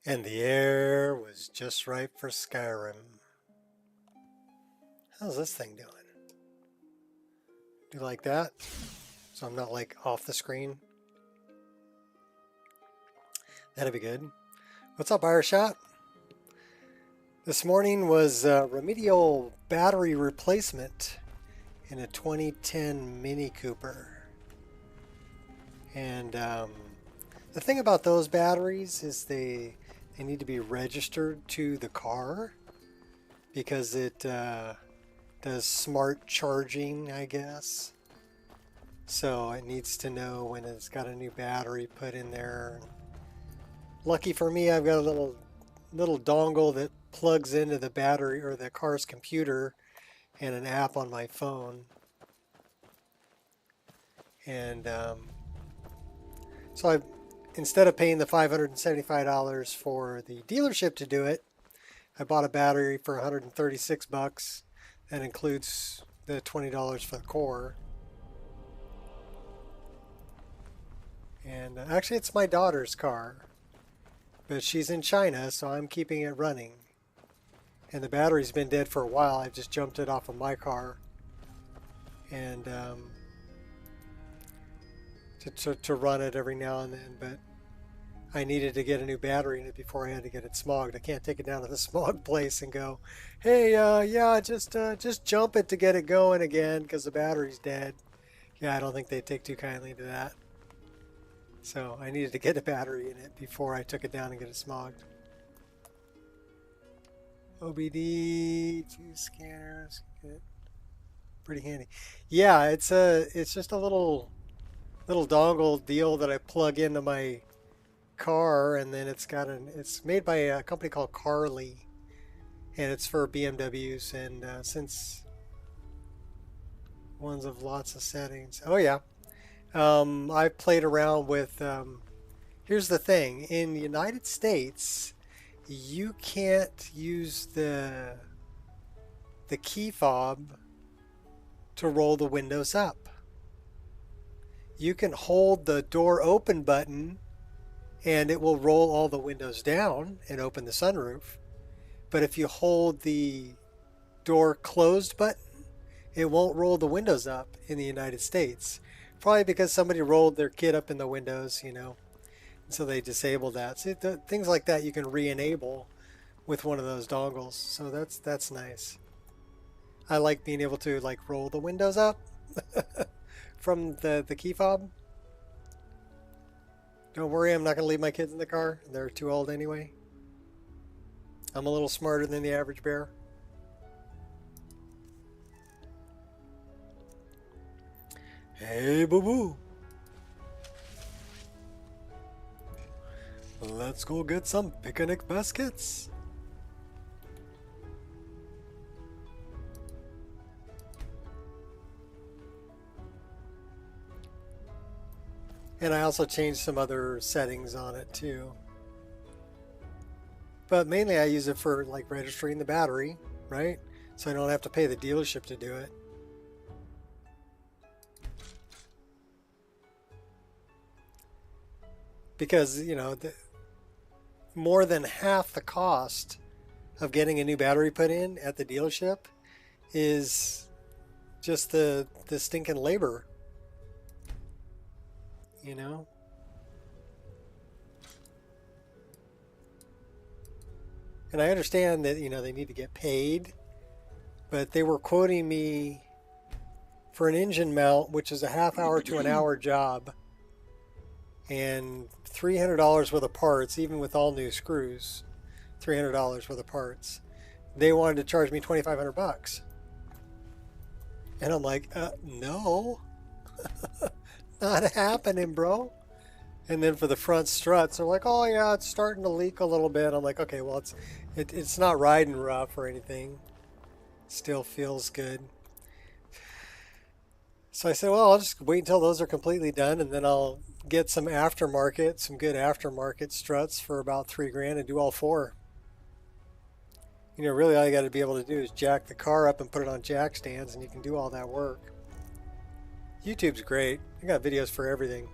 And the air was just right for Skyrim. How's this thing doing? Do you like that? So I'm not like off the screen. That'd be good. What's up, Ireshot? This morning was remedial battery replacement in a 2010 Mini Cooper. And the thing about those batteries is they need to be registered to the car because it does smart charging, I guess. So it needs to know when it's got a new battery put in there. Lucky for me, I've got a little dongle that plugs into the battery or the car's computer and an app on my phone. And so instead of paying the $575 for the dealership to do it, I bought a battery for 136 bucks. That includes the $20 for the core. And actually it's my daughter's car, but she's in China, so I'm keeping it running. And the battery's been dead for a while. I've just jumped it off of my car. And to run it every now and then, but I needed to get a new battery in it before I had to get it smogged. I can't take it down to the smog place and go, hey, yeah, just jump it to get it going again because the battery's dead. Yeah, I don't think they'd take too kindly to that. So I needed to get a battery in it before I took it down and get it smogged. OBD, 2 scanners, good. Pretty handy. Yeah, it's just a little dongle deal that I plug into my car, and then it's made by a company called Carly, and it's for BMWs, and since ones of lots of settings. Oh yeah. I've played around with, here's the thing, in the United States, you can't use the key fob to roll the windows up. You can hold the door open button and it will roll all the windows down and open the sunroof. But if you hold the door closed button, it won't roll the windows up in the United States. Probably because somebody rolled their kid up in the windows, you know, so they disabled that. So things like that you can re-enable with one of those dongles. So that's nice. I like being able to like roll the windows up from the key fob. Don't worry, I'm not going to leave my kids in the car. They're too old anyway. I'm a little smarter than the average bear. Hey, boo-boo. Let's go get some picnic baskets. And I also changed some other settings on it too. But mainly I use it for like registering the battery, right? So I don't have to pay the dealership to do it. Because, you know, more than half the cost of getting a new battery put in at the dealership is just the stinking labor, you know? And I understand that, you know, they need to get paid, but they were quoting me for an engine mount, which is a half hour to an hour job, and $300 worth of parts, even with all new screws, $300 worth of parts. They wanted to charge me 2,500 bucks. And I'm like, no, not happening, bro. And then for the front struts, they're like, oh yeah, it's starting to leak a little bit. I'm like, okay, well, it's not riding rough or anything. Still feels good. So I said, well, I'll just wait until those are completely done, and then I'll get some good aftermarket struts for about $3,000 and do all four. You know, really all you got to be able to do is jack the car up and put it on jack stands, and you can do all that work. YouTube's great. I got videos for everything.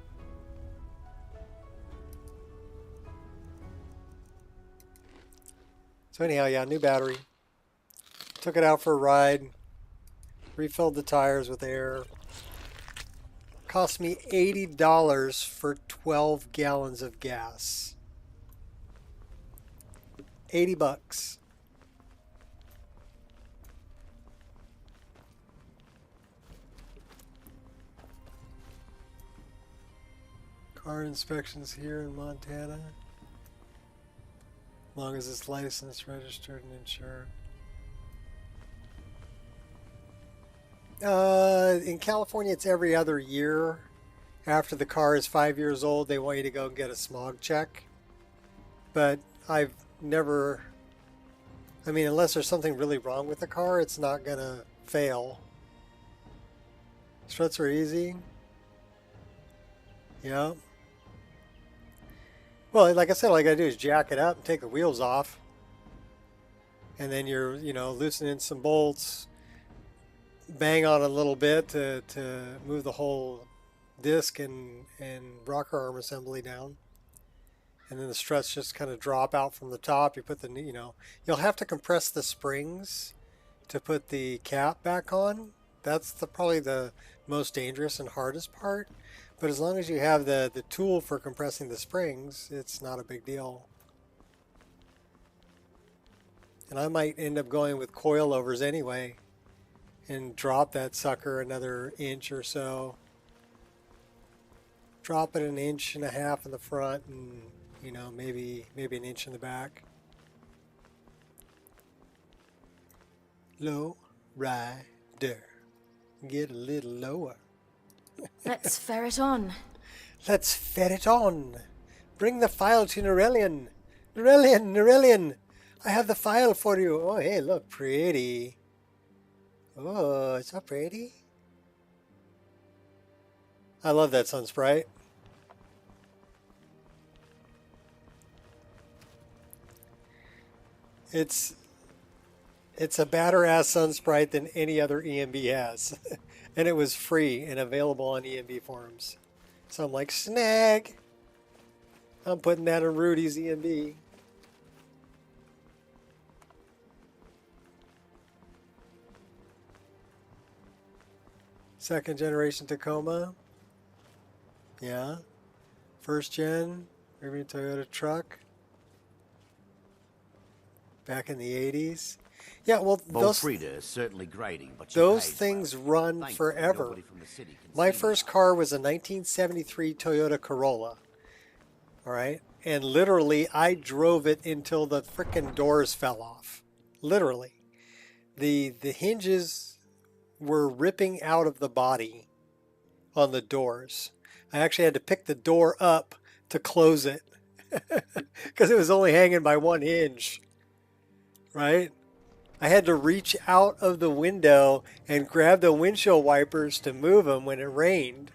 So anyhow, yeah, new battery. Took it out for a ride. Refilled the tires with air. Cost me $80 for 12 gallons of gas. 80 bucks. Car inspections here in Montana. As long as it's licensed, registered, and insured. In California, it's every other year. After the car is 5 years old, they want you to go and get a smog check. But I've never, I mean, unless there's something really wrong with the car, it's not going to fail. Struts are easy. Yeah. Well, like I said, all I got to do is jack it up and take the wheels off. And then you're, loosening some bolts. Bang on a little bit to move the whole disc and rocker arm assembly down. And then the struts just kind of drop out from the top. You put the, you'll have to compress the springs to put the cap back on. That's probably the most dangerous and hardest part. But as long as you have the tool for compressing the springs, it's not a big deal. And I might end up going with coilovers anyway and drop that sucker another inch or so. Drop it 1.5 inches in the front and, maybe 1 inch in the back. Low rider. Get a little lower. Let's ferret on. Let's ferret on. Bring the file to Norellian. Norellian. I have the file for you. Oh, hey, look, pretty. Oh, it's so pretty. I love that sun sprite. It's a badder ass sun sprite than any other ENB has. And it was free and available on ENB forums. So I'm like, snag. I'm putting that in Rudy's ENB. Second generation Tacoma. Yeah. First gen, maybe Toyota truck. Back in the 80s. Yeah, well, those is certainly grading, but things run forever. My first car was a 1973 Toyota Corolla. All right? And literally, I drove it until the frickin' doors fell off. Literally. The hinges were ripping out of the body on the doors. I actually had to pick the door up to close it because it was only hanging by one hinge. Right? I had to reach out of the window and grab the windshield wipers to move them when it rained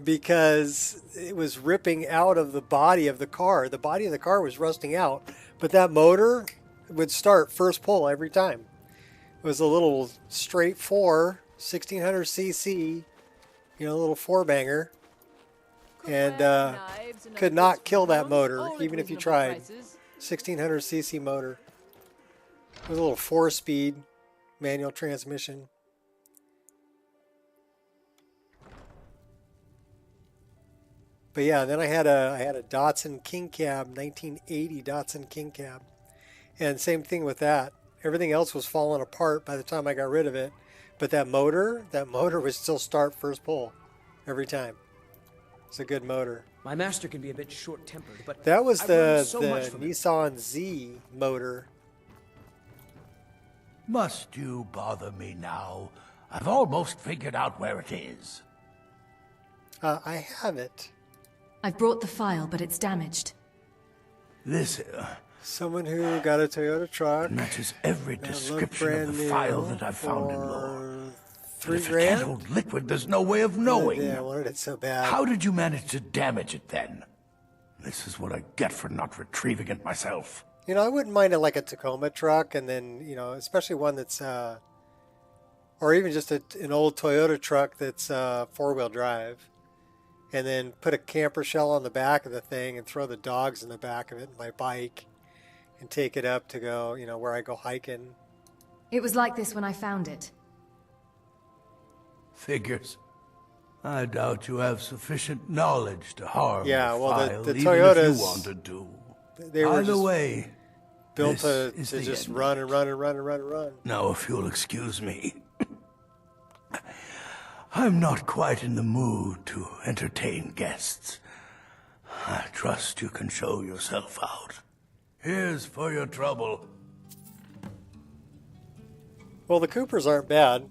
because it was ripping out of the body of the car. The body of the car was rusting out, but that motor would start first pull every time. It was a little straight 1600 cc, little four banger, and could not kill that motor even if you tried. 1600 cc motor. It was a little 4-speed manual transmission. But yeah, then I had a Datsun King Cab, 1980 Datsun King Cab, and same thing with that. Everything else was falling apart by the time I got rid of it, but that motor would still start first pull every time. It's a good motor. My master can be a bit short-tempered, but that was the him. Nissan Z motor. Must you bother me now? I've almost figured out where it is. I have it. I've brought the file, but it's damaged. This Someone who got a Toyota truck. matches every that description of the looked file brand that I've new found in lore. for But if it $3,000. can't hold liquid, there's no way of knowing. Yeah, I wanted it so bad. How did you manage to damage it then? This is what I get for not retrieving it myself. I wouldn't mind like a Tacoma truck, and then, especially one that's, or even just an old Toyota truck that's four-wheel drive, and then put a camper shell on the back of the thing and throw the dogs in the back of it, my bike, and take it up to go, where I go hiking. It was like this when I found it. Figures. I doubt you have sufficient knowledge to harm Yeah, the well, file, the even Toyotas, if you wanted to. they were Either just way, built this to is the just end. run and run and run and run and run. Now, if you'll excuse me, I'm not quite in the mood to entertain guests. I trust you can show yourself out. Here's for your trouble. Well, the Coopers aren't bad.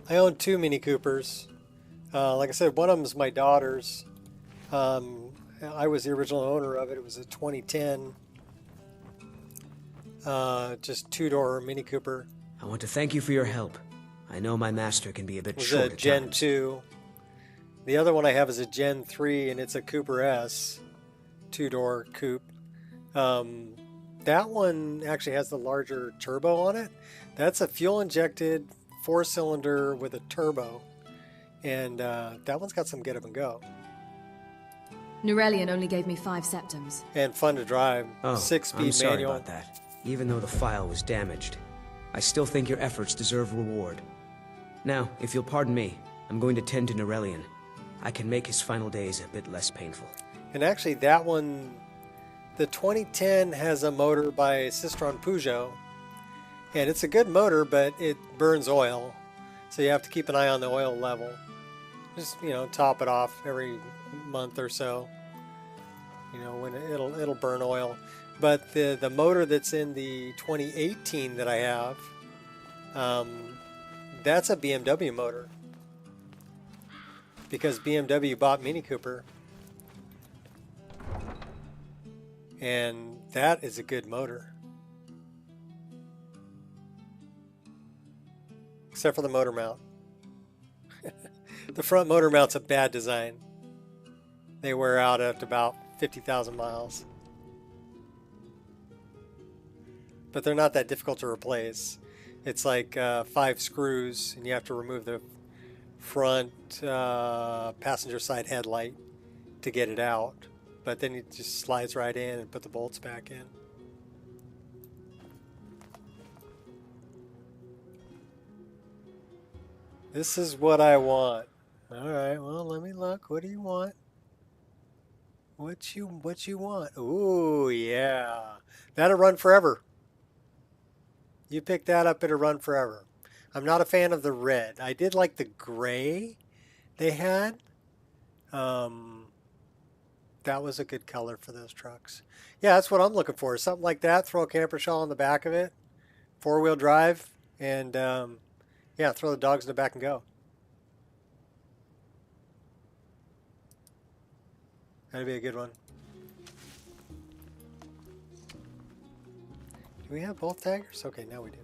I own 2 Mini Coopers. Like I said, one of them is my daughter's. I was the original owner of it. It was a 2010, just 2-door Mini Cooper. I want to thank you for your help. I know my master can be a bit It was short a at Gen times. 2. The other one I have is a Gen 3, and it's a Cooper S, 2-door coupe. That one actually has the larger turbo on it. That's a fuel-injected 4-cylinder with a turbo, and that one's got some get up and go. Norellian only gave me 5 septums. And fun to drive. Oh, 6-speed I'm sorry manual. about that. Even though the file was damaged, I still think your efforts deserve reward. Now, if you'll pardon me, I'm going to tend to Norellian. I can make his final days a bit less painful. And actually, that one, the 2010 has a motor by Sistron Peugeot, and it's a good motor, but it burns oil, so you have to keep an eye on the oil level. Just top it off every month or so. When it'll burn oil. But the motor that's in the 2018 that I have, that's a BMW motor, because BMW bought Mini Cooper, and that is a good motor, except for the motor mount. The front motor mount's a bad design. They wear out after about 50,000 miles. But they're not that difficult to replace. It's like 5 screws, and you have to remove the front passenger side headlight to get it out. But then it just slides right in and put the bolts back in. This is what I want. All right, well, let me look. What do you want? What you want? Ooh, yeah. That'll run forever. You pick that up, it'll run forever. I'm not a fan of the red. I did like the gray they had. That was a good color for those trucks. Yeah, that's what I'm looking for. Something like that. Throw a camper shell on the back of it. 4-wheel drive. And, yeah, throw the dogs in the back and go. That'd be a good one. Do we have both taggers? Okay, now we do.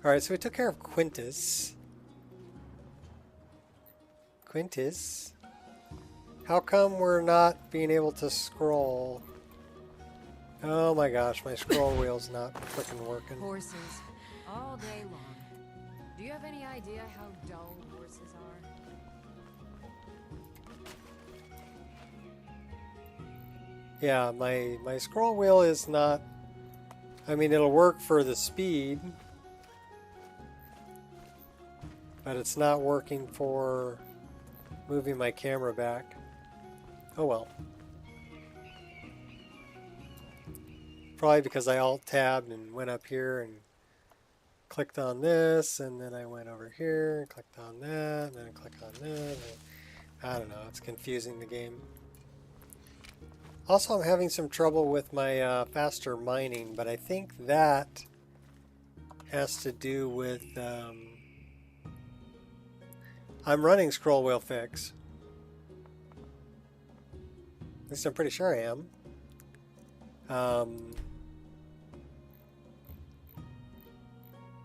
Alright, so we took care of Quintus. Quintus? How come we're not being able to scroll? Oh my gosh, my scroll wheel's not freaking working. Horses, all day long. Do you have any idea how dull horses are? Yeah, my scroll wheel is not... I mean, it'll work for the speed, but it's not working for moving my camera back. Oh well. Probably because I alt-tabbed and went up here and clicked on this, and then I went over here and clicked on that, and then I clicked on that. I don't know, it's confusing the game. Also, I'm having some trouble with my faster mining, but I think that has to do with... I'm running scroll wheel fix. At least I'm pretty sure I am.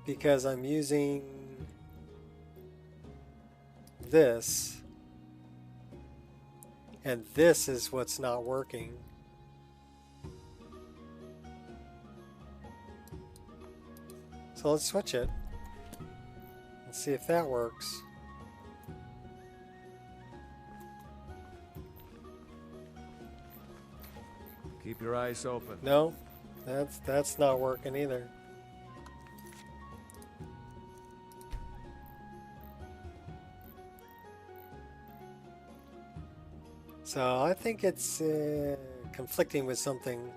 Because I'm using this. And this is what's not working. So let's switch it and see if that works. Keep your eyes open. No, that's not working either. So I think it's conflicting with something.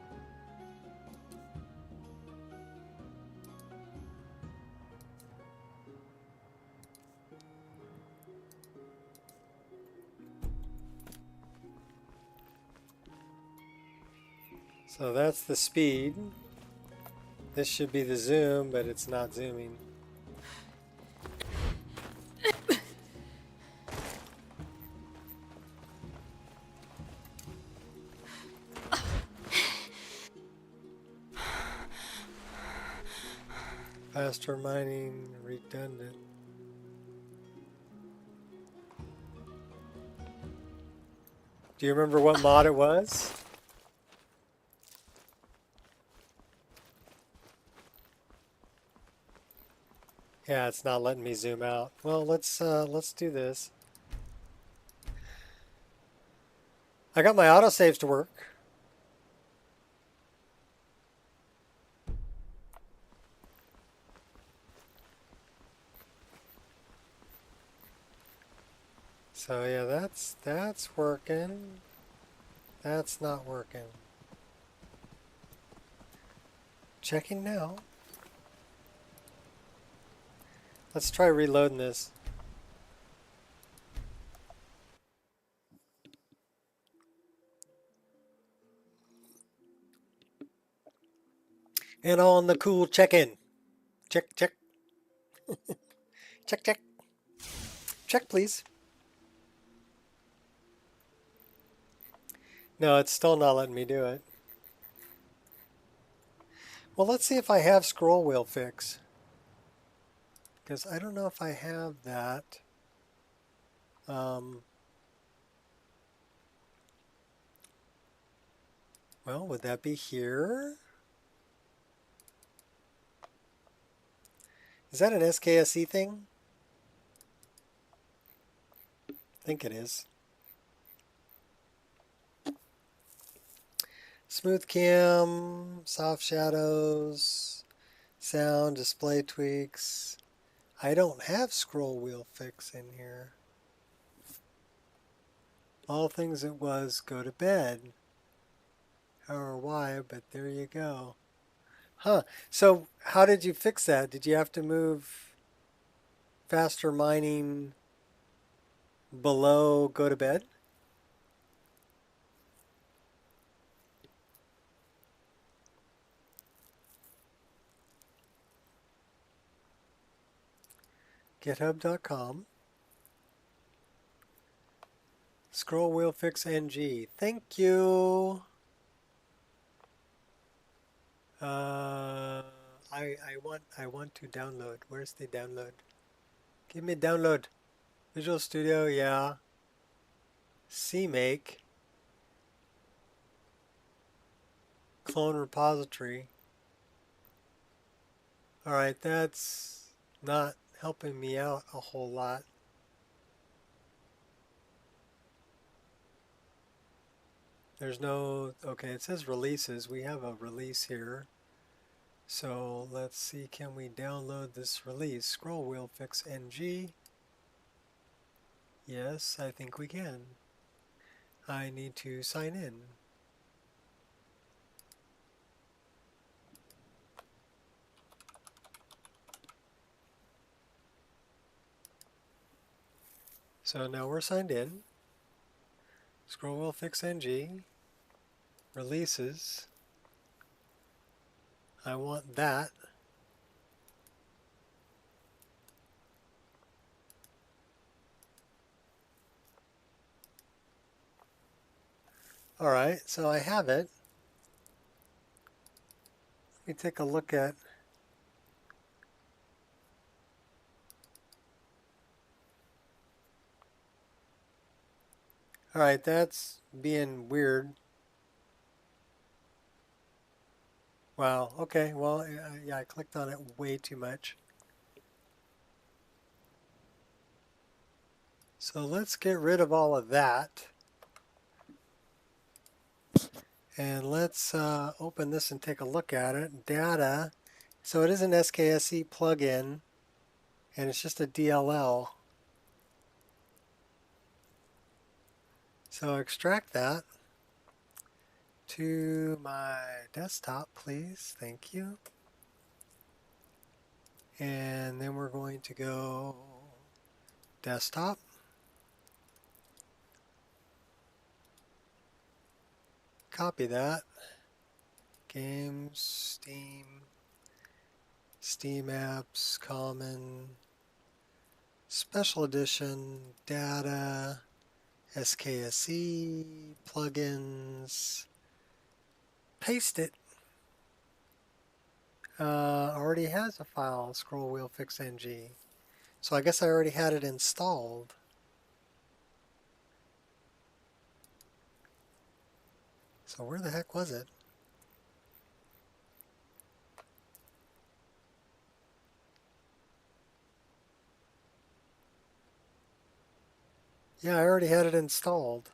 So that's the speed. This should be the zoom, but it's not zooming. Faster mining, redundant. Do you remember what mod it was? Yeah, it's not letting me zoom out. Well, let's do this. I got my autosaves to work. So yeah, that's working. That's not working. Checking now. Let's try reloading this. And on the cool check-in. Check, check. Check, check. Check, please. No, it's still not letting me do it. Well, let's see if I have scroll wheel fix. Because I don't know if I have that. Well, would that be here? Is that an SKSE thing? I think it is. Smooth cam, soft shadows, sound, display tweaks. I don't have scroll wheel fix in here. All things it was go to bed. How or why, but there you go. Huh. So how did you fix that? Did you have to move faster mining below go to bed? GitHub.com. Scroll wheel fix NG. Thank you. I want to download. Where's the download? Give me a download. Visual Studio, yeah. CMake. Clone repository. Alright, that's not helping me out a whole lot. There's no, okay, it says releases. We have a release here. So let's see, can we download this release? Scroll wheel fix NG. Yes, I think we can. I need to sign in. So now we're signed in. Scroll wheel fix NG. Releases. I want that. Alright, so I have it. Let me take a look at alright, that's being weird. Wow, okay, well, yeah, I clicked on it way too much. So let's get rid of all of that. And let's open this and take a look at it. Data. So it is an SKSE plugin, and it's just a DLL. So extract that to my desktop, please. Thank you. And then we're going to go desktop. Copy that. Games, Steam apps, common, special edition, data, SKSE, plugins, paste it. Already has a file, scroll wheel fix ng. So I guess I already had it installed. So where the heck was it? Yeah, I already had it installed.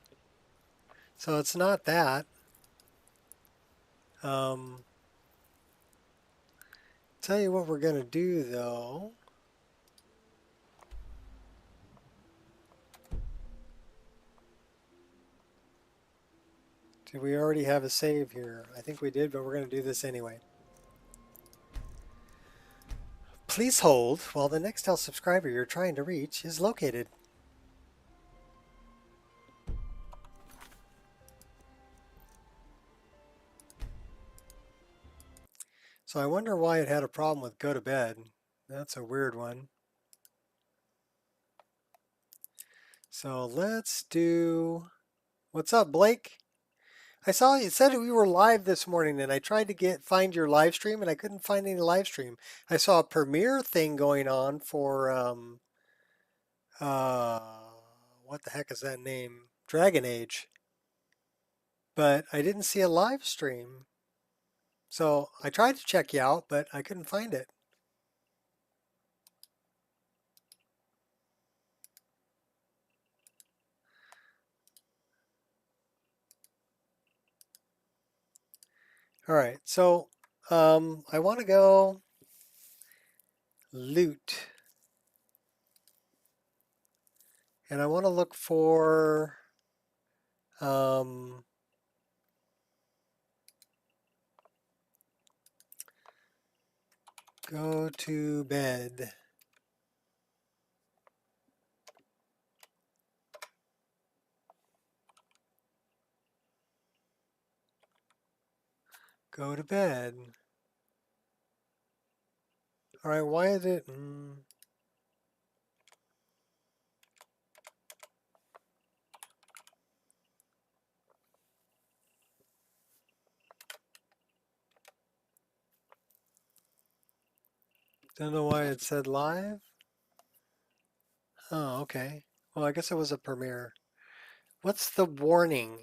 So it's not that. Tell you what we're going to do though. Did we already have a save here? I think we did, but we're going to do this anyway. Please hold while the Nextel subscriber you're trying to reach is located. So I wonder why it had a problem with go to bed. That's a weird one. So let's do, what's up, Blake? I saw it said we were live this morning, and I tried to find your live stream, and I couldn't find any live stream. I saw a premiere thing going on for what the heck is that name? Dragon Age. But I didn't see a live stream. So I tried to check you out, but I couldn't find it. All right, so I want to go loot. And I want to look for go to bed. Go to bed. All right, why is it? Don't know why it said live. Oh, okay. Well, I guess it was a premiere. What's the warning?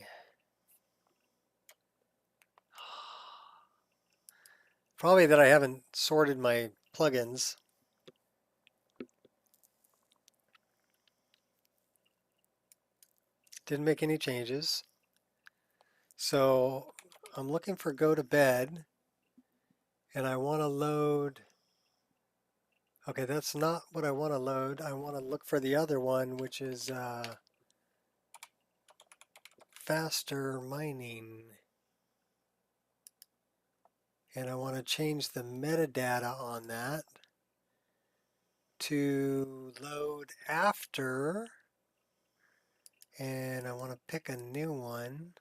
Probably that I haven't sorted my plugins. Didn't make any changes. So I'm looking for go to bed, and I want to load. Okay, that's not what I want to load. I want to look for the other one, which is faster mining. And I want to change the metadata on that to load after. And I want to pick a new one.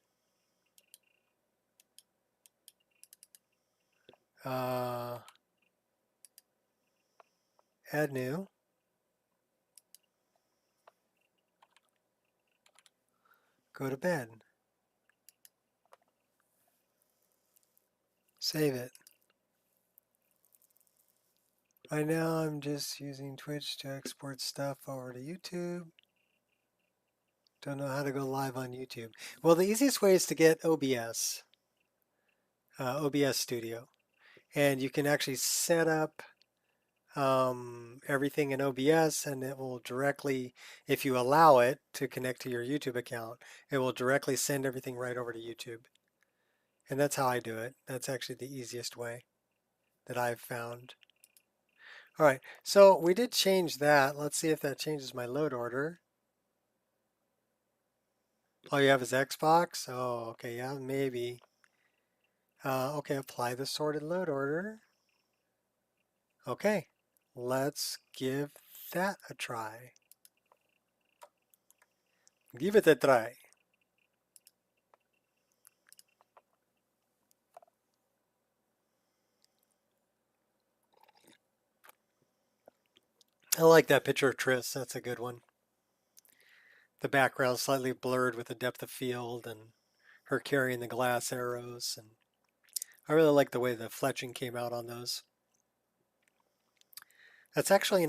Add new. Go to bed. Save it. Right now I'm just using Twitch to export stuff over to YouTube. Don't know how to go live on YouTube. Well, the easiest way is to get OBS, OBS Studio. And you can actually set up everything in OBS, and it will directly, if you allow it to connect to your YouTube account, it will directly send everything right over to YouTube. And that's how I do it. That's actually the easiest way that I've found. All right, so we did change that. Let's see if that changes my load order. All you have is Xbox? Oh, okay, yeah, maybe. Okay, apply the sorted load order. Okay, let's give that a try. Give it a try. I like that picture of Triss. That's a good one. The background slightly blurred with the depth of field and her carrying the glass arrows. And I really like the way the fletching came out on those. That's actually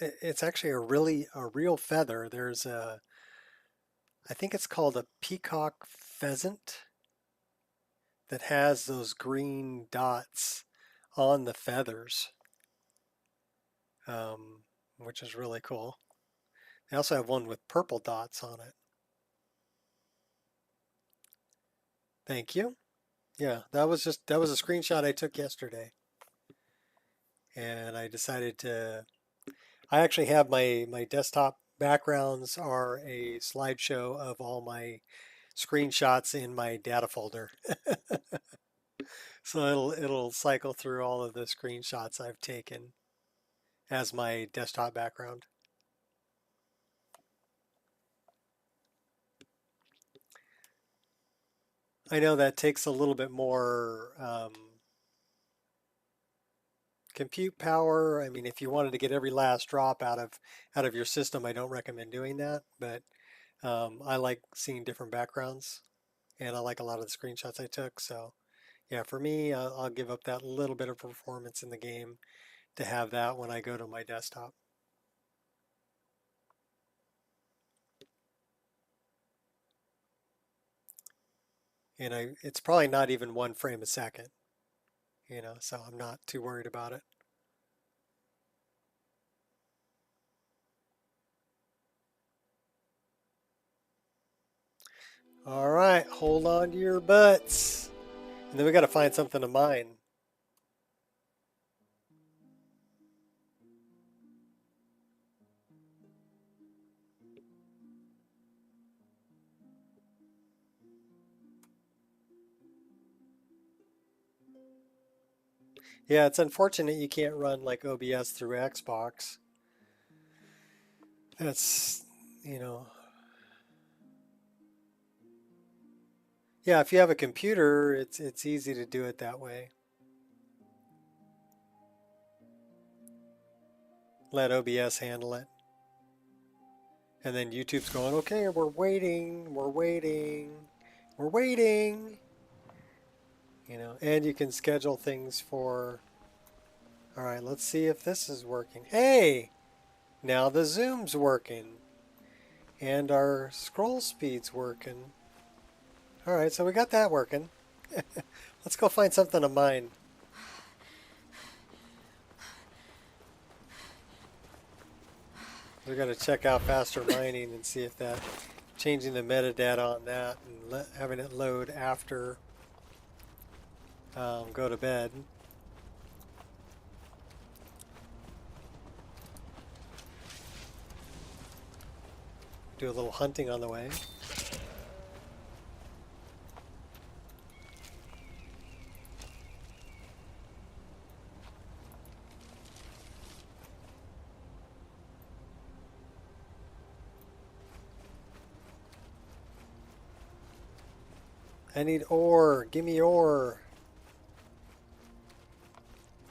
it's actually a real feather. There's I think it's called a peacock pheasant that has those green dots on the feathers, which is really cool. They also have one with purple dots on it. Thank you. Yeah, that was a screenshot I took yesterday. And I decided I actually have my desktop backgrounds are a slideshow of all my screenshots in my data folder. So it'll cycle through all of the screenshots I've taken as my desktop background. I know that takes a little bit more compute power. I mean, if you wanted to get every last drop out of your system, I don't recommend doing that. But I like seeing different backgrounds, and I like a lot of the screenshots I took. So yeah, for me, I'll give up that little bit of performance in the game to have that when I go to my desktop. And it's probably not even 1 frame a second, so I'm not too worried about it. All right, hold on to your butts. And then we got to find something to mine. Yeah, it's unfortunate you can't run like OBS through Xbox. That's, yeah, if you have a computer, it's easy to do it that way. Let OBS handle it. And then YouTube's going, okay, we're waiting. And you can schedule things for, all right, let's see if this is working. Hey, now the zoom's working. And our scroll speed's working. All right, so we got that working. Let's go find something to mine. We're going to check out faster mining and see if that, changing the metadata on that and having it load after go to bed. Do a little hunting on the way. I need ore. Give me ore.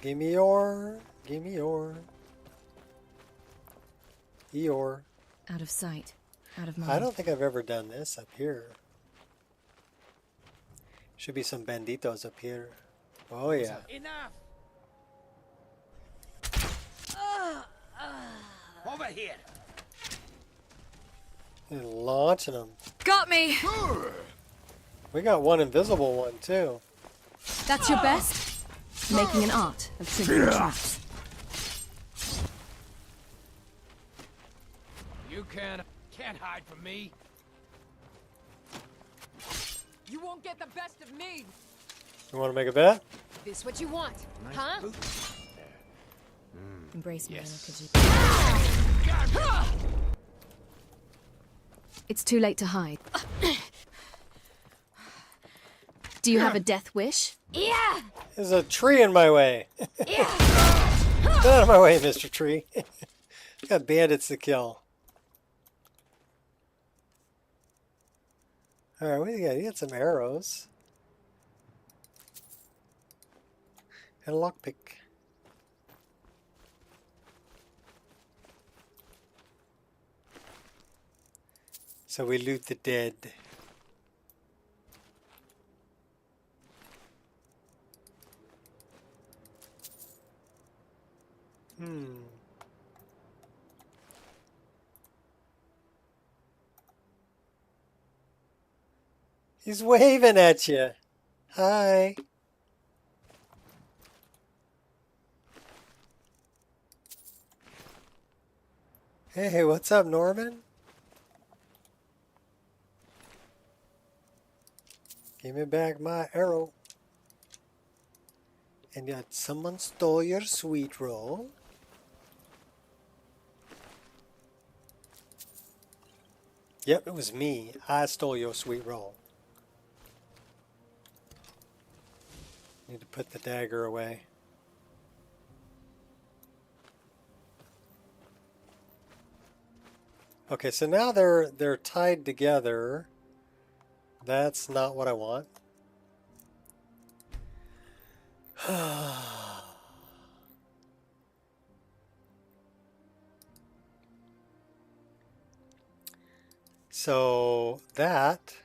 Give me ore. Give me ore. Eeyore. Out of sight, out of mind. I don't think I've ever done this up here. Should be some banditos up here. Oh yeah. Enough! Over here! And launching them. Got me! We got one invisible one too. That's your best? Making an art of triggering traps. You can't hide from me. You won't get the best of me. You want to make a bet? This what you want, huh? Embrace me, Yes. RPG. It's too late to hide. Do you have a death wish? Yeah. There's a tree in my way. Yeah. Get out of my way, Mr. Tree. Got bandits to kill. Alright, what do you got? You got some arrows. And a lockpick. So we loot the dead. He's waving at you. Hi. Hey, what's up, Norman? Give me back my arrow. And yet someone stole your sweet roll. Yep, it was me. I stole your sweet roll. Need to put the dagger away. Okay, so now they're tied together. That's not what I want. So that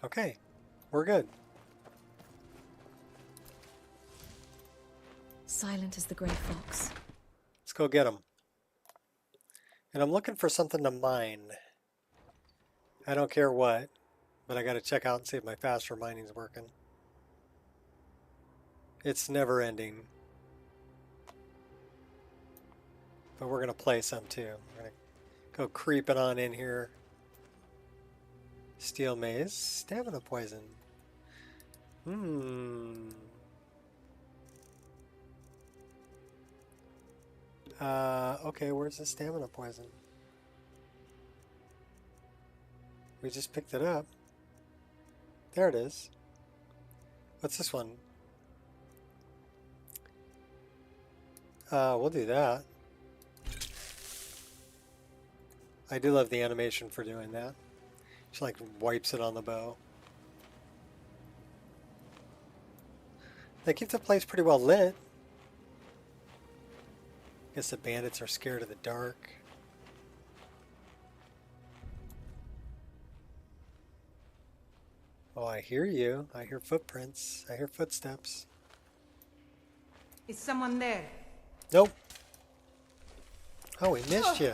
okay, we're good. Silent as the grey fox. Let's go get them. And I'm looking for something to mine. I don't care what, but I got to check out and see if my faster mining's working. It's never ending. But we're going to play some too. We're going to go creeping on in here. Steel maze, stamina poison. Okay, where's the stamina poison? We just picked it up. There it is. What's this one? We'll do that. I do love the animation for doing that. She like wipes it on the bow. They keep the place pretty well lit. Guess the bandits are scared of the dark. Oh, I hear you. I hear footprints. I hear footsteps. Is someone there? Nope. Oh, we missed you.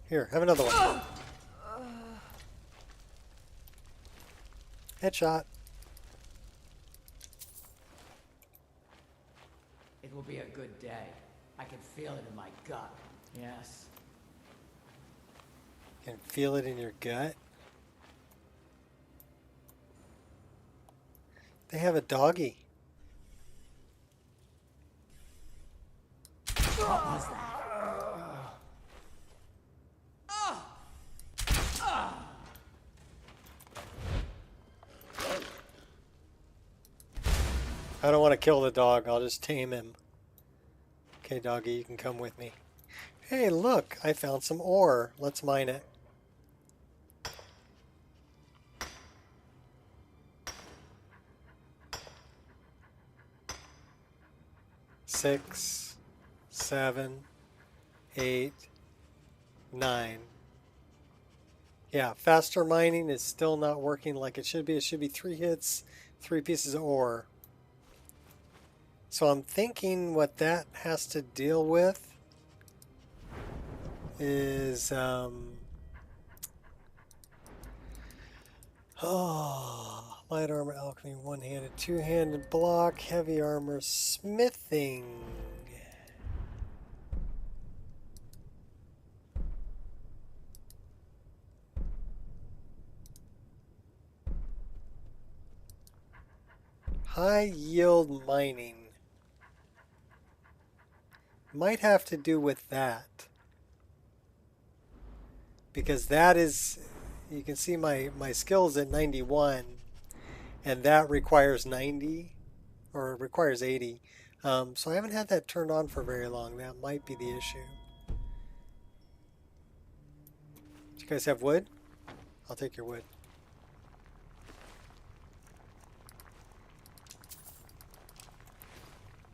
Here, have another one. Headshot. It will be a good day. I can feel it in my gut. Yes. You can feel it in your gut. They have a doggy. What was that? I don't want to kill the dog. I'll just tame him. Okay, doggy, you can come with me. Hey, look, I found some ore. Let's mine it. Six, 7, 8, 9. Yeah, faster mining is still not working like it should be. It should be 3 hits, 3 pieces of ore. So I'm thinking what that has to deal with is Light armor, alchemy, one-handed, two-handed block, heavy armor, smithing. High yield mining. Might have to do with that. Because that is, you can see my skills at 91. And that requires 90, or it requires 80. So I haven't had that turned on for very long. That might be the issue. Do you guys have wood? I'll take your wood.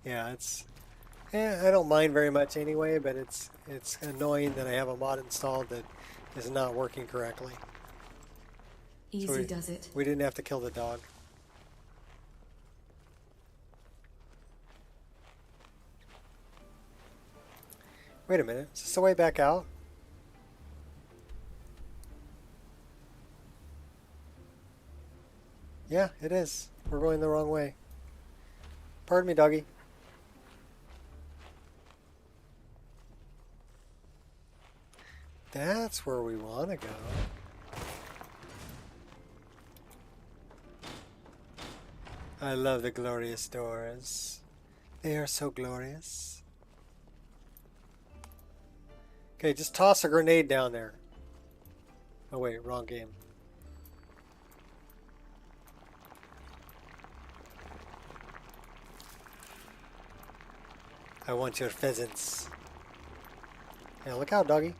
Yeah, I don't mind very much anyway, but it's annoying that I have a mod installed that is not working correctly. Easy does it. We didn't have to kill the dog. Wait a minute, is this the way back out? Yeah, it is. We're going the wrong way. Pardon me, doggy. That's where we want to go. I love the glorious doors. They are so glorious. Okay, just toss a grenade down there. Oh wait, wrong game. I want your pheasants. Yeah, look out, doggy.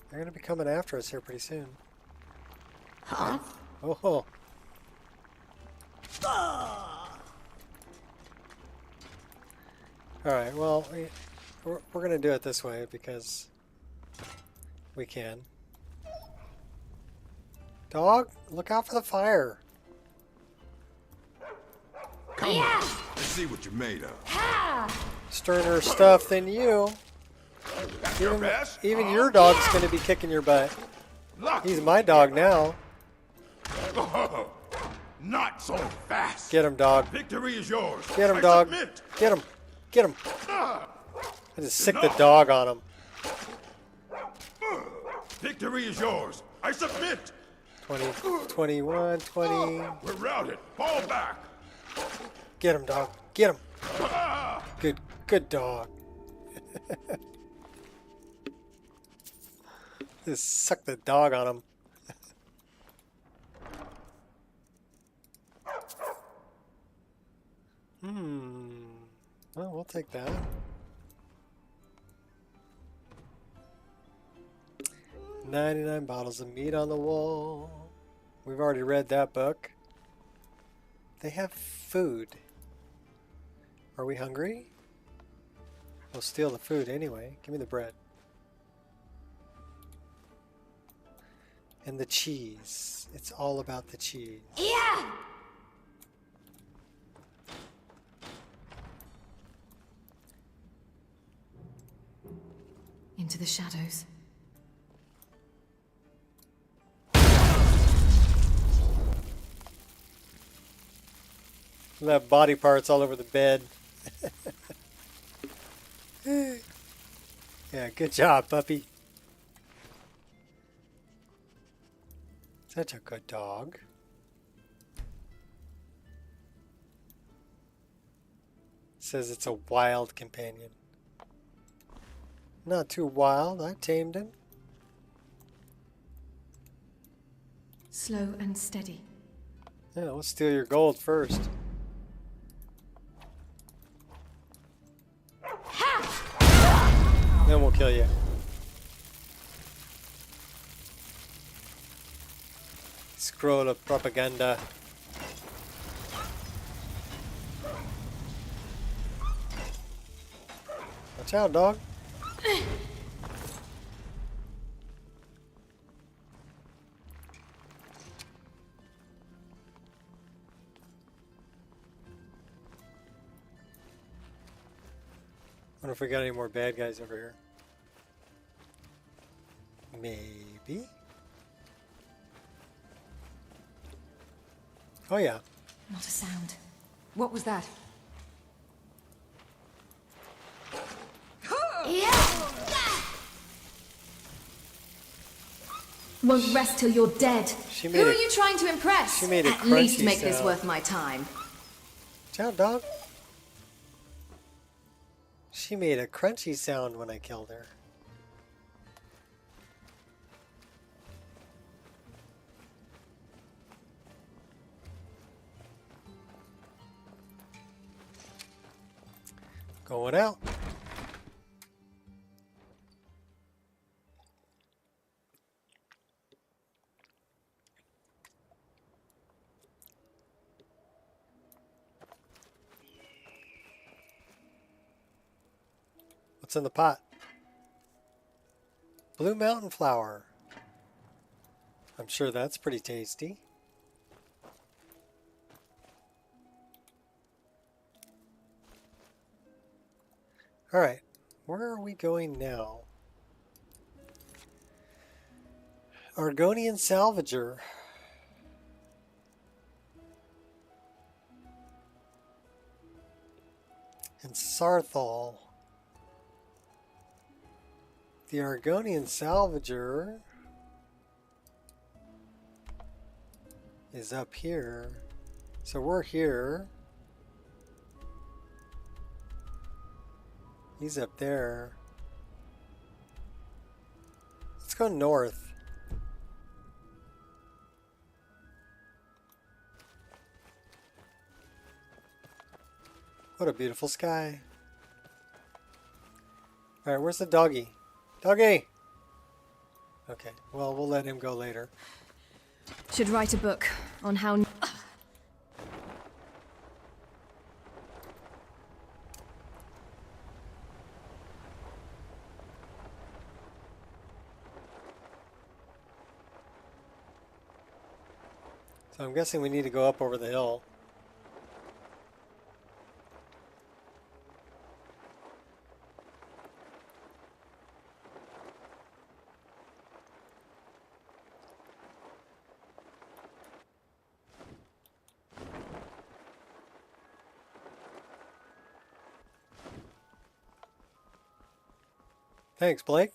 They're gonna be coming after us here pretty soon. Huh? Oh. Alright, well, we're gonna do it this way because we can. Dog, look out for the fire. Come on, let's see what you're made of. Sterner stuff than you. Even your dog's gonna be kicking your butt. He's my dog now. Oh, not so fast. Get him, dog. Victory is yours. Get him, I dog. submit. Get him. Get him. I just sick the dog on him. Victory is yours. I submit. 20, 21, 20. We're routed. Fall back. Get him, dog. Get him. Good dog. Just suck the dog on him. Well, we'll take that. $99 bottles of meat on the wall. We've already read that book. They have food. Are we hungry? We'll steal the food anyway. Give me the bread. And the cheese. It's all about the cheese. Yeah! Into the shadows. Left body parts all over the bed. Yeah, good job, puppy. Such a good dog. Says it's a wild companion. Not too wild. I tamed him. Slow and steady. Yeah, let's steal your gold first. Then we'll kill you. Scroll of propaganda. Watch out, dog. Wonder if we got any more bad guys over here. Maybe. Oh yeah. Not a sound. What was that? Won't rest till you're dead. She Who made are a- you trying to impress? she made a At least crunchy make this sound. worth my time. Ciao, dog. She made a crunchy sound when I killed her. Going out. What's in the pot? Blue mountain flower. I'm sure that's pretty tasty. All right, where are we going now? Argonian Salvager. And Sarthal. The Argonian Salvager is up here. So we're here. He's up there. Let's go north. What a beautiful sky. Alright, where's the doggy? Doggy! Okay, well, we'll let him go later. Should write a book on how... So I'm guessing we need to go up over the hill. Thanks, Blake.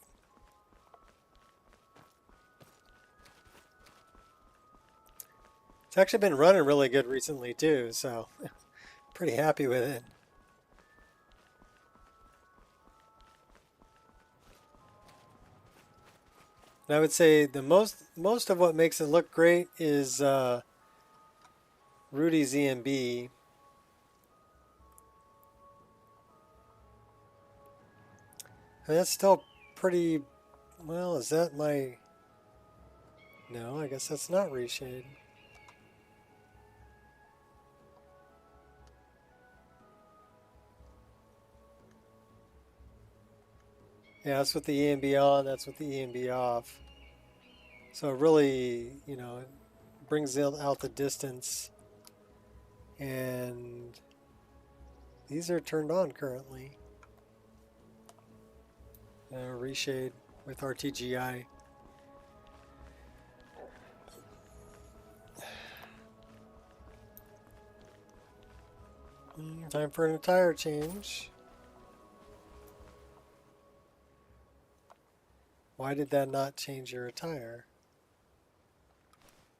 It's actually been running really good recently too, so pretty happy with it. And I would say the most of what makes it look great is Rudy's ENB. And that's still pretty, well, is that my, no, I guess that's not Reshade. Yeah, that's with the ENB on, that's with the ENB off. So it really, you know, it brings out the distance. And these are turned on currently. Reshade with RTGI. Time for an attire change. Why did that not change your attire?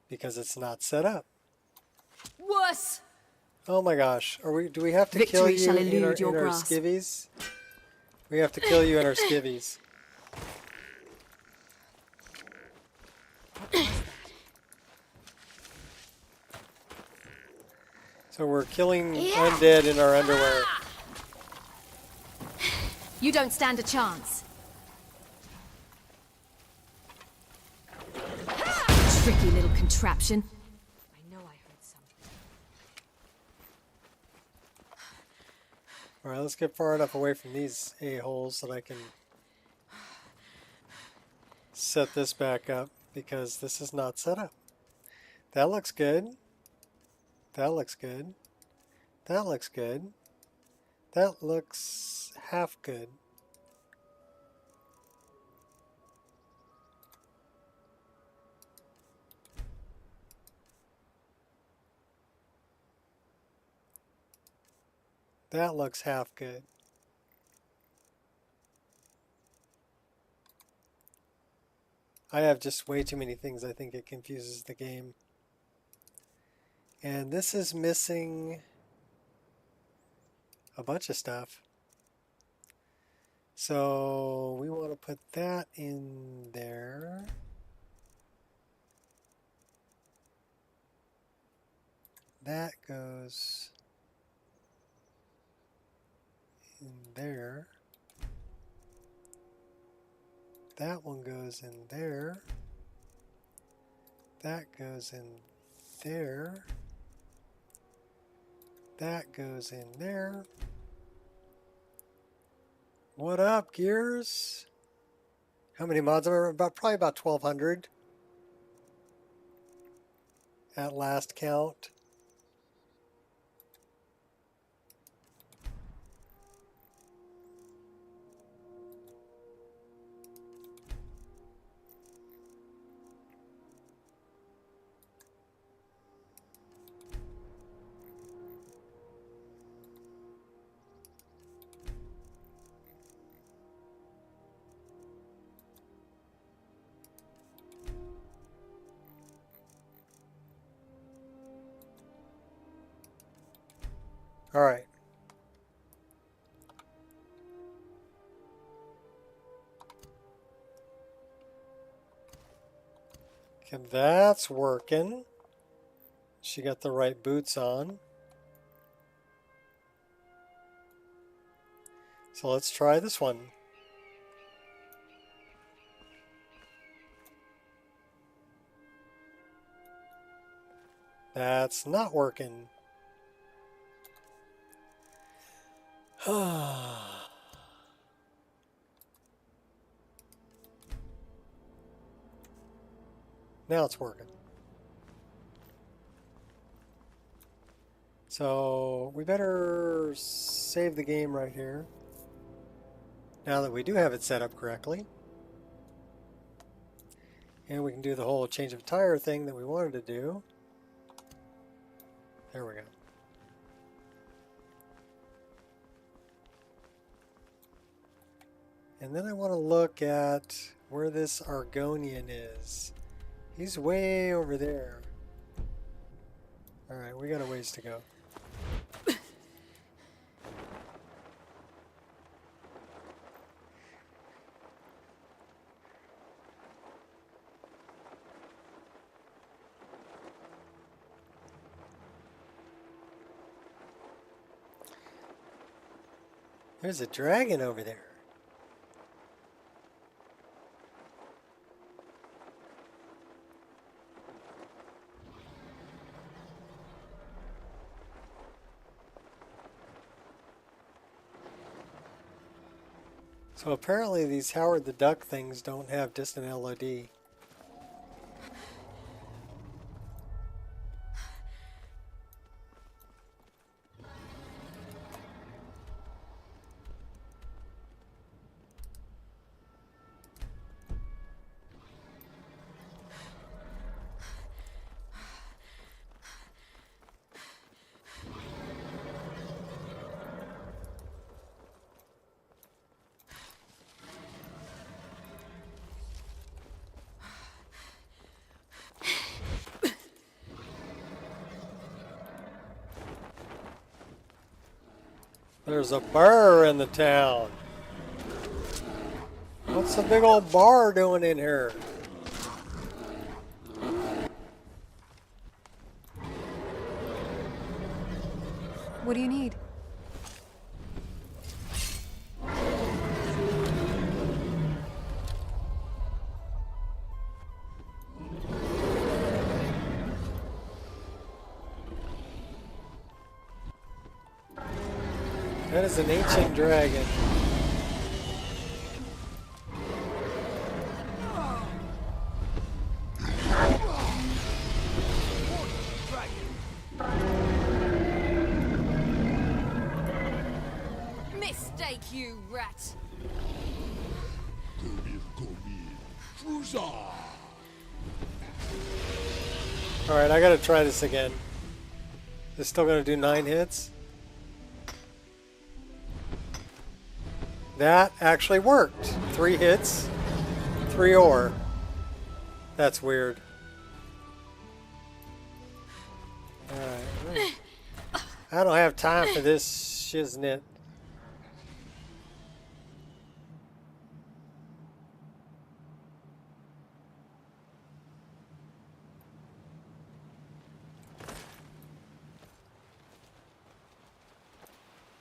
Because it's not set up. Wuss! Oh my gosh. Do we have to kill Victory you shall in our, elude your in our grasp. skivvies? We have to kill you in our skivvies. So we're killing undead in our underwear. You don't stand a chance. Tricky little contraption. I know I heard something. Alright, let's get far enough away from these a-holes that I can set this back up, because this is not set up. That looks good. That looks good. That looks good. That looks half good. That looks half good. I have just way too many things. I think it confuses the game. And this is missing a bunch of stuff. So we want to put that in there. That goes in there. That one goes in there. That goes in there. That goes in there. What up, Gears? How many mods are there? Probably about 1,200 at last count. All right. Okay, that's working. She got the right boots on. So let's try this one. That's not working. Now it's working. So we better save the game right here. Now that we do have it set up correctly. And we can do the whole change of tire thing that we wanted to do. There we go. And then I want to look at where this Argonian is. He's way over there. Alright, we got a ways to go. There's a dragon over there. So apparently these Howard the Duck things don't have distant LOD. There's a bar in the town. What's the big old bar doing in here? What do you need? That is an ancient dragon. Mistake, you rat! Alright, I gotta try this again. It's still gonna do 9 hits. That actually worked. 3 hits, 3 ore. That's weird. Alright. I don't have time for this shiznit.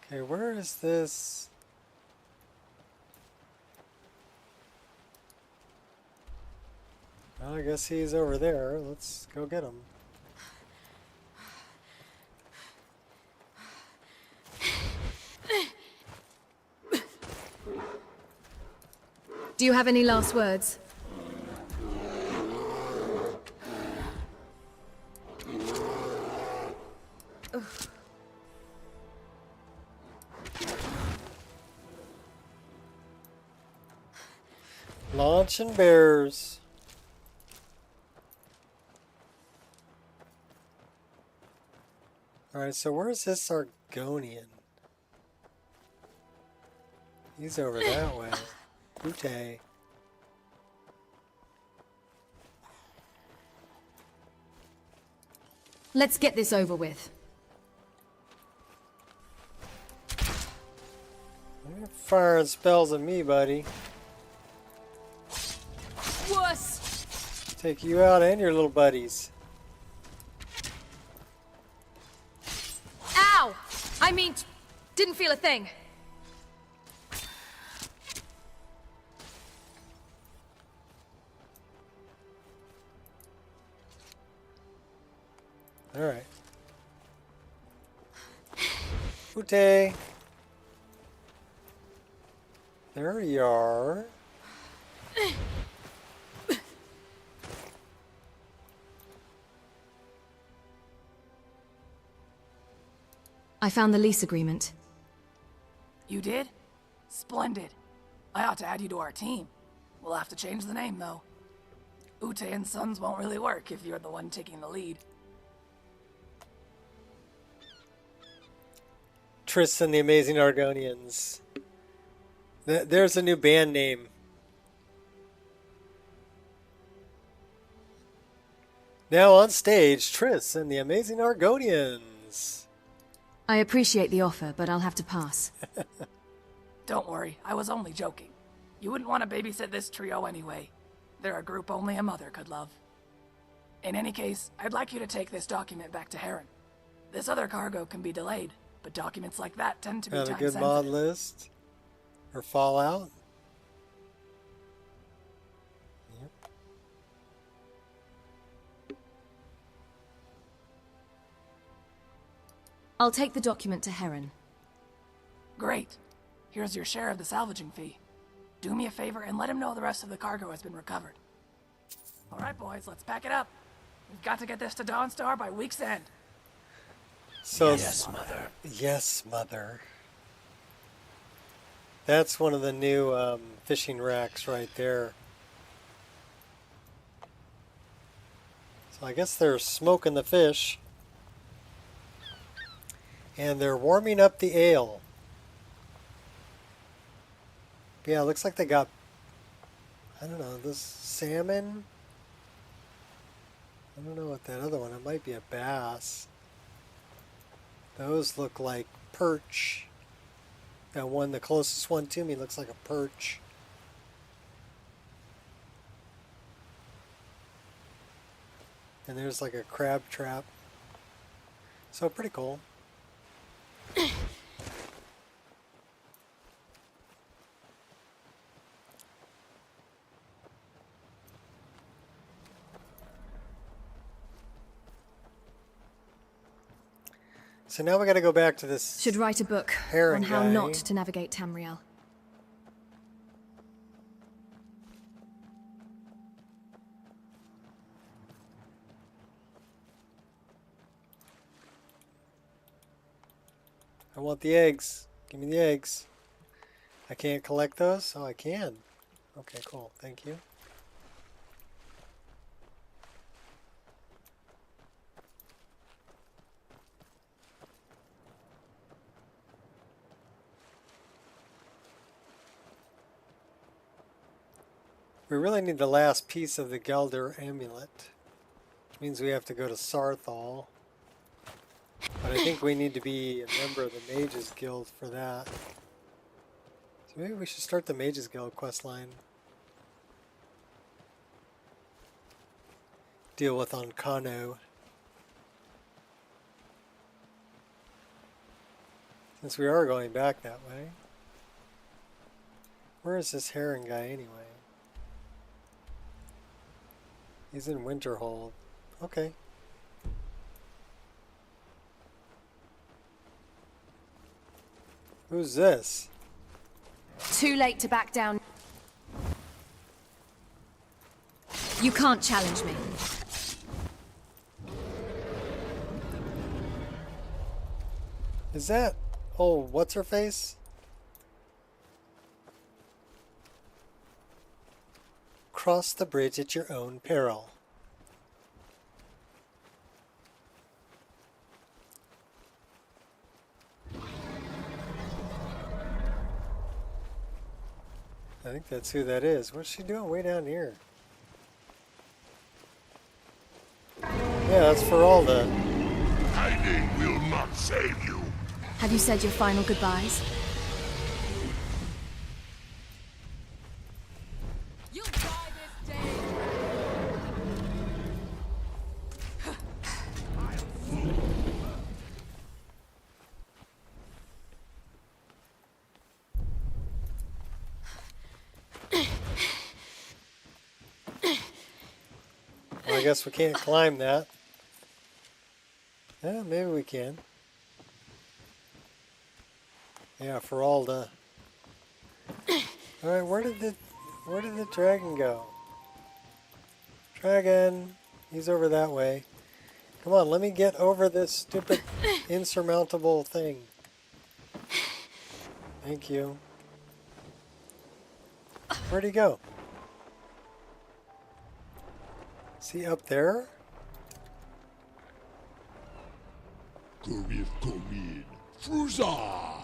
Okay, where is this? Well, I guess he's over there. Let's go get him. Do you have any last words? Launching bears. Alright, so where's this Argonian? He's over that way. Ute. Let's get this over with. You're firing spells at me, buddy. Wuss! Take you out and your little buddies. Ow! I mean, didn't feel a thing. Alright. Ute. There you are. I found the lease agreement. You did? Splendid. I ought to add you to our team. We'll have to change the name, though. Ute and Sons won't really work if you're the one taking the lead. Triss and the Amazing Argonians. There's a new band name. Now on stage, Triss and the Amazing Argonians. I appreciate the offer, but I'll have to pass. Don't worry, I was only joking. You wouldn't want to babysit this trio anyway. They're a group only a mother could love. In any case, I'd like you to take this document back to Heron. This other cargo can be delayed, but documents like that tend to be Got a time good sensitive. mod list. Or Fallout. Yep. I'll take the document to Heron. Great. Here's your share of the salvaging fee. Do me a favor and let him know the rest of the cargo has been recovered. All right, boys, let's pack it up. We've got to get this to Dawnstar by week's end. So Yes, Mother. Yes, Mother. That's one of the new fishing racks right there. So I guess they're smoking the fish. And they're warming up the ale. Yeah, it looks like they got, I don't know, this salmon? I don't know what that other one, it might be a bass. Those look like perch. That one, the closest one to me, looks like a perch. And there's like a crab trap. So pretty cool. So now we got to go back to this. Should write a book Heron on how guy. not to navigate Tamriel. I want the eggs. Give me the eggs. I can't collect those? Oh, I can. Okay, cool. Thank you. We really need the last piece of the Gelder amulet, which means we have to go to Sarthal. But I think we need to be a member of the Mages Guild for that. So maybe we should start the Mages Guild questline. Deal with Ancano. Since we are going back that way. Where is this Heron guy anyway? He's in Winterhold. Okay. Who's this? Too late to back down. You can't challenge me. Is that... Oh, what's her face? Cross the bridge at your own peril. I think that's who that is. What's she doing way down here? Yeah, that's for all the... Hiding will not save you. Have you said your final goodbyes? You'll die this day. Well, I guess we can't climb that. Yeah, maybe we can. Yeah, for all the... Alright, where did the dragon go? Dragon! He's over that way. Come on, let me get over this stupid insurmountable thing. Thank you. Where'd he go? Is he up there? Fruza!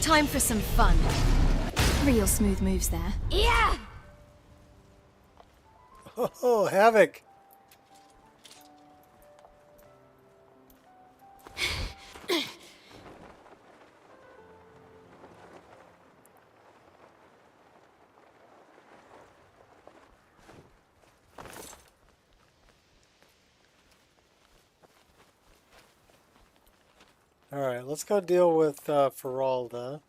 Time for some fun. Real smooth moves there. Yeah! Oh, Havoc! Alright, let's go deal with Feralda.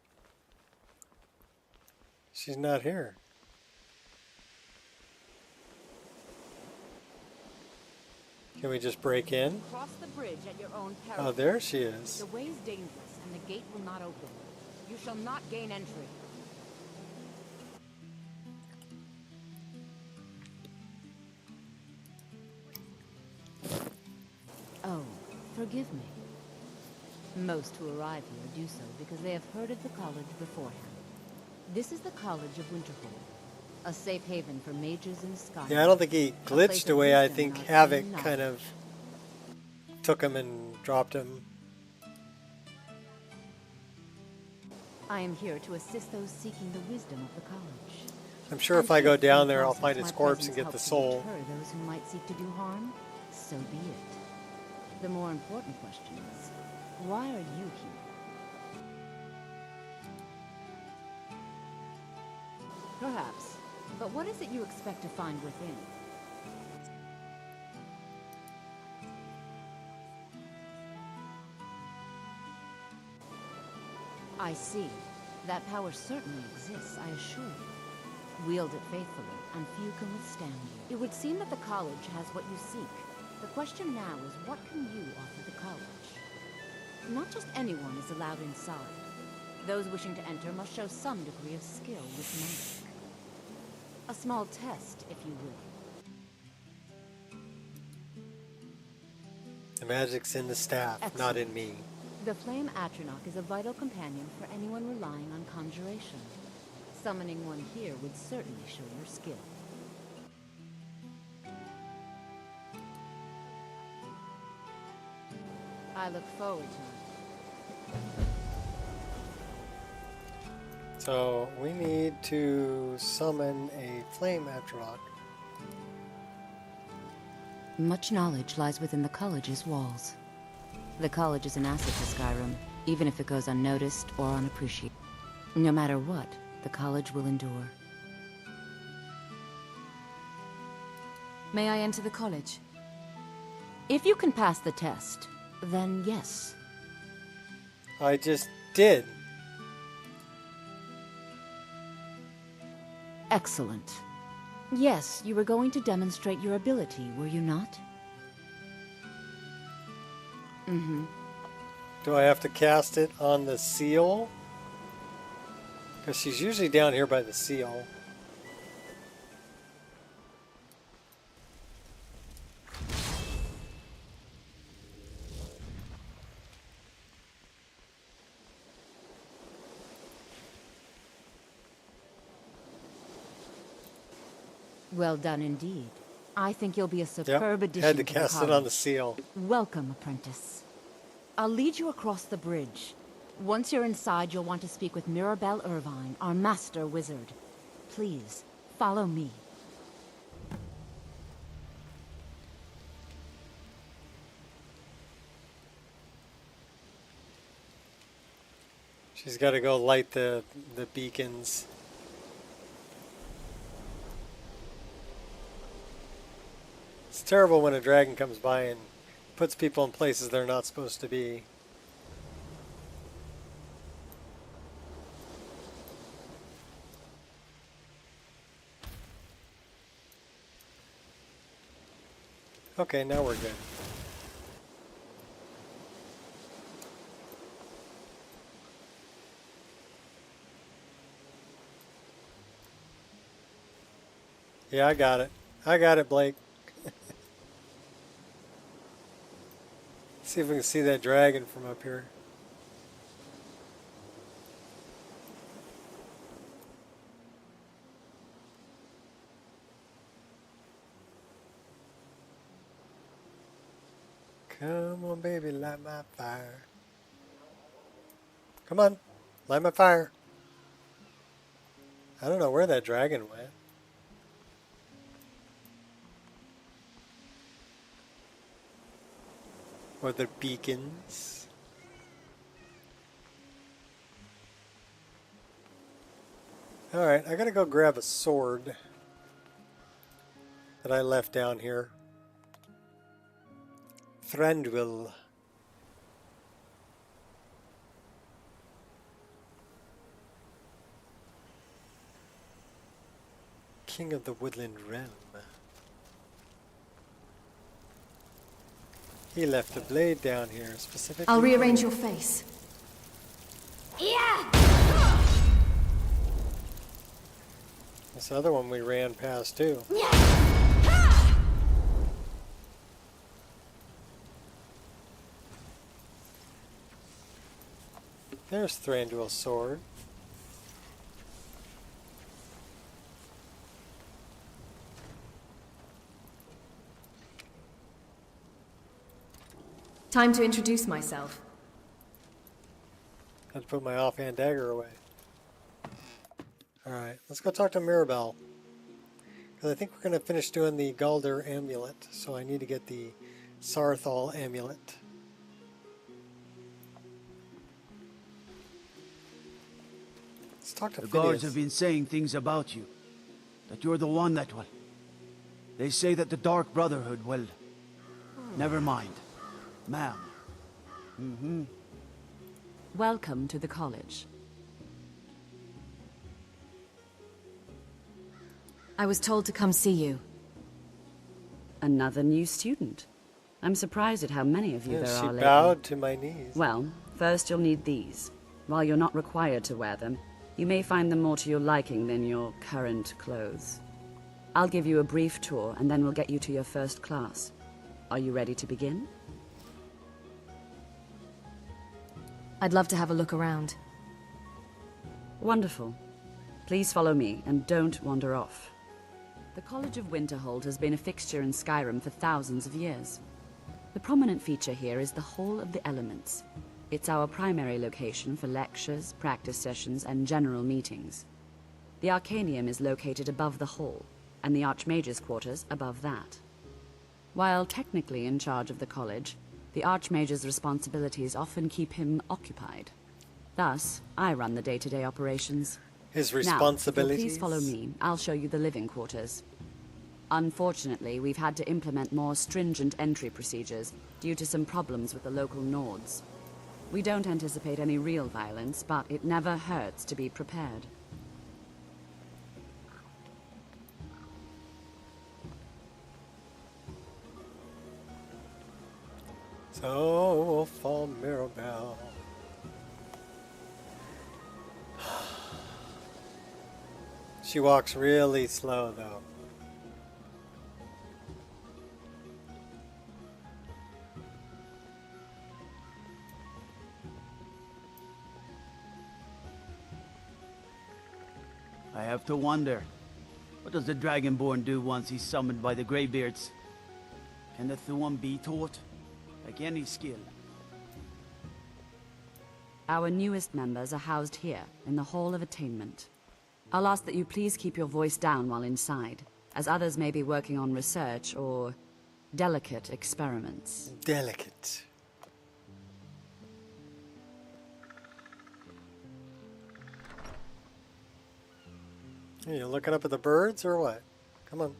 She's not here. Can we just break in? Cross the bridge at your own peril. Oh, there she is. The way is dangerous, and the gate will not open. You shall not gain entry. Oh, forgive me. Most who arrive here do so because they have heard of the college beforehand. This is the College of Winterhold, a safe haven for mages in Skyrim. Yeah, I don't think he glitched the way I think Havoc kind of took him and dropped him. I am here to assist those seeking the wisdom of the college. I'm sure if I go down there, I'll find his corpse and get the soul. Deter those who might seek to do harm, so be it. The more important question is, why are you here? Perhaps, but what is it you expect to find within? I see. That power certainly exists, I assure you. Wield it faithfully, and few can withstand you. It would seem that the college has what you seek. The question now is, what can you offer the college? Not just anyone is allowed inside. Those wishing to enter must show some degree of skill with magic. A small test, if you will. The magic's in the staff, not in me. The Flame Atronach is a vital companion for anyone relying on conjuration. Summoning one here would certainly show your skill. I look forward to it. So we need to summon a flame Atroc. Much knowledge lies within the college's walls. The college is an asset to Skyrim, even if it goes unnoticed or unappreciated. No matter what, the college will endure. May I enter the college? If you can pass the test, then yes. I just did. Excellent. Yes, you were going to demonstrate your ability, were you not? Mm-hmm. Do I have to cast it on the seal? Because she's usually down here by the seal. Well done indeed. I think you'll be a superb addition Had to the cast it college. on the seal. Welcome, apprentice. I'll lead you across the bridge. Once you're inside, you'll want to speak with Mirabelle Irvine, our master wizard. Please, follow me. She's got to go light the beacons. It's terrible when a dragon comes by and puts people in places they're not supposed to be. Okay, now we're good. Yeah, I got it. I got it, Blake. See if we can see that dragon from up here. Come on, baby, light my fire. Come on, light my fire. I don't know where that dragon went. Or the beacons. Alright, I gotta go grab a sword that I left down here. Thranduil. King of the Woodland Realm. He left a blade down here specifically. I'll rearrange your face. Yeah! This other one we ran past too. There's Thranduil's sword. Time to introduce myself. Had to put my offhand dagger away. Alright, let's go talk to Mirabelle. Because I think we're going to finish doing the Galder amulet. So I need to get the Sarthal amulet. Let's talk to The Phineas. guards have been saying things about you. That you're the one that will. They say that the Dark Brotherhood will. Never mind. Ma'am. Mm-hmm. Welcome to the college. I was told to come see you. Another new student. I'm surprised at how many of you there she are lately. bowed to my knees. Well, first you'll need these. While you're not required to wear them, you may find them more to your liking than your current clothes. I'll give you a brief tour, and then we'll get you to your first class. Are you ready to begin? I'd love to have a look around. Wonderful. Please follow me, and don't wander off. The College of Winterhold has been a fixture in Skyrim for thousands of years. The prominent feature here is the Hall of the Elements. It's our primary location for lectures, practice sessions, and general meetings. The Arcanium is located above the hall, and the Archmage's quarters above that. While technically in charge of the college, the Archmage's responsibilities often keep him occupied. Thus, I run the day-to-day operations. His Now, responsibilities? if you'll please follow me. I'll show you the living quarters. Unfortunately, we've had to implement more stringent entry procedures due to some problems with the local Nords. We don't anticipate any real violence, but it never hurts to be prepared. So, for Mirabelle. She walks really slow, though. I have to wonder, what does the Dragonborne do once he's summoned by the Greybeards? Can the Thuum be taught? Like any skill? Our newest members are housed here, in the Hall of Attainment. I'll ask that you please keep your voice down while inside, as others may be working on research or delicate experiments. Delicate. Hey, you looking up at the birds or what? Come on.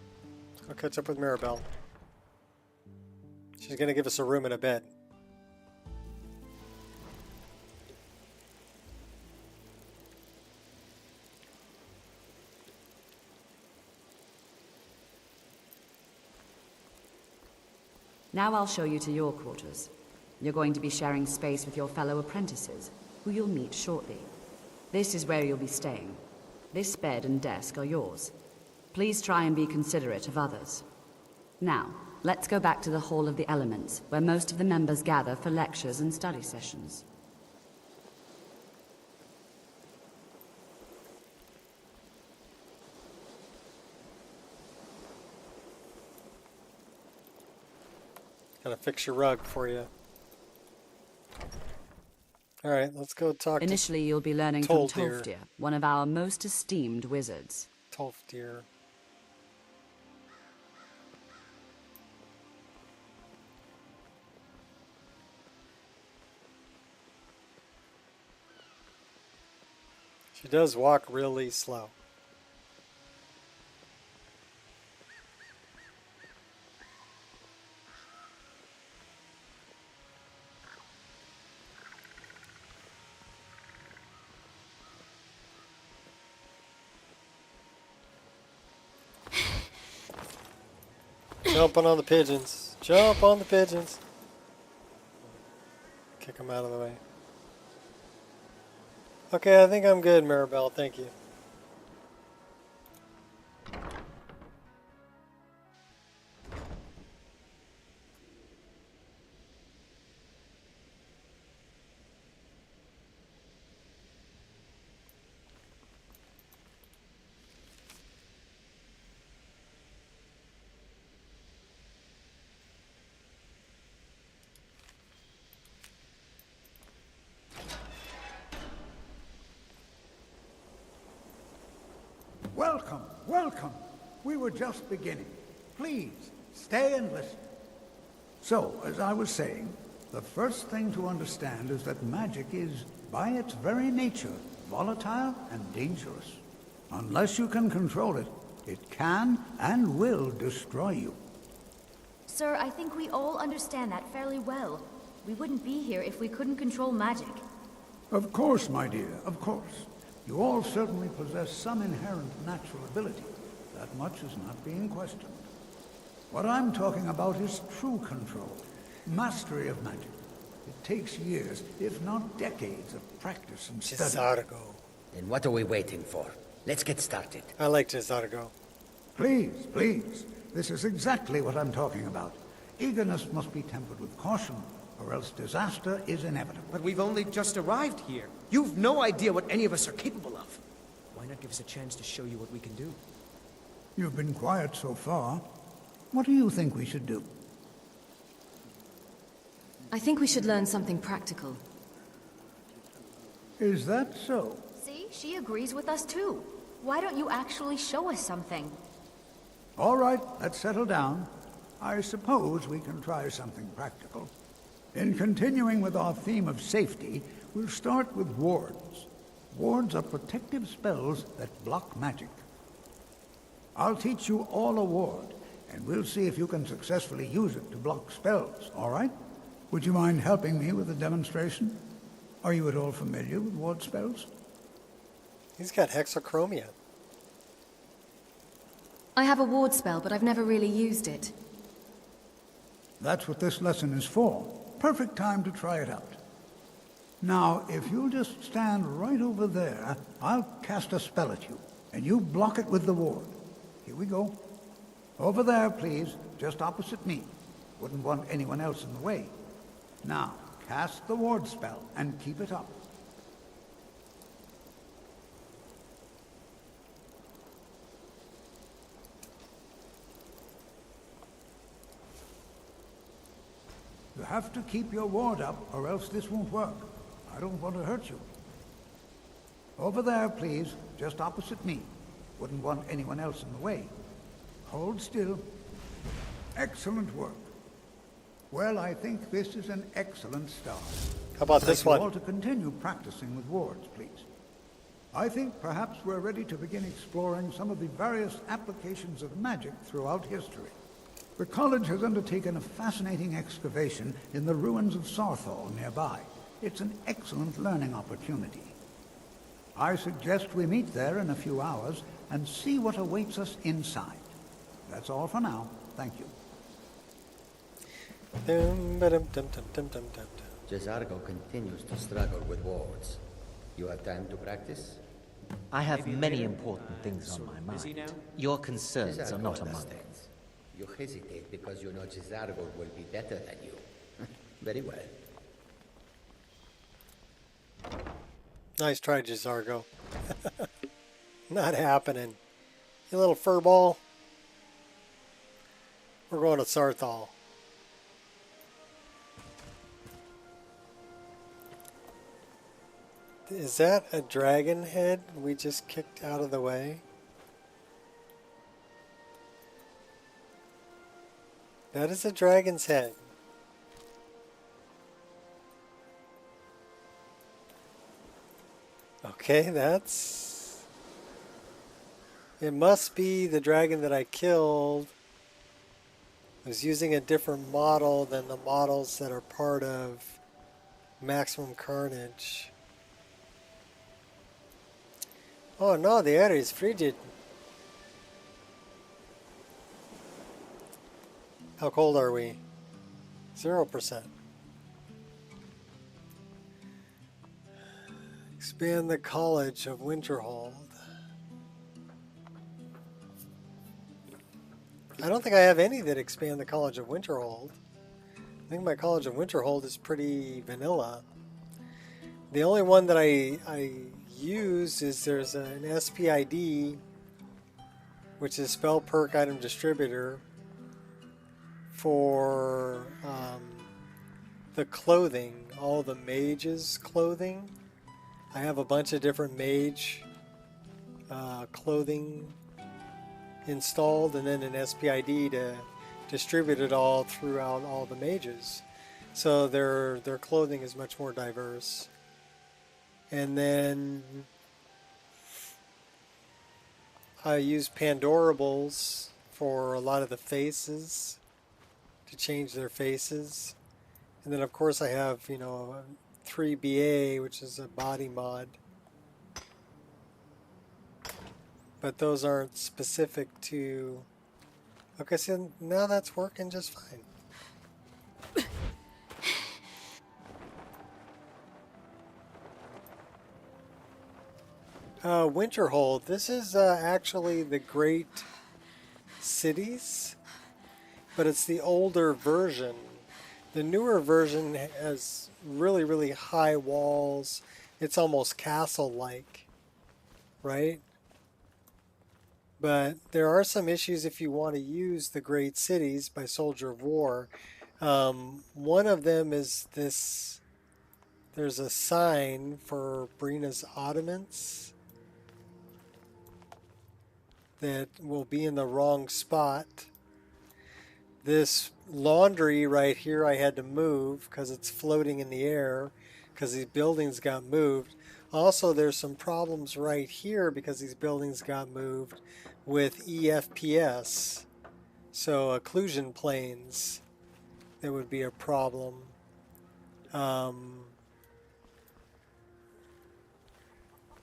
Let's go catch up with Mirabelle. She's gonna give us a room and a bed. Now I'll show you to your quarters. You're going to be sharing space with your fellow apprentices, who you'll meet shortly. This is where you'll be staying. This bed and desk are yours. Please try and be considerate of others. Now, let's go back to the Hall of the Elements, where most of the members gather for lectures and study sessions. Gotta fix your rug for you. Alright, let's go talk Initially, you'll be learning from Tolfdir, one of our most esteemed wizards. Tolfdir. She does walk really slow. Jumping on the pigeons. Jump on the pigeons. Kick them out of the way. Okay, I think I'm good, Mirabelle. Thank you. Welcome, welcome. We were just beginning. Please, stay and listen. So, as I was saying, the first thing to understand is that magic is, by its very nature, volatile and dangerous. Unless you can control it, it can and will destroy you. Sir, I think we all understand that fairly well. We wouldn't be here if we couldn't control magic. Of course, my dear, of course. You all certainly possess some inherent natural ability. That much is not being questioned. What I'm talking about is true control, mastery of magic. It takes years, if not decades, of practice and study. Cesargo. Then what are we waiting for? Let's get started. I like Cesargo. Please, please. This is exactly what I'm talking about. Eagerness must be tempered with caution, or else disaster is inevitable. But we've only just arrived here. You've no idea what any of us are capable of. Why not give us a chance to show you what we can do? You've been quiet so far. What do you think we should do? I think we should learn something practical. Is that so? See, she agrees with us too. Why don't you actually show us something? All right, let's settle down. I suppose we can try something practical. In continuing with our theme of safety, we'll start with wards. Wards are protective spells that block magic. I'll teach you all a ward, and we'll see if you can successfully use it to block spells, all right? Would you mind helping me with the demonstration? Are you at all familiar with ward spells? He's got hexachromia. I have a ward spell, but I've never really used it. That's what this lesson is for. Perfect time to try it out. Now, if you'll just stand right over there, I'll cast a spell at you, and you block it with the ward. Here we go. Over there, please, just opposite me. Wouldn't want anyone else in the way. Now, cast the ward spell and keep it up. You have to keep your ward up, or else this won't work. I don't want to hurt you. Over there, please, just opposite me. Wouldn't want anyone else in the way. Hold still. Excellent work. Well, I think this is an excellent start. How about this one? I'd like you all to continue practicing with wards, please. I think perhaps we're ready to begin exploring some of the various applications of magic throughout history. The college has undertaken a fascinating excavation in the ruins of Sarthal nearby. It's an excellent learning opportunity. I suggest we meet there in a few hours and see what awaits us inside. That's all for now. Thank you. Jezargo continues to struggle with wards. You have time to practice? I have many important things on my mind. Your concerns are not among them. You hesitate because you know Jezargo will be better than you. Very well. Nice try, Jezargo. Not happening. You little furball. We're going to Sarthal. Is that a dragon head we just kicked out of the way? That is a dragon's head. Okay, that's... It must be the dragon that I killed was using a different model than the models that are part of Maximum Carnage. Oh no, the air is frigid. How cold are we? 0%. Expand the College of Winterhold. I don't think I have any that expand the College of Winterhold. I think my College of Winterhold is pretty vanilla. The only one that I use is there's an SPID, which is Spell Perk Item Distributor, for the clothing, all the mages' clothing. I have a bunch of different mage clothing installed, and then an SPID to distribute it all throughout all the mages. So their clothing is much more diverse. And then I use Pandorables for a lot of the faces, to change their faces. And then of course I have, you know, 3BA, which is a body mod. But those aren't specific to... Okay, so now that's working just fine. Winterhold. This is actually the Great Cities, but it's the older version. The newer version has really, really high walls. It's almost castle-like, right? But there are some issues if you want to use the Great Cities by Soldier of War. One of them is this There's a sign for Brina's Ottomans that will be in the wrong spot. This laundry right here I had to move because it's floating in the air because these buildings got moved. Also, there's some problems right here because these buildings got moved with EFPS. So occlusion planes, that would be a problem.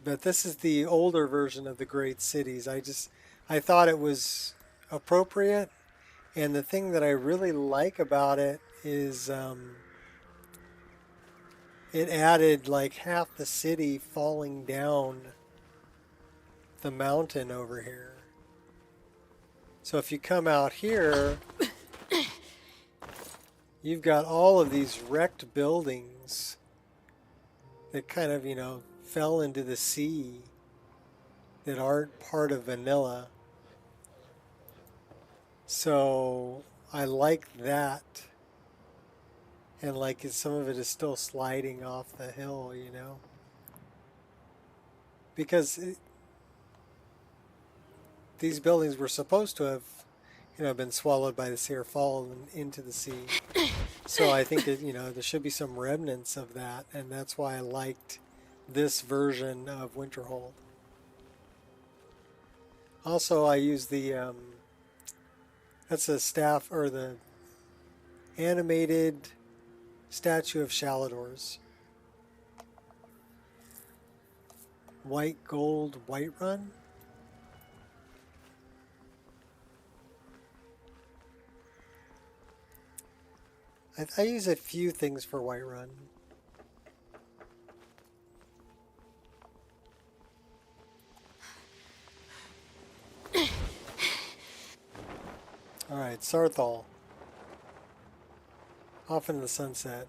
But this is the older version of the Great Cities. I thought it was appropriate. And the thing that I really like about it is it added like half the city falling down the mountain over here. So if you come out here, you've got all of these wrecked buildings that kind of, fell into the sea that aren't part of vanilla. So I like that. And like some of it is still sliding off the hill, Because these buildings were supposed to have, been swallowed by the sea or fallen into the sea. So I think that, there should be some remnants of that. And that's why I liked this version of Winterhold. Also, I use the, that's the staff, or the animated statue of Shaladors. White Gold Whiterun. I use a few things for Whiterun. Alright, Sarthal. Off into the sunset.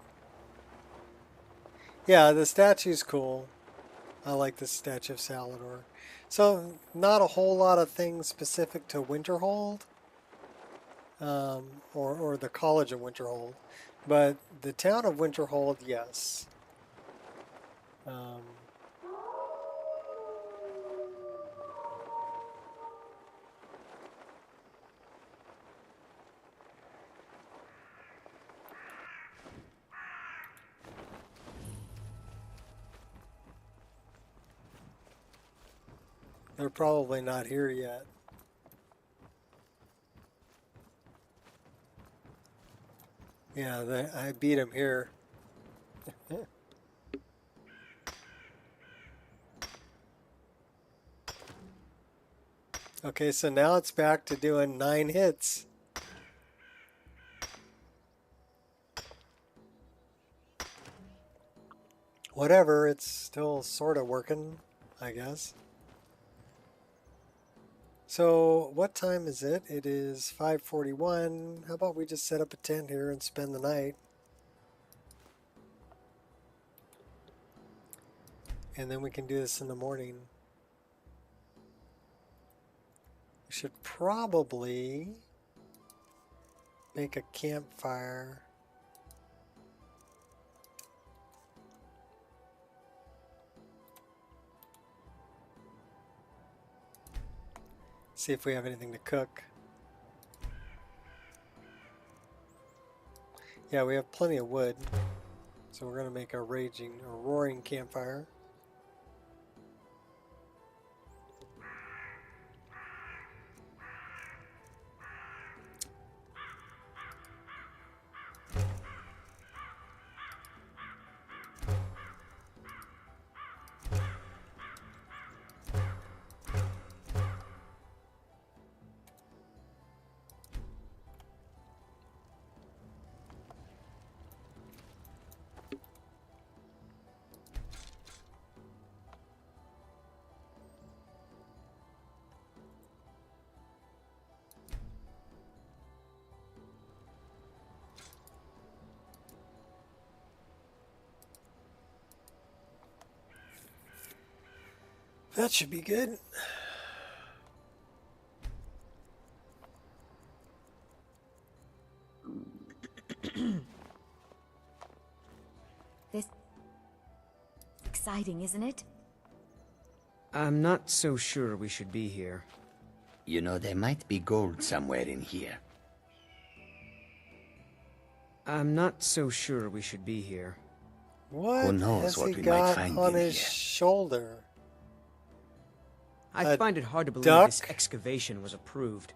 Yeah, the statue's cool. I like the statue of Salador. So, not a whole lot of things specific to Winterhold. Or the College of Winterhold. But the town of Winterhold, yes. They're probably not here yet. Yeah, I beat him here. Okay, so now it's back to doing 9 hits. Whatever, it's still sort of working, I guess. So, what time is it? It is 5:41. How about we just set up a tent here and spend the night? And then we can do this in the morning. We should probably make a campfire. See if we have anything to cook. Yeah, we have plenty of wood. So we're going to make a roaring campfire. That should be good. exciting, isn't it? I'm not so sure we should be here. You know, there might be gold somewhere in here. I'm not so sure we should be here. What Who knows has what he we might got find on in his here? shoulder? I find it hard to believe duck? this excavation was approved.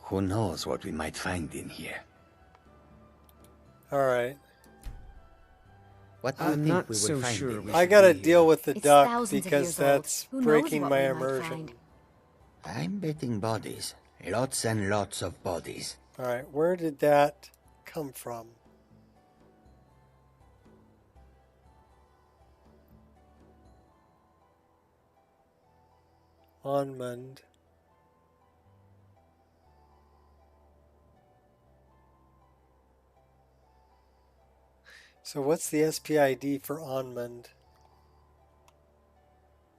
Who knows what we might find in here? Alright. What do you I'm think not we will so find sure in we here? I gotta be deal with the It's duck thousands of because years old. that's Who knows breaking what my we might immersion. find? I'm betting bodies. Lots and lots of bodies. Alright, where did that come from? Onmund. So what's the SPID for Onmund?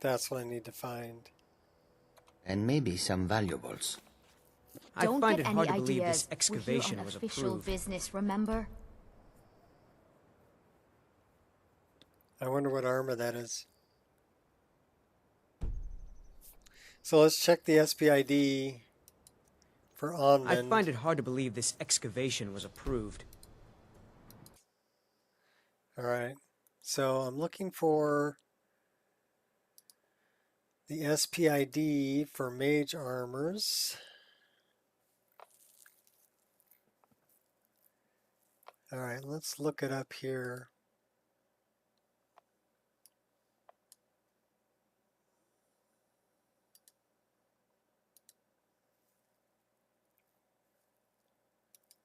That's what I need to find. And maybe some valuables. I Don't find get it any hard to believe ideas. this excavation We're was here on official approved. business, remember? I wonder what armor that is. So let's check the SPID for Onmund. I find it hard to believe this excavation was approved. Alright, so I'm looking for the SPID for mage armors. Alright, let's look it up here.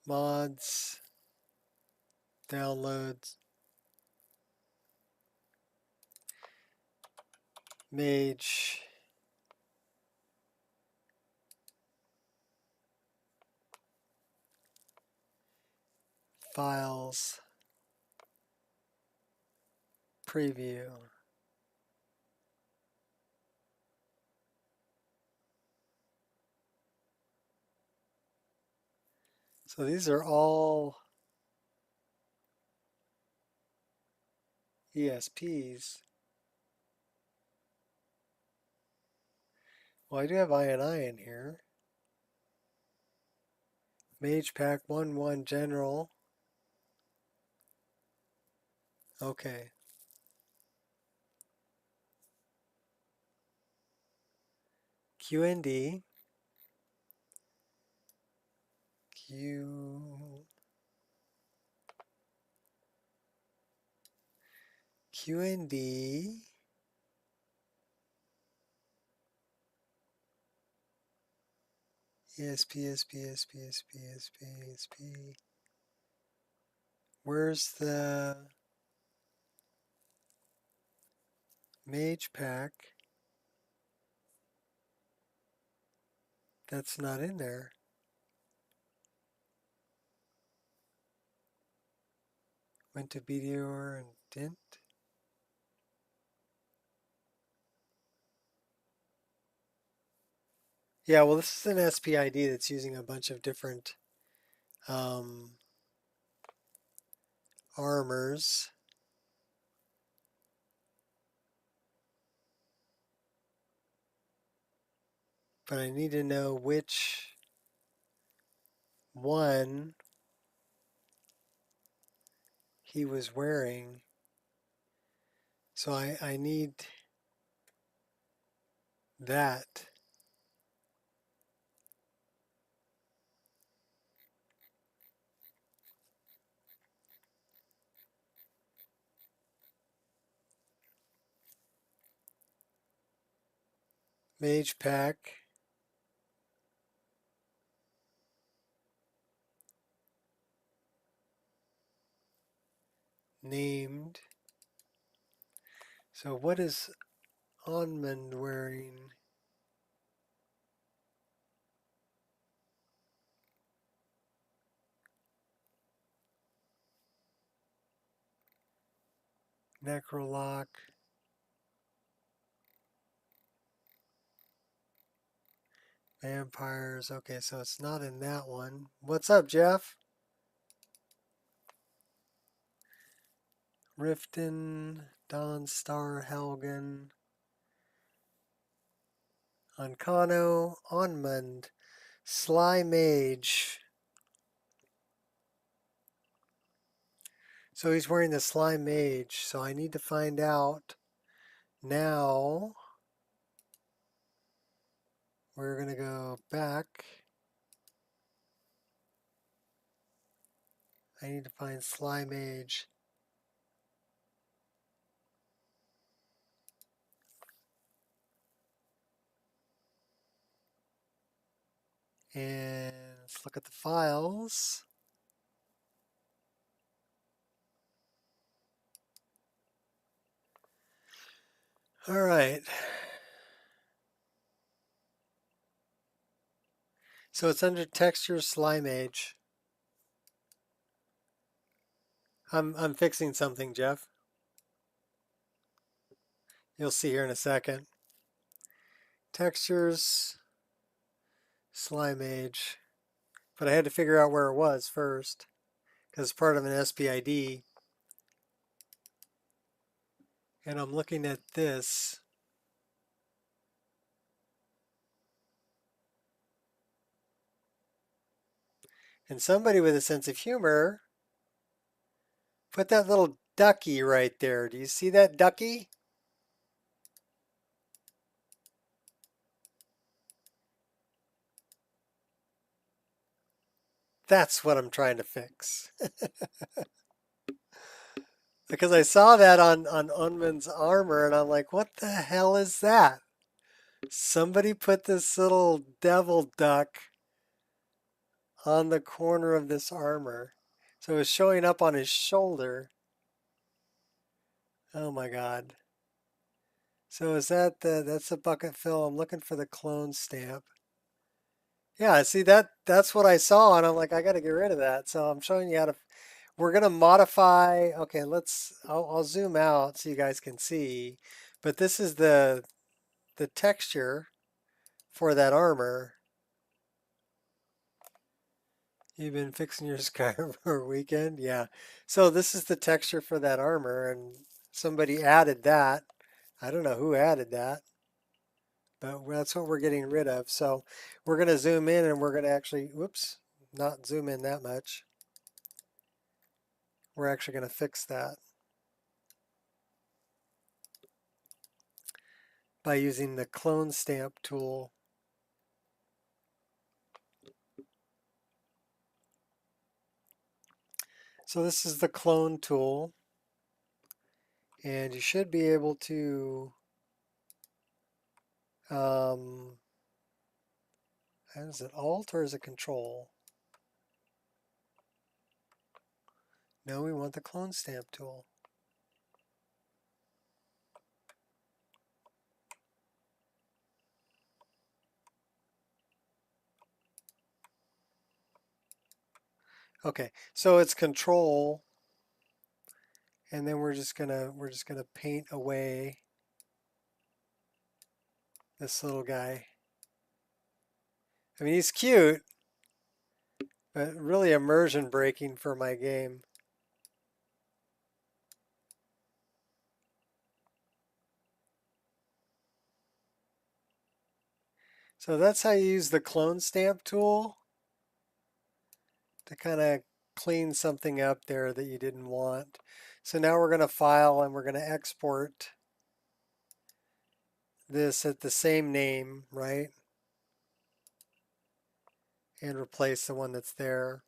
Mods, downloads, mage, files, preview. So these are all ESPs. Well, I do have INI in here. Mage Pack 1-1 General. Okay. QND. QND. ESP. Where's the Mage Pack? That's not in there. Went to Meteor and didn't. Yeah, well, this is an SPID that's using a bunch of different armors. But I need to know which one he was wearing. So I need that. Mage Pack. Named. So what is Onmund wearing? Necrolock. Vampires. Okay, so it's not in that one. What's up, Jeff? Riften. Dawnstar, Helgen, Ancano, Onmund, Sly Mage. So he's wearing the Sly Mage, so I need to find out now. We're going to go back. I need to find Sly Mage. And let's look at the files. All right. So it's under Texture Sly Mage. I'm fixing something, Jeff. You'll see here in a second. Textures, Sly Mage. But I had to figure out where it was first, because it's part of an SPID. And I'm looking at this. And somebody with a sense of humor put that little ducky right there. Do you see that ducky? That's what I'm trying to fix. Because I saw that on Unman's armor, and I'm like, what the hell is that? Somebody put this little devil duck on the corner of this armor. So it was showing up on his shoulder. Oh my God. So is that that's the bucket fill? I'm looking for the clone stamp. Yeah, see that's what I saw, and I'm like, I got to get rid of that. So I'm showing you how to. We're gonna modify. Okay, I'll zoom out so you guys can see. But this is the texture for that armor. You've been fixing your Skyrim for a weekend? Yeah. So this is the texture for that armor, and somebody added that. I don't know who added that, but that's what we're getting rid of. So we're going to zoom in, and we're going to actually, whoops, not zoom in that much. We're actually going to fix that by using the clone stamp tool. So this is the clone tool, and you should be able to is it Alt or is it Control? No, we want the clone stamp tool. Okay, so it's Control, and then we're just gonna paint away this little guy. I mean, he's cute, but really immersion breaking for my game. So that's how you use the clone stamp tool to kind of clean something up there that you didn't want. So now we're going to file and we're going to export this at the same name, right? And replace the one that's there.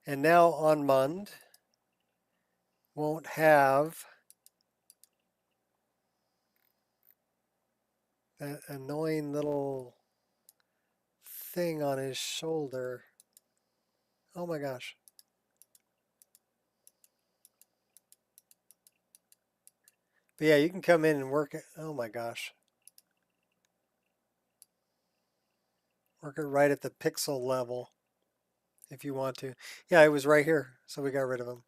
And now Onmund won't have that annoying little thing on his shoulder. Oh my gosh. But yeah, you can come in and work it. Oh my gosh. Work it right at the pixel level if you want to. Yeah, it was right here, so we got rid of him.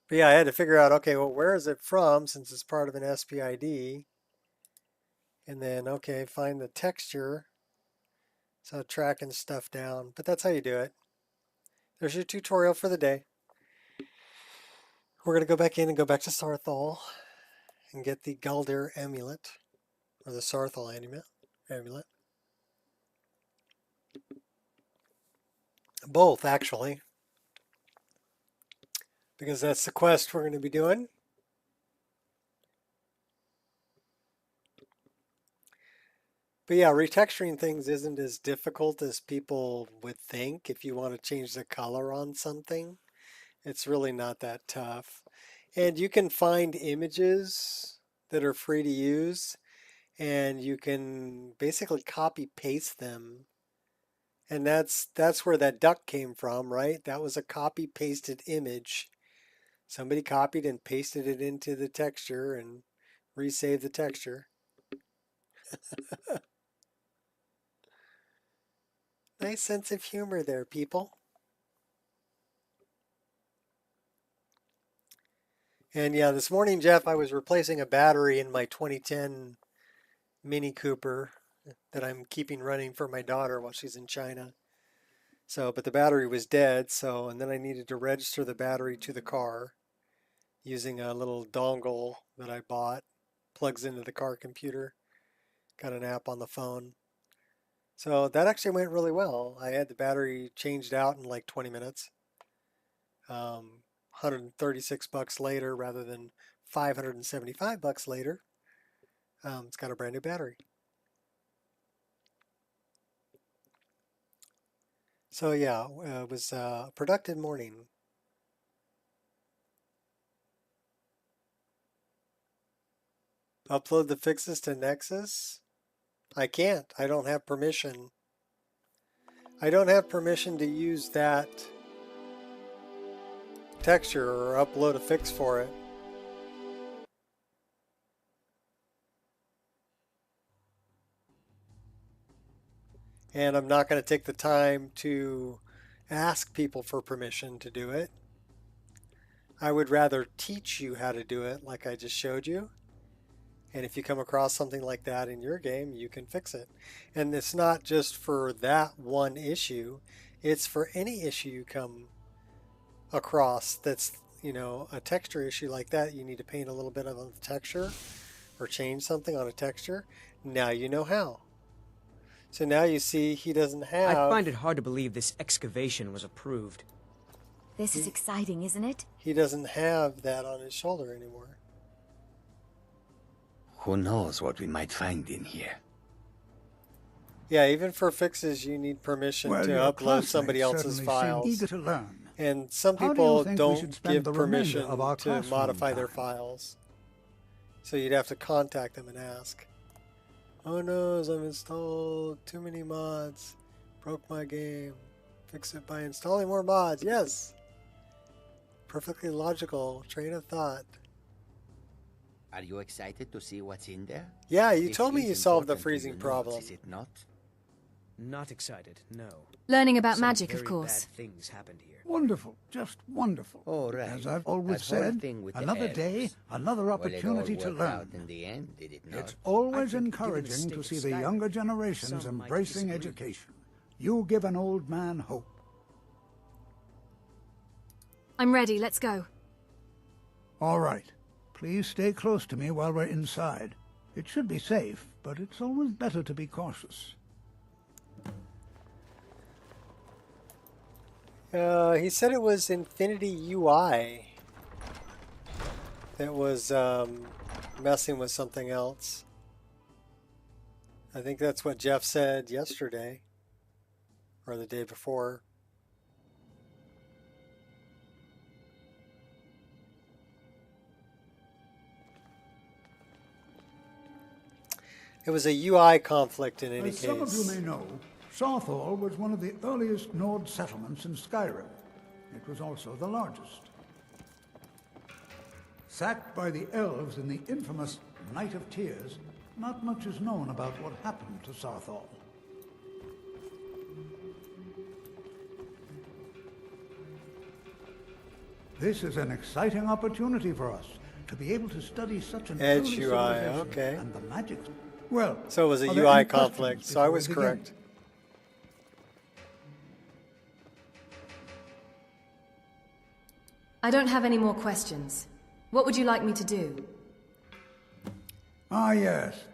But yeah, I had to figure out, okay, well, where is it from since it's part of an SPID? And then, okay, find the texture. So tracking stuff down, but that's how you do it. There's your tutorial for the day. We're going to go back in and go back to Sarthal and get the Galdir amulet, or the Sarthal amulet. Both, actually, because that's the quest we're going to be doing. But yeah, retexturing things isn't as difficult as people would think. If you want to change the color on something, it's really not that tough. And you can find images that are free to use, and you can basically copy paste them. And that's where that duck came from, right? That was a copy pasted image. Somebody copied and pasted it into the texture and resaved the texture. Nice sense of humor there, people. And yeah, this morning, Jeff, I was replacing a battery in my 2010 Mini Cooper that I'm keeping running for my daughter while she's in China. So, but the battery was dead, so, and then I needed to register the battery to the car using a little dongle that I bought, plugs into the car computer, got an app on the phone. So that actually went really well. I had the battery changed out in like 20 minutes. 136 bucks later rather than 575 bucks later. It's got a brand new battery. So yeah, it was a productive morning. Upload the fixes to Nexus? I can't. I don't have permission. I don't have permission to use that texture or upload a fix for it. And I'm not going to take the time to ask people for permission to do it. I would rather teach you how to do it like I just showed you. And if you come across something like that in your game, you can fix it. And it's not just for that one issue. It's for any issue you come across that's, you know, a texture issue like that. You need to paint a little bit of a texture or change something on a texture. Now you know how. So now you see he doesn't have... I find it hard to believe this excavation was approved. This is exciting, isn't it? He doesn't have that on his shoulder anymore. Who knows what we might find in here? Yeah, even for fixes, you need permission to upload somebody else's files. Eager to learn. And some How people do you think we don't should spend give the remainder permission of our to classroom modify time? their files. So you'd have to contact them and ask. Oh no, I've installed too many mods. Broke my game. Fix it by installing more mods. Yes! Perfectly logical train of thought. Are you excited to see what's in there? Yeah, you This told me is you solved the important to freezing your problem. notes, is it not? Not excited, no. Learning about Some magic, of very course. bad things happened here. Wonderful, just wonderful. Oh, right. As I've always That whole said, thing with the another elves. day, another Well, it all opportunity to worked out learn. in the end, did it not? It's always I think, given the encouraging state to of see the Skyrim, younger generations some might embracing disagree. education. You give an old man hope. I'm ready, let's go. All right. Please stay close to me while we're inside. It should be safe, but it's always better to be cautious. He said it was Infinity UI that was messing with something else. I think that's what Jeff said yesterday or the day before. It was a UI conflict in any As case. some of you may know, Sarthal was one of the earliest Nord settlements in Skyrim. It was also the largest. Sacked by the elves in the infamous Night of Tears, not much is known about what happened to Sarthal. This is an exciting opportunity for us to be able to study such an Edge early UI, civilization okay. and the magic. Well, So it was a are there UI any questions conflict, so before I we was begin? correct. I don't have any more questions. What would you like me to do? Ah, yes.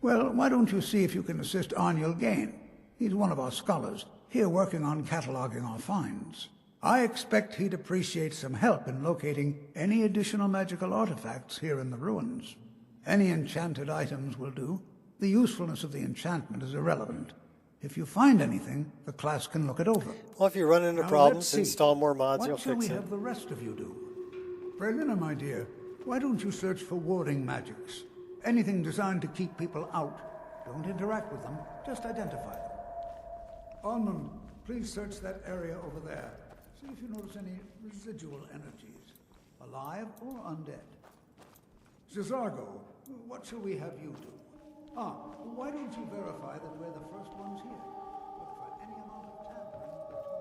Well, why don't you see if you can assist Arniel Gain? He's one of our scholars, here working on cataloging our finds. I expect he'd appreciate some help in locating any additional magical artifacts here in the ruins. Any enchanted items will do. The usefulness of the enchantment is irrelevant. If you find anything, the class can look it over. Well, if you run into problems, install more mods, you'll fix it. What shall we have the rest of you do? Berlina, my dear, why don't you search for warding magics? Anything designed to keep people out. Don't interact with them, just identify them. Almond, please search that area over there. See if you notice any residual energies, alive or undead. Zizargo, what shall we have you do? Why don't you verify that we're the first ones here? Look for any amount of tampering between.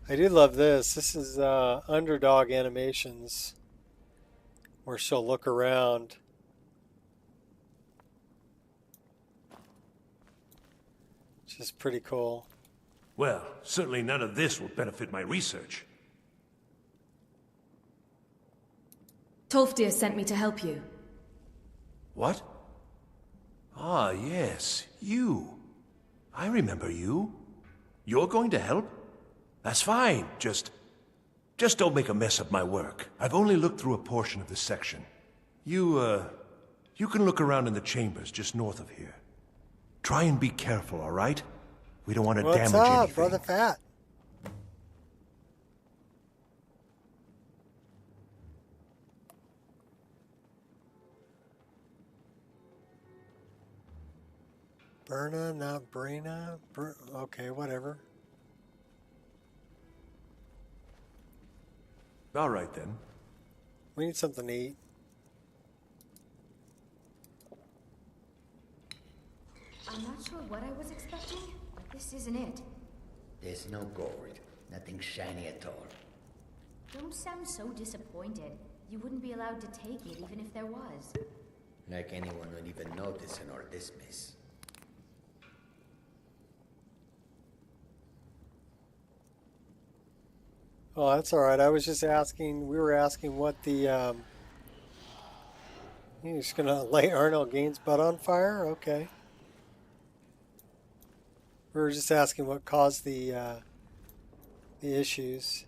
I do love this. This is underdog animations where she'll look around. Which is pretty cool. Well, certainly none of this will benefit my research. Tolfdir sent me to help you. What? Ah, yes, you. I remember you. You're going to help? That's fine. Just don't make a mess of my work. I've only looked through a portion of this section. You can look around in the chambers just north of here. Try and be careful, all right? We don't want to damage anything. What's up, Brother Fat? Berna, not Brina. Okay, whatever. All right, then. We need something to eat. I'm not sure what I was expecting, but this isn't it. There's no gold. Nothing shiny at all. Don't sound so disappointed. You wouldn't be allowed to take it even if there was. Like anyone would even notice in all this mess. Oh, that's all right. I was just asking. We were asking what the. You're just gonna light Arnold Gaines' butt on fire? Okay. We were just asking what caused the issues.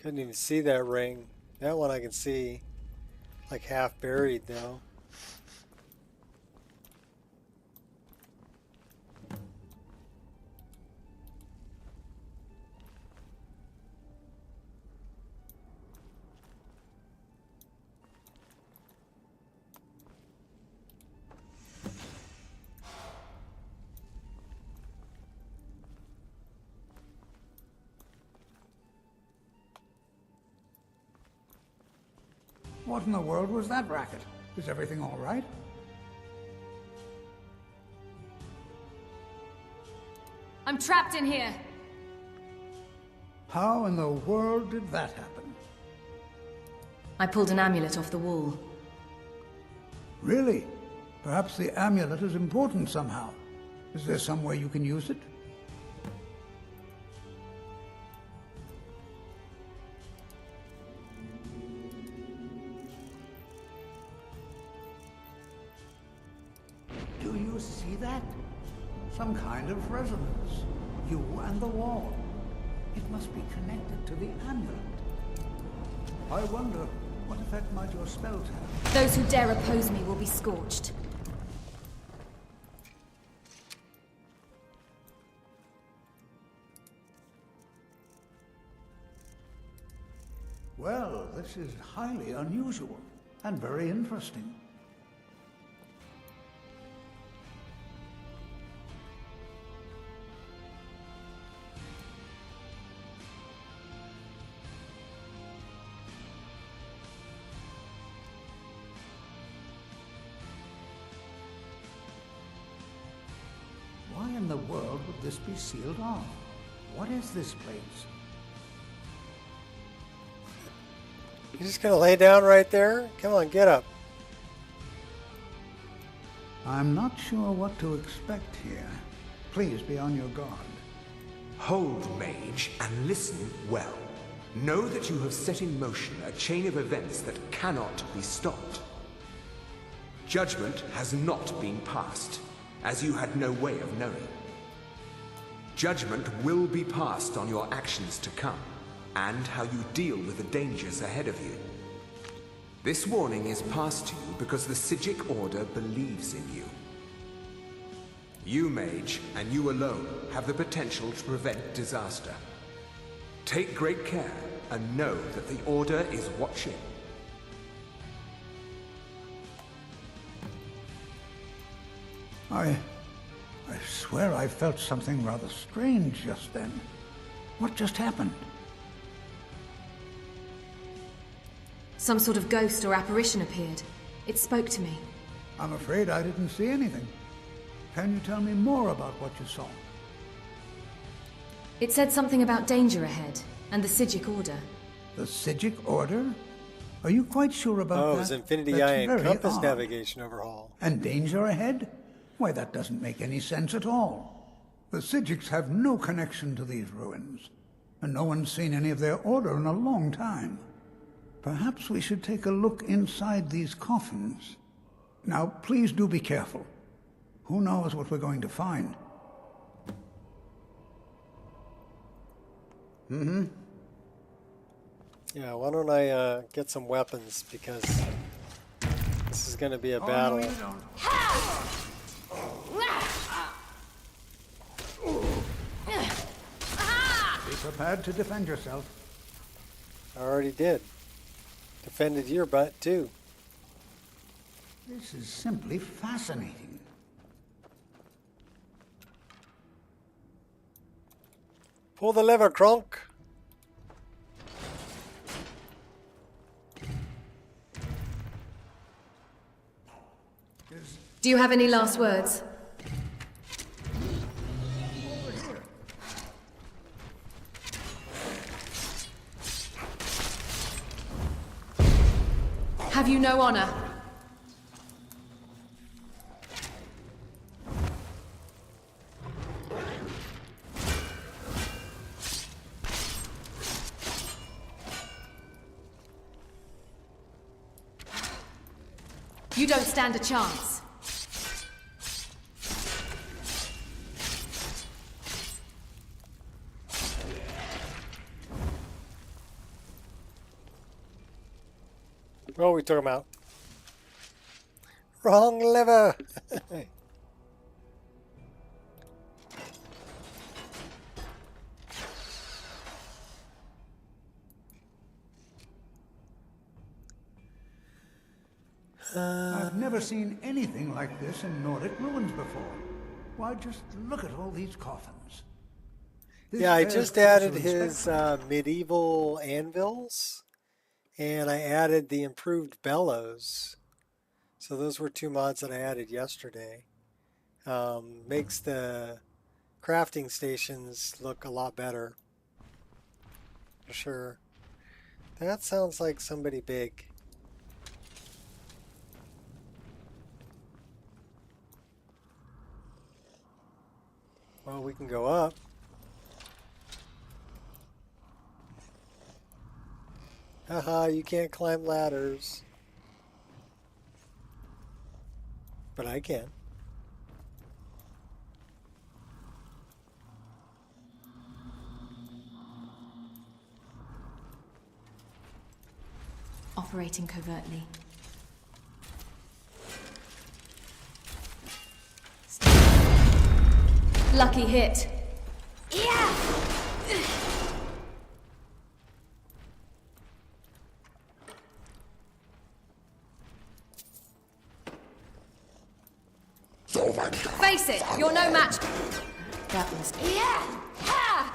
Couldn't even see that ring. That one I can see. Like half buried though. What in the world was that racket? Is everything all right? I'm trapped in here. How in the world did that happen? I pulled an amulet off the wall. Really? Perhaps the amulet is important somehow. Is there some way you can use it? Do you see that? Some kind of resonance. You and the wall. It must be connected to the amulet. I wonder, what effect might your spells have? Those who dare oppose me will be scorched. Well, this is highly unusual and very interesting. the world would this be sealed off? What is this place? You just gonna lay down right there? Come on, get up. I'm not sure what to expect here. Please be on your guard. Hold, mage, and listen well. Know that you have set in motion a chain of events that cannot be stopped. Judgment has not been passed, as you had no way of knowing. Judgment will be passed on your actions to come, and how you deal with the dangers ahead of you. This warning is passed to you because the Psijic Order believes in you. You, mage, and you alone, have the potential to prevent disaster. Take great care, and know that the Order is watching. I swear I felt something rather strange just then. What just happened? Some sort of ghost or apparition appeared. It spoke to me. I'm afraid I didn't see anything. Can you tell me more about what you saw? It said something about danger ahead, and the Psijic Order. The Psijic Order? Are you quite sure about that? Oh, it was Infinity That's Eye and very Compass odd. navigation overhaul. And danger ahead? Why, that doesn't make any sense at all. The Psijics have no connection to these ruins, and no one's seen any of their order in a long time. Perhaps we should take a look inside these coffins. Now, please do be careful. Who knows what we're going to find? Mm-hmm. Yeah, why don't I get some weapons, because this is going to be a battle. No, you don't. Be prepared to defend yourself. I already did. Defended your butt, too. This is simply fascinating. Pull the lever, Kronk. Do you have any last words? Have you no honor? You don't stand a chance. Oh, we took him out. Wrong lever. I've never seen anything like this in Nordic ruins before. Why, just look at all these coffins. This Yeah, I bears just closer added his inspection. medieval anvils, and I added the improved bellows. So those were two mods that I added yesterday. Makes the crafting stations look a lot better. For sure. That sounds like somebody big. Well, we can go up. Haha, you can't climb ladders. But I can. Operating covertly. Lucky hit. Yeah! Face it, you're no match. That was. Yeah! Ha!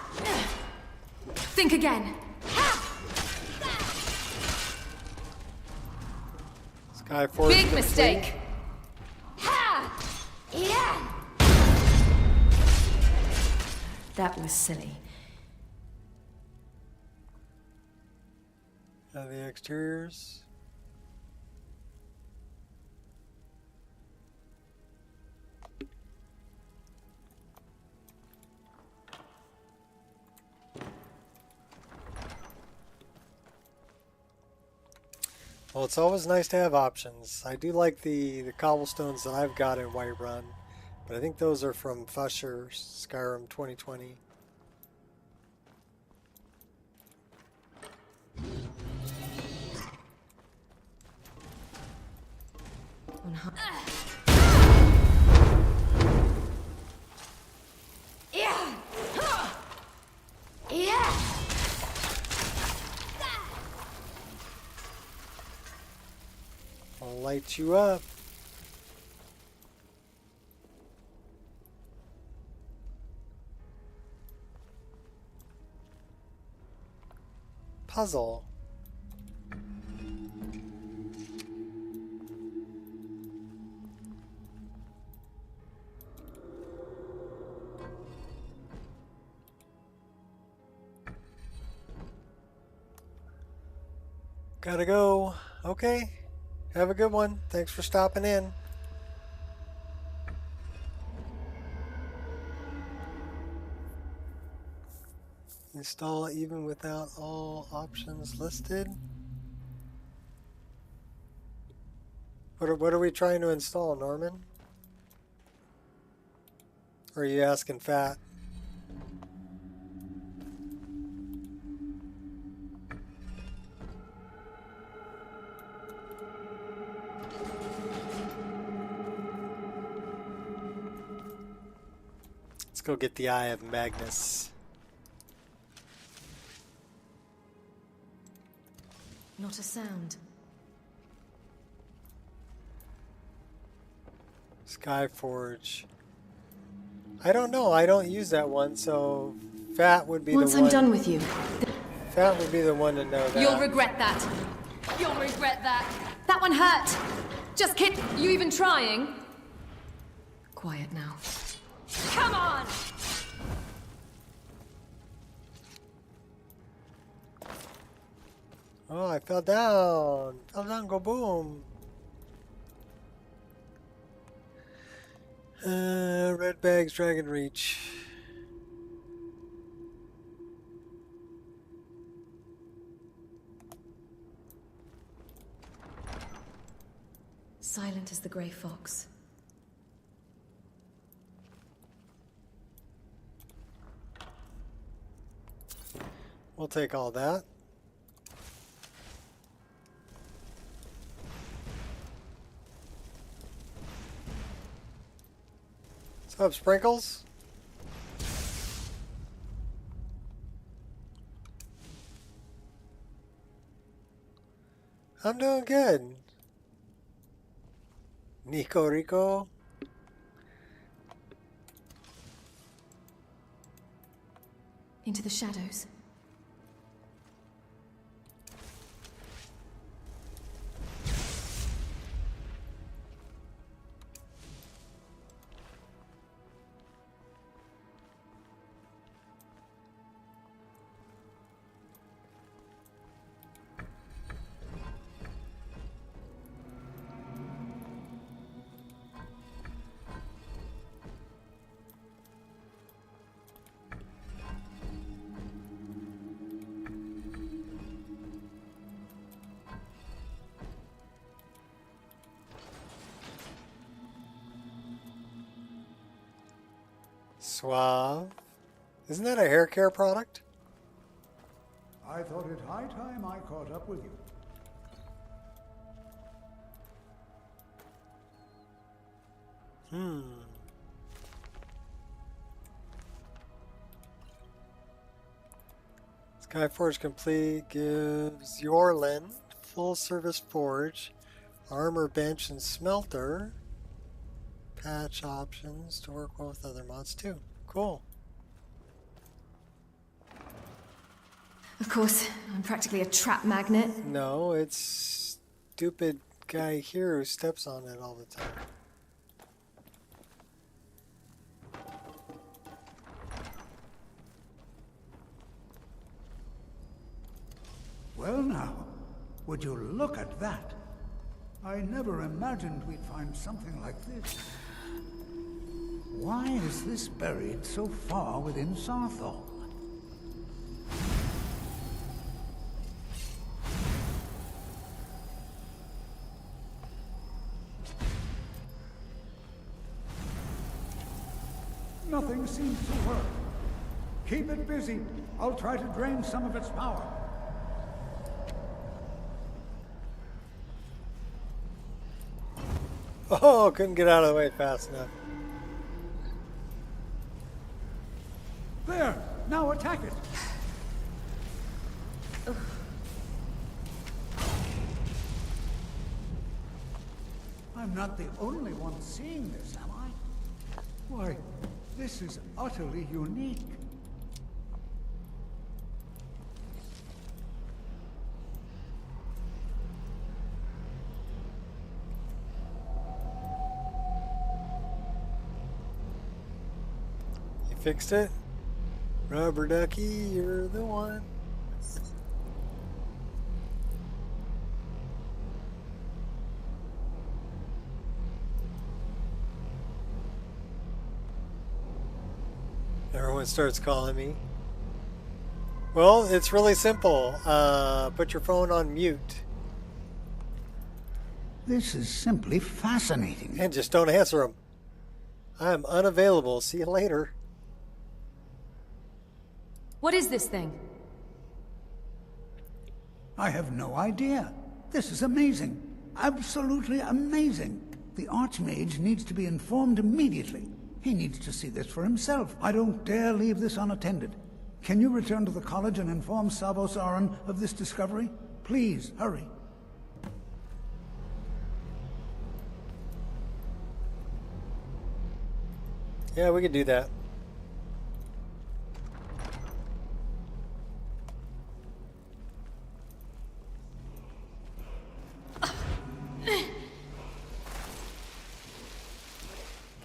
Think again. Skyforce Big complete. mistake. Ha! Yeah! That was silly. Now the exteriors. Well, it's always nice to have options. I do like the cobblestones that I've got in Whiterun, but I think those are from Fusher, Skyrim 2020. Yeah. Yeah. I'll light you up. Puzzle. Gotta go. Okay. Have a good one. Thanks for stopping in. Install even without all options listed. What are we trying to install, Norman? Or are you asking Fat? Let's go get the Eye of Magnus. Not a sound. Skyforge. I don't know. I don't use that one, so Fat would be the one. Once I'm done with you. Fat would be the one to know that. You'll regret that. You'll regret that. That one hurt. Just kid. You even trying? Quiet now. Come on! Oh, I fell down. Fell down, go boom. Red bags, Dragon Reach. Silent as the grey fox. We'll take all that. What's up, Sprinkles? I'm doing good. Nico Rico. Into the shadows. Suave. Isn't that a hair care product? I thought it high time I caught up with you. Skyforge complete gives Yorlin full service forge, armor bench and smelter. Patch options to work well with other mods too. Cool. Of course, I'm practically a trap magnet. No, it's stupid guy here who steps on it all the time. Well now, would you look at that? I never imagined we'd find something like this. Why is this buried so far within Sarthol? Nothing seems to work. Keep it busy. I'll try to drain some of its power. Oh, couldn't get out of the way fast enough. There! Now attack it! I'm not the only one seeing this, am I? Why, this is utterly unique. You fixed it? Rubber ducky, you're the one. Everyone starts calling me. Well, it's really simple. Put your phone on mute. This is simply fascinating. And just don't answer them. I'm unavailable. See you later. What is this thing? I have no idea. This is amazing. Absolutely amazing. The Archmage needs to be informed immediately. He needs to see this for himself. I don't dare leave this unattended. Can you return to the college and inform Savos Aran of this discovery? Please, hurry. Yeah, we could do that.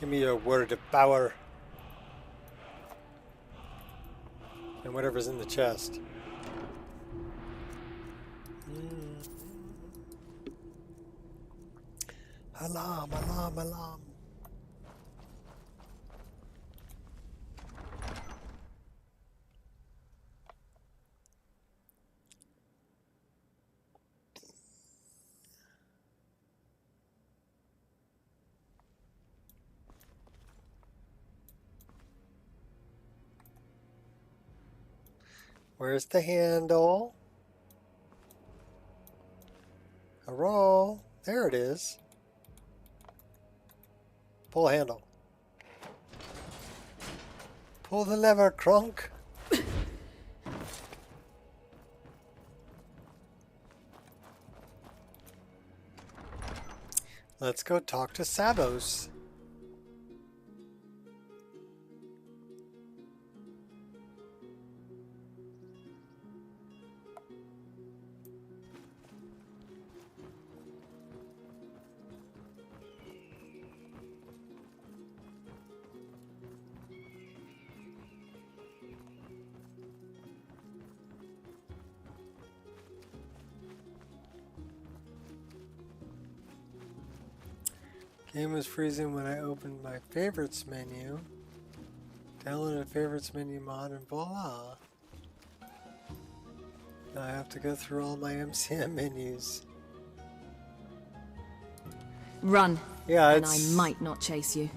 Give me your word of power. And whatever's in the chest. Alarm, alarm, alarm. Where's the handle? A roll. There it is. Pull handle. Pull the lever, Crunk. Let's go talk to Savos. Game was freezing when I opened my favorites menu. Downloaded a favorites menu mod and voila. Now I have to go through all my MCM menus. Run. Yeah, and I might not chase you.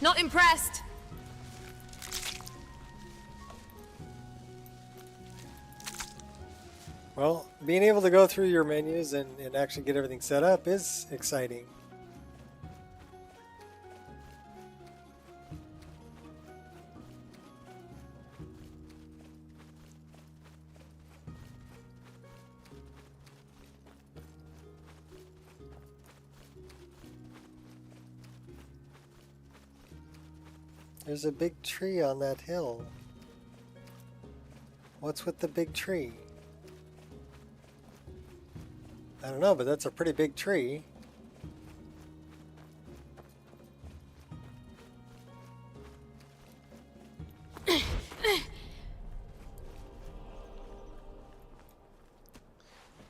Not impressed. Well, being able to go through your menus and actually get everything set up is exciting. There's a big tree on that hill. What's with the big tree? I don't know, but that's a pretty big tree.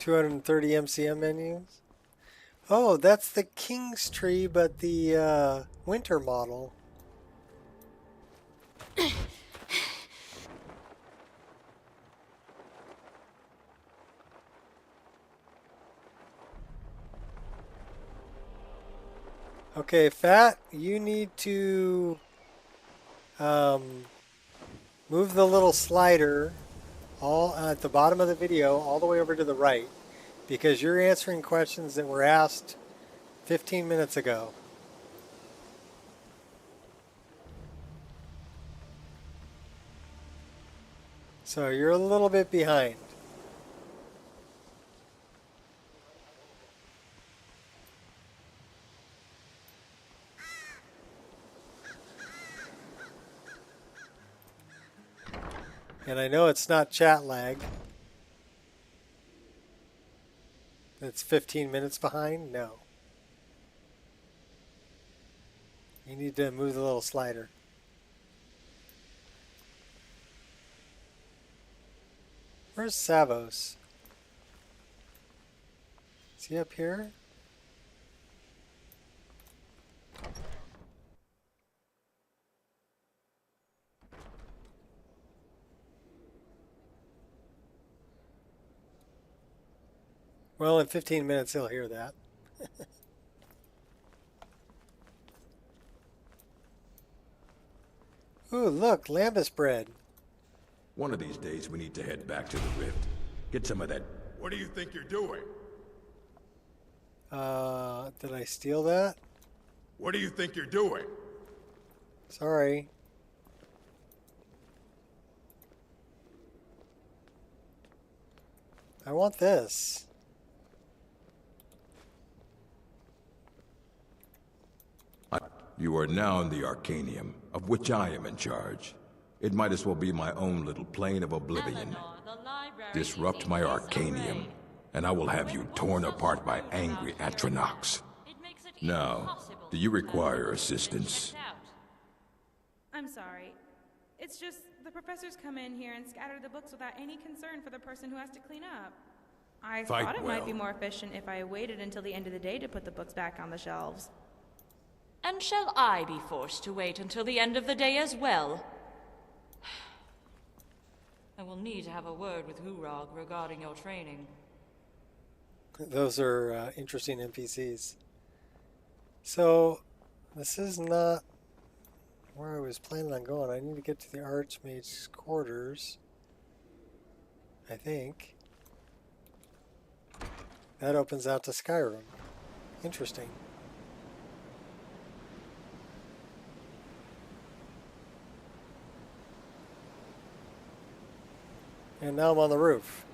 230 MCM menus. Oh, that's the King's Tree, but the winter model. Okay, Fat, you need to move the little slider all at the bottom of the video all the way over to the right, because you're answering questions that were asked 15 minutes ago. So you're a little bit behind. And I know it's not chat lag. It's 15 minutes behind? No. You need to move the little slider. Where's Savos? Is he up here? Well, in 15 minutes he'll hear that. Ooh, look, lambus bread. One of these days we need to head back to the rift. Get some of that. What do you think you're doing? Did I steal that? What do you think you're doing? Sorry. I want this. You are now in the Arcanium, of which I am in charge. It might as well be my own little plane of oblivion. Disrupt my Arcanium, and I will have you torn apart by angry Atronachs. Now, do you require assistance? I'm sorry. It's just the professors come in here and scatter the books without any concern for the person who has to clean up. I thought it might be more efficient if I waited until the end of the day to put the books back on the shelves. And shall I be forced to wait until the end of the day as well? I will need to have a word with Hurog regarding your training. Those are interesting NPCs. So, this is not where I was planning on going. I need to get to the Archmage's quarters, I think. That opens out to Skyrim. Interesting. And now I'm on the roof.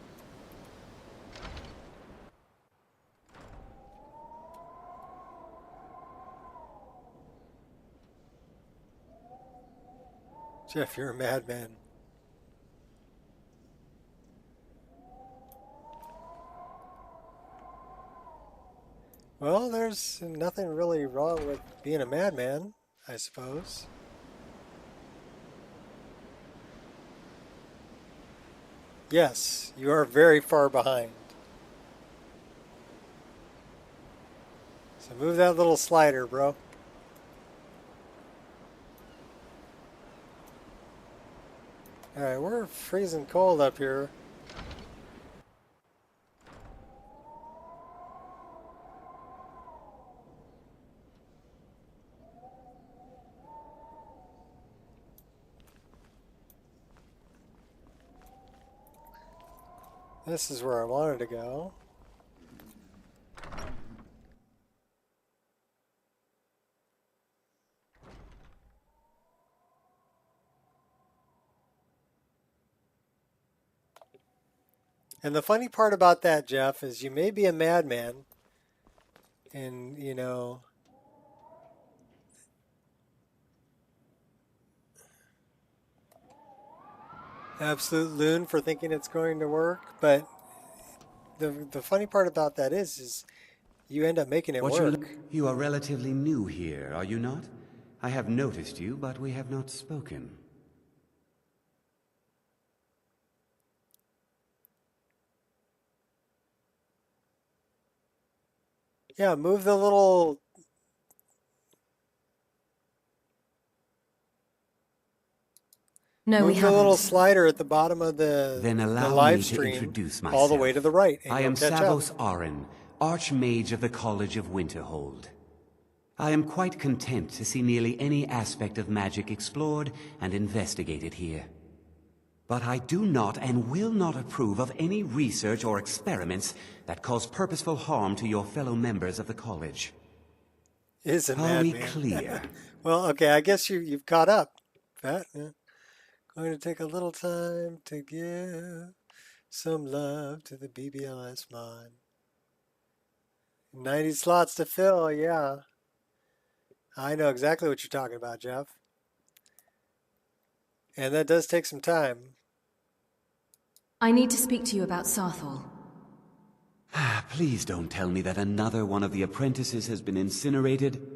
Jeff, you're a madman. Well, there's nothing really wrong with being a madman, I suppose. Yes, you are very far behind. So move that little slider, bro. Alright, we're freezing cold up here. This is where I wanted to go. And the funny part about that, Jeff, is you may be a madman and, you know, absolute loon for thinking it's going to work, but the funny part about that is you end up making it work. You are relatively new here, are you not? I have noticed you, but we have not spoken. Yeah, move the little... No, we Move the little haven't. slider at the bottom of the Allow live me to stream introduce all the way myself. to the right, and I you'll am catch up. Savos Arin, Archmage of the College of Winterhold. I am quite content to see nearly any aspect of magic explored and investigated here. But I do not and will not approve of any research or experiments that cause purposeful harm to your fellow members of the college. Isn't Are that, we man? clear? Well, okay, I guess you've caught up. Pat, yeah. Going to take a little time to give some love to the BBLS mod. 90 slots to fill, yeah. I know exactly what you're talking about, Jeff. And that does take some time. I need to speak to you about Sarthal. Please don't tell me that another one of the apprentices has been incinerated.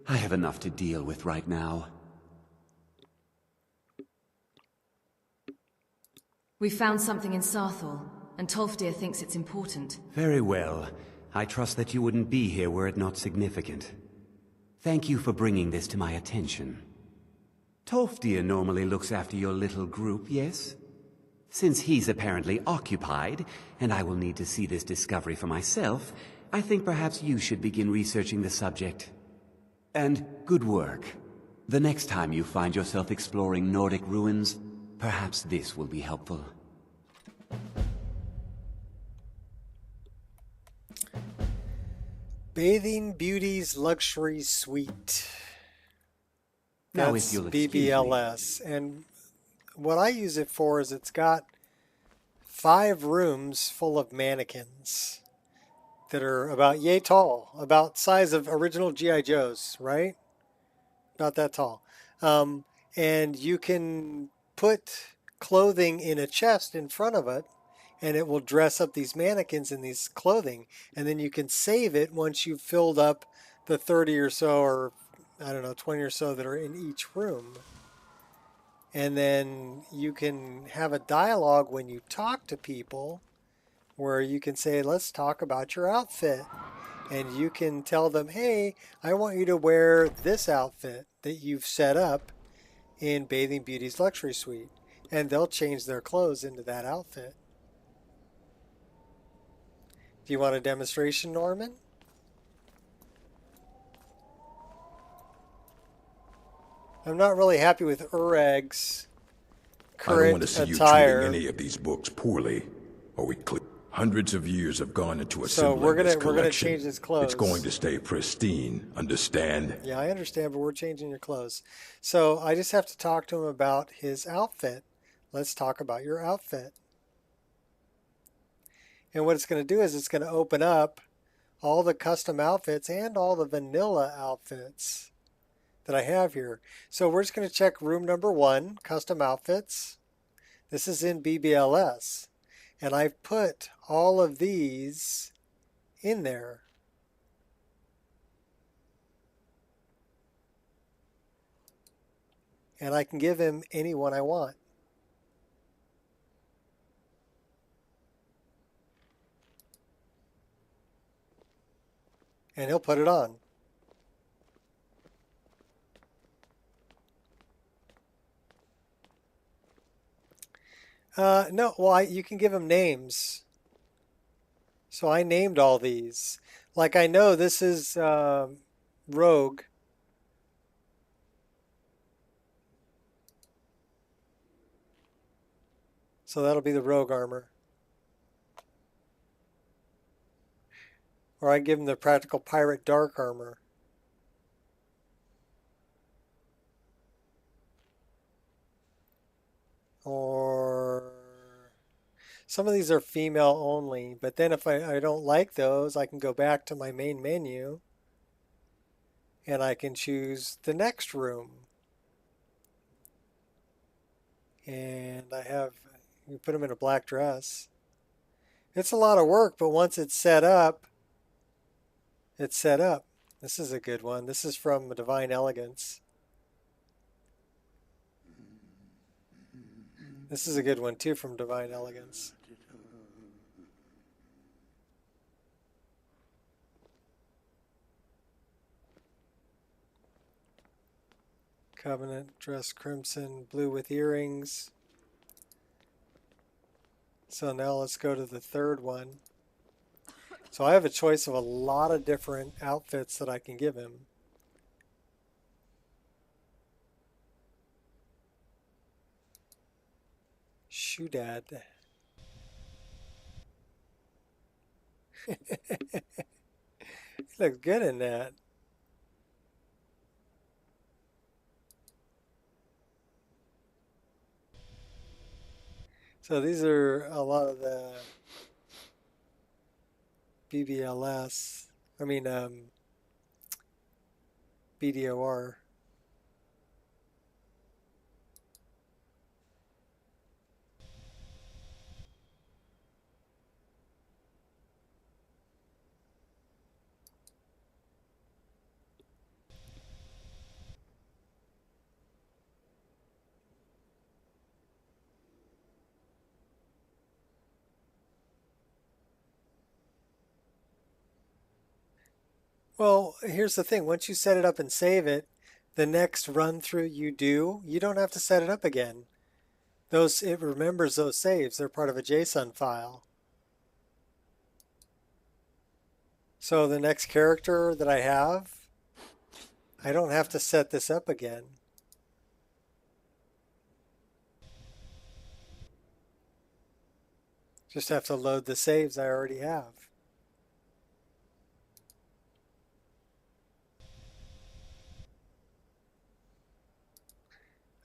I have enough to deal with right now. We found something in Sarthal, and Tolfdir thinks it's important. Very well. I trust that you wouldn't be here were it not significant. Thank you for bringing this to my attention. Tolfdir normally looks after your little group, yes? Since he's apparently occupied, and I will need to see this discovery for myself, I think perhaps you should begin researching the subject. And good work. The next time you find yourself exploring Nordic ruins, perhaps this will be helpful. Bathing Beauty's Luxury Suite. Now, That's if you'll excuse me. BBLS. And what I use it for is it's got 5 rooms full of mannequins that are about yay tall, about size of original G.I. Joes, right? Not that tall. And you can put clothing in a chest in front of it, and it will dress up these mannequins in these clothing. And then you can save it once you've filled up the 30 or so, or I don't know, 20 or so that are in each room. And then you can have a dialogue when you talk to people where you can say, let's talk about your outfit. And you can tell them, hey, I want you to wear this outfit that you've set up in Bathing Beauty's Luxury Suite. And they'll change their clothes into that outfit. Do you want a demonstration, Norman? I'm not really happy with Urag's current I don't want to see attire. you treating any of these books poorly. Are we clear? Hundreds of years have gone into assembling So we're this gonna collection. change his clothes. It's going to stay pristine. Understand? Yeah, I understand, but we're changing your clothes. So I just have to talk to him about his outfit. Let's talk about your outfit. And what it's going to do is it's going to open up all the custom outfits and all the vanilla outfits that I have here. So we're just going to check room number 1, custom outfits. This is in BBLS. And I've put all of these in there. And I can give him any one I want. And he'll put it on. No, well, you can give him names. So I named all these. Like I know this is Rogue. So that'll be the Rogue armor. Or I give him the Practical Pirate Dark armor. Or some of these are female only, but then if I don't like those, I can go back to my main menu and I can choose the next room. And you put them in a black dress. It's a lot of work, but once it's set up, it's set up. This is a good one. This is from Divine Elegance. This is a good one too from Divine Elegance. Covenant, dress crimson, blue with earrings. So now let's go to the third one. So I have a choice of a lot of different outfits that I can give him. Shoodad. He looks good in that. So these are a lot of the BBLS, BDOR. Well, here's the thing. Once you set it up and save it, the next run through you don't have to set it up again. It remembers those saves. They're part of a JSON file. So the next character that I have, I don't have to set this up again. Just have to load the saves I already have.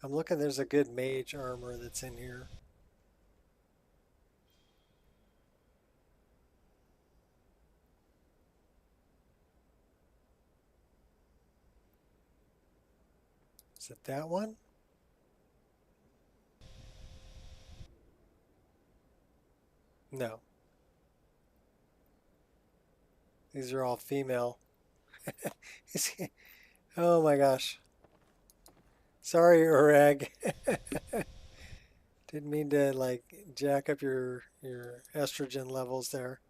I'm looking, there's a good mage armor that's in here. Is it that one? No. These are all female. Oh my gosh. Sorry, Urag. Didn't mean to like jack up your estrogen levels there.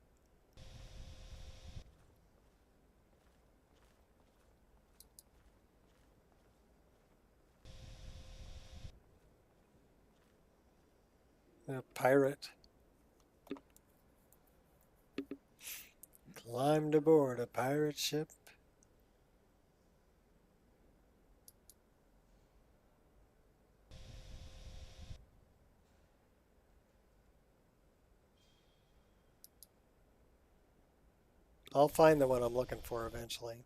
A pirate. Climbed aboard a pirate ship. I'll find the one I'm looking for eventually.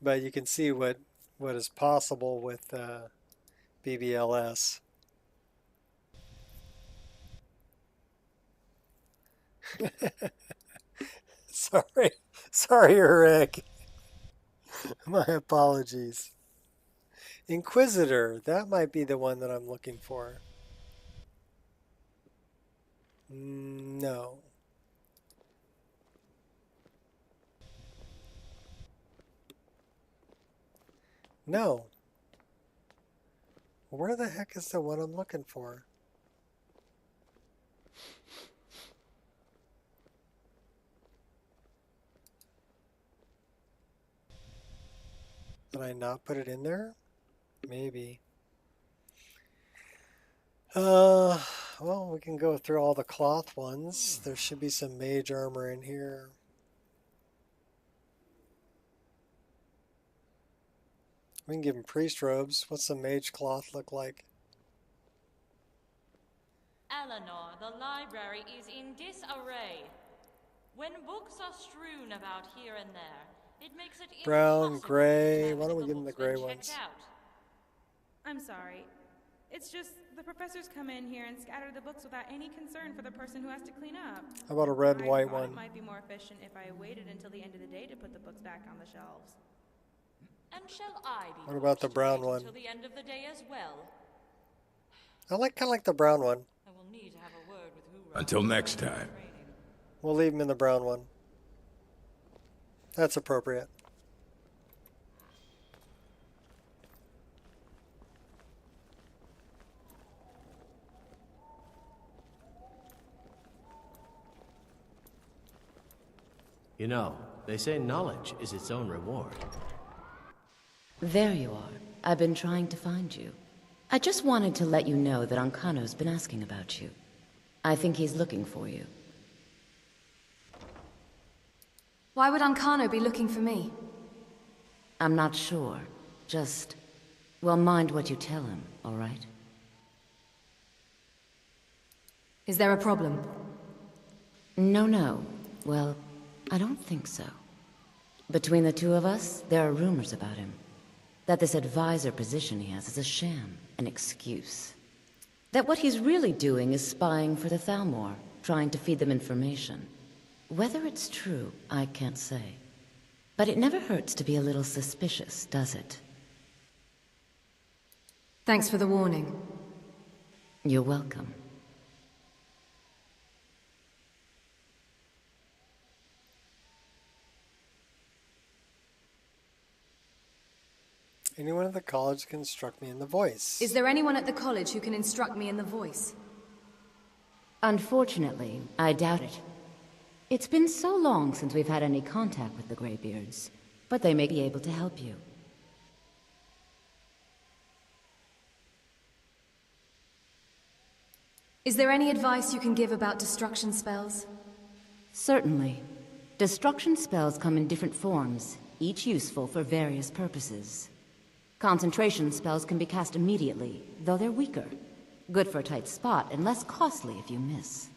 But you can see what is possible with BBLS. Sorry, Eric. My apologies. Inquisitor, that might be the one that I'm looking for. No. No. Where the heck is the one I'm looking for? Did I not put it in there? Maybe. Well, we can go through all the cloth ones. There should be some mage armor in here. We can give him priest robes. What's the mage cloth look like? Eleanor, the library is in disarray. When books are strewn about here and there, it makes it brown, gray. Why don't we give him the gray ones? I'm sorry. It's just the professors come in here and scatter the books without any concern for the person who has to clean up. How about a red and white one? It might be more efficient if I waited until the end of the day to put the books back on the shelves. And shall I be what about the brown one? Until the end of the day as well? I kind of like the brown one. I will need to have a word with who. Until next time. We'll leave him in the brown one. That's appropriate. You know, they say knowledge is its own reward. There you are. I've been trying to find you. I just wanted to let you know that Ancano's been asking about you. I think he's looking for you. Why would Ancano be looking for me? I'm not sure. Just... well, mind what you tell him, all right? Is there a problem? No. Well, I don't think so. Between the two of us, there are rumors about him. That this advisor position he has is a sham, an excuse. That what he's really doing is spying for the Thalmor, trying to feed them information. Whether it's true, I can't say. But it never hurts to be a little suspicious, does it? Thanks for the warning. You're welcome. Anyone at the college can instruct me in the voice. Is there anyone at the college who can instruct me in the voice? Unfortunately, I doubt it. It's been so long since we've had any contact with the Greybeards, but they may be able to help you. Is there any advice you can give about destruction spells? Certainly. Destruction spells come in different forms, each useful for various purposes. Concentration spells can be cast immediately, though they're weaker. Good for a tight spot and less costly if you miss.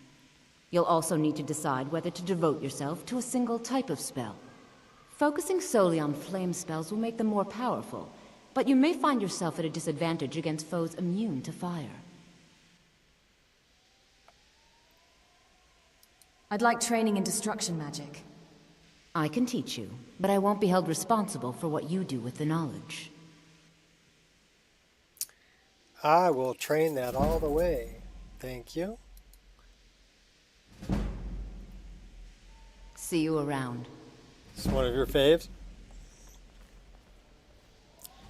You'll also need to decide whether to devote yourself to a single type of spell. Focusing solely on flame spells will make them more powerful, but you may find yourself at a disadvantage against foes immune to fire. I'd like training in destruction magic. I can teach you, but I won't be held responsible for what you do with the knowledge. I will train that all the way. Thank you. See you around. It's one of your faves.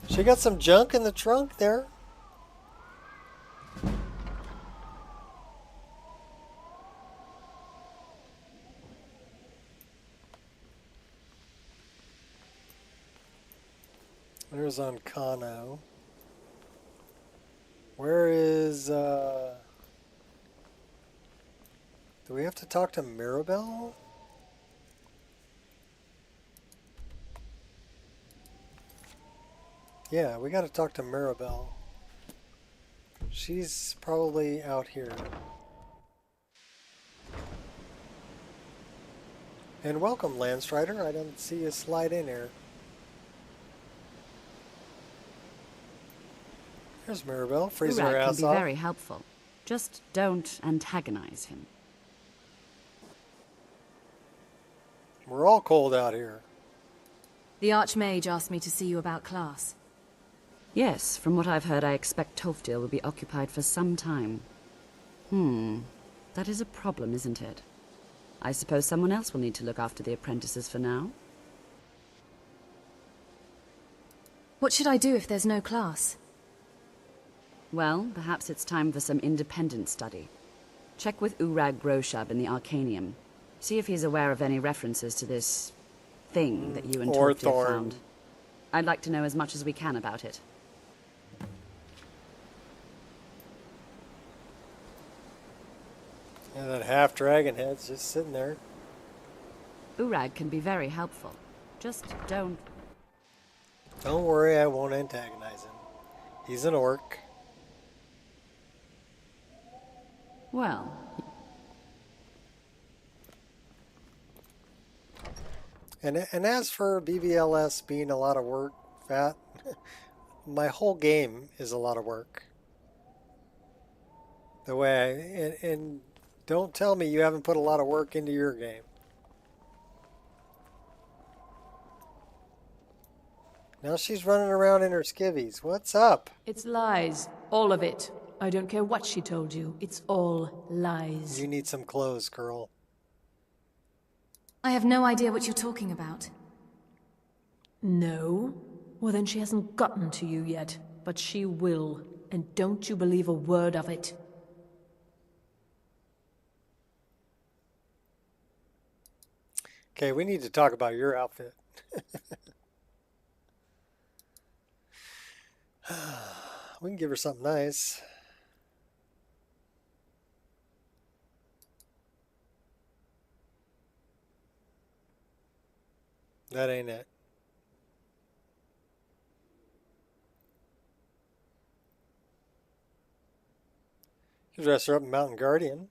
She got some junk in the trunk there. There's Ancano. Where is, do we have to talk to Mirabelle? Yeah, we gotta talk to Mirabelle. She's probably out here. And welcome, Landstrider. I didn't see you slide in here. There's Mirabelle, freezing her ass can be off. very helpful. Just don't antagonize him. We're all cold out here. The Archmage asked me to see you about class. Yes, from what I've heard, I expect Tolfdir will be occupied for some time. That is a problem, isn't it? I suppose someone else will need to look after the apprentices for now. What should I do if there's no class? Well, perhaps it's time for some independent study. Check with Urag Groshab in the Arcanium. See if he's aware of any references to this thing that you and Tolfdir found. I'd like to know as much as we can about it. Yeah, that half-dragon head's just sitting there. Urag can be very helpful. Just don't... Don't worry, I won't antagonize him. He's an orc. Well... And as for BBLS being a lot of work, Fat, my whole game is a lot of work. The way and don't tell me you haven't put a lot of work into your game. Now she's running around in her skivvies. What's up? It's lies. All of it. I don't care what she told you. It's all lies. You need some clothes, girl. I have no idea what you're talking about. No? Well, then she hasn't gotten to you yet. But she will. And don't you believe a word of it. Okay, we need to talk about your outfit. We can give her something nice. That ain't it. You can dress her up in Mountain Guardian.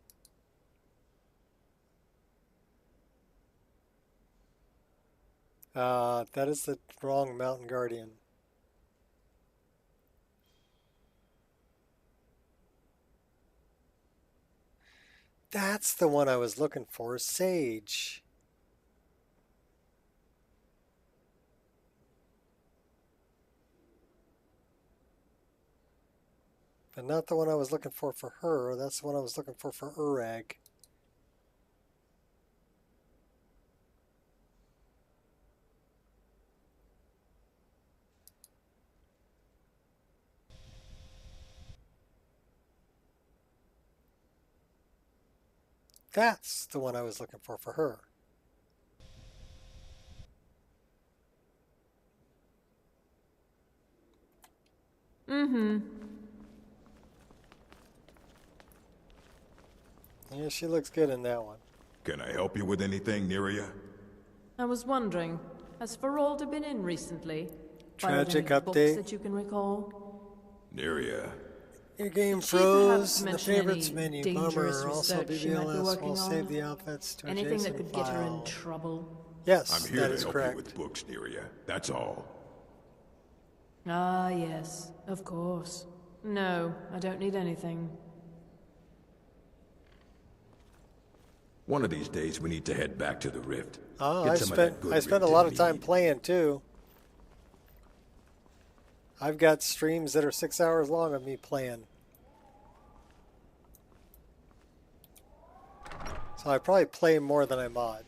That is the wrong Mountain Guardian. That's the one I was looking for, Sage. But not the one I was looking for her. That's the one I was looking for Urag. That's the one I was looking for her. Mm-hmm. Yeah, she looks good in that one. Can I help you with anything, Neria? I was wondering, has Feralda been in recently? Tragic By any update. books that you can recall? Neria. Your game Did she froze perhaps in the mention favorites any menu. dangerous Bummer. Also, research she might be BBLS working will save on? the outfits to Anything that adjacent could get her in file. trouble? Yes, I'm here that to is help correct. you with books, Neria. That's all. Ah, yes, of course. No, I don't need anything. One of these days, we need to head back to the Rift. Oh, Get I some of that spent good a Riften lot of mead. time playing too. I've got streams that are 6 hours long of me playing. So I probably play more than I mod.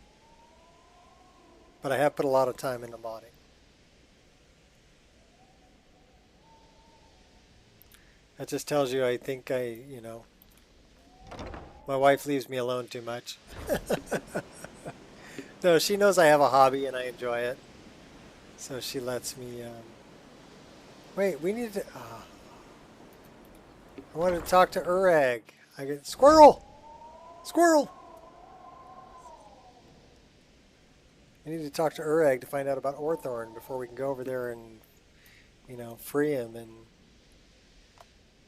But I have put a lot of time into modding. That just tells you I think you know, my wife leaves me alone too much. No, she knows I have a hobby and I enjoy it. So she lets me, wait, we need to, I wanted to talk to Urag. I get, squirrel! Squirrel! I need to talk to Urag to find out about Orthorn before we can go over there and, you know, free him and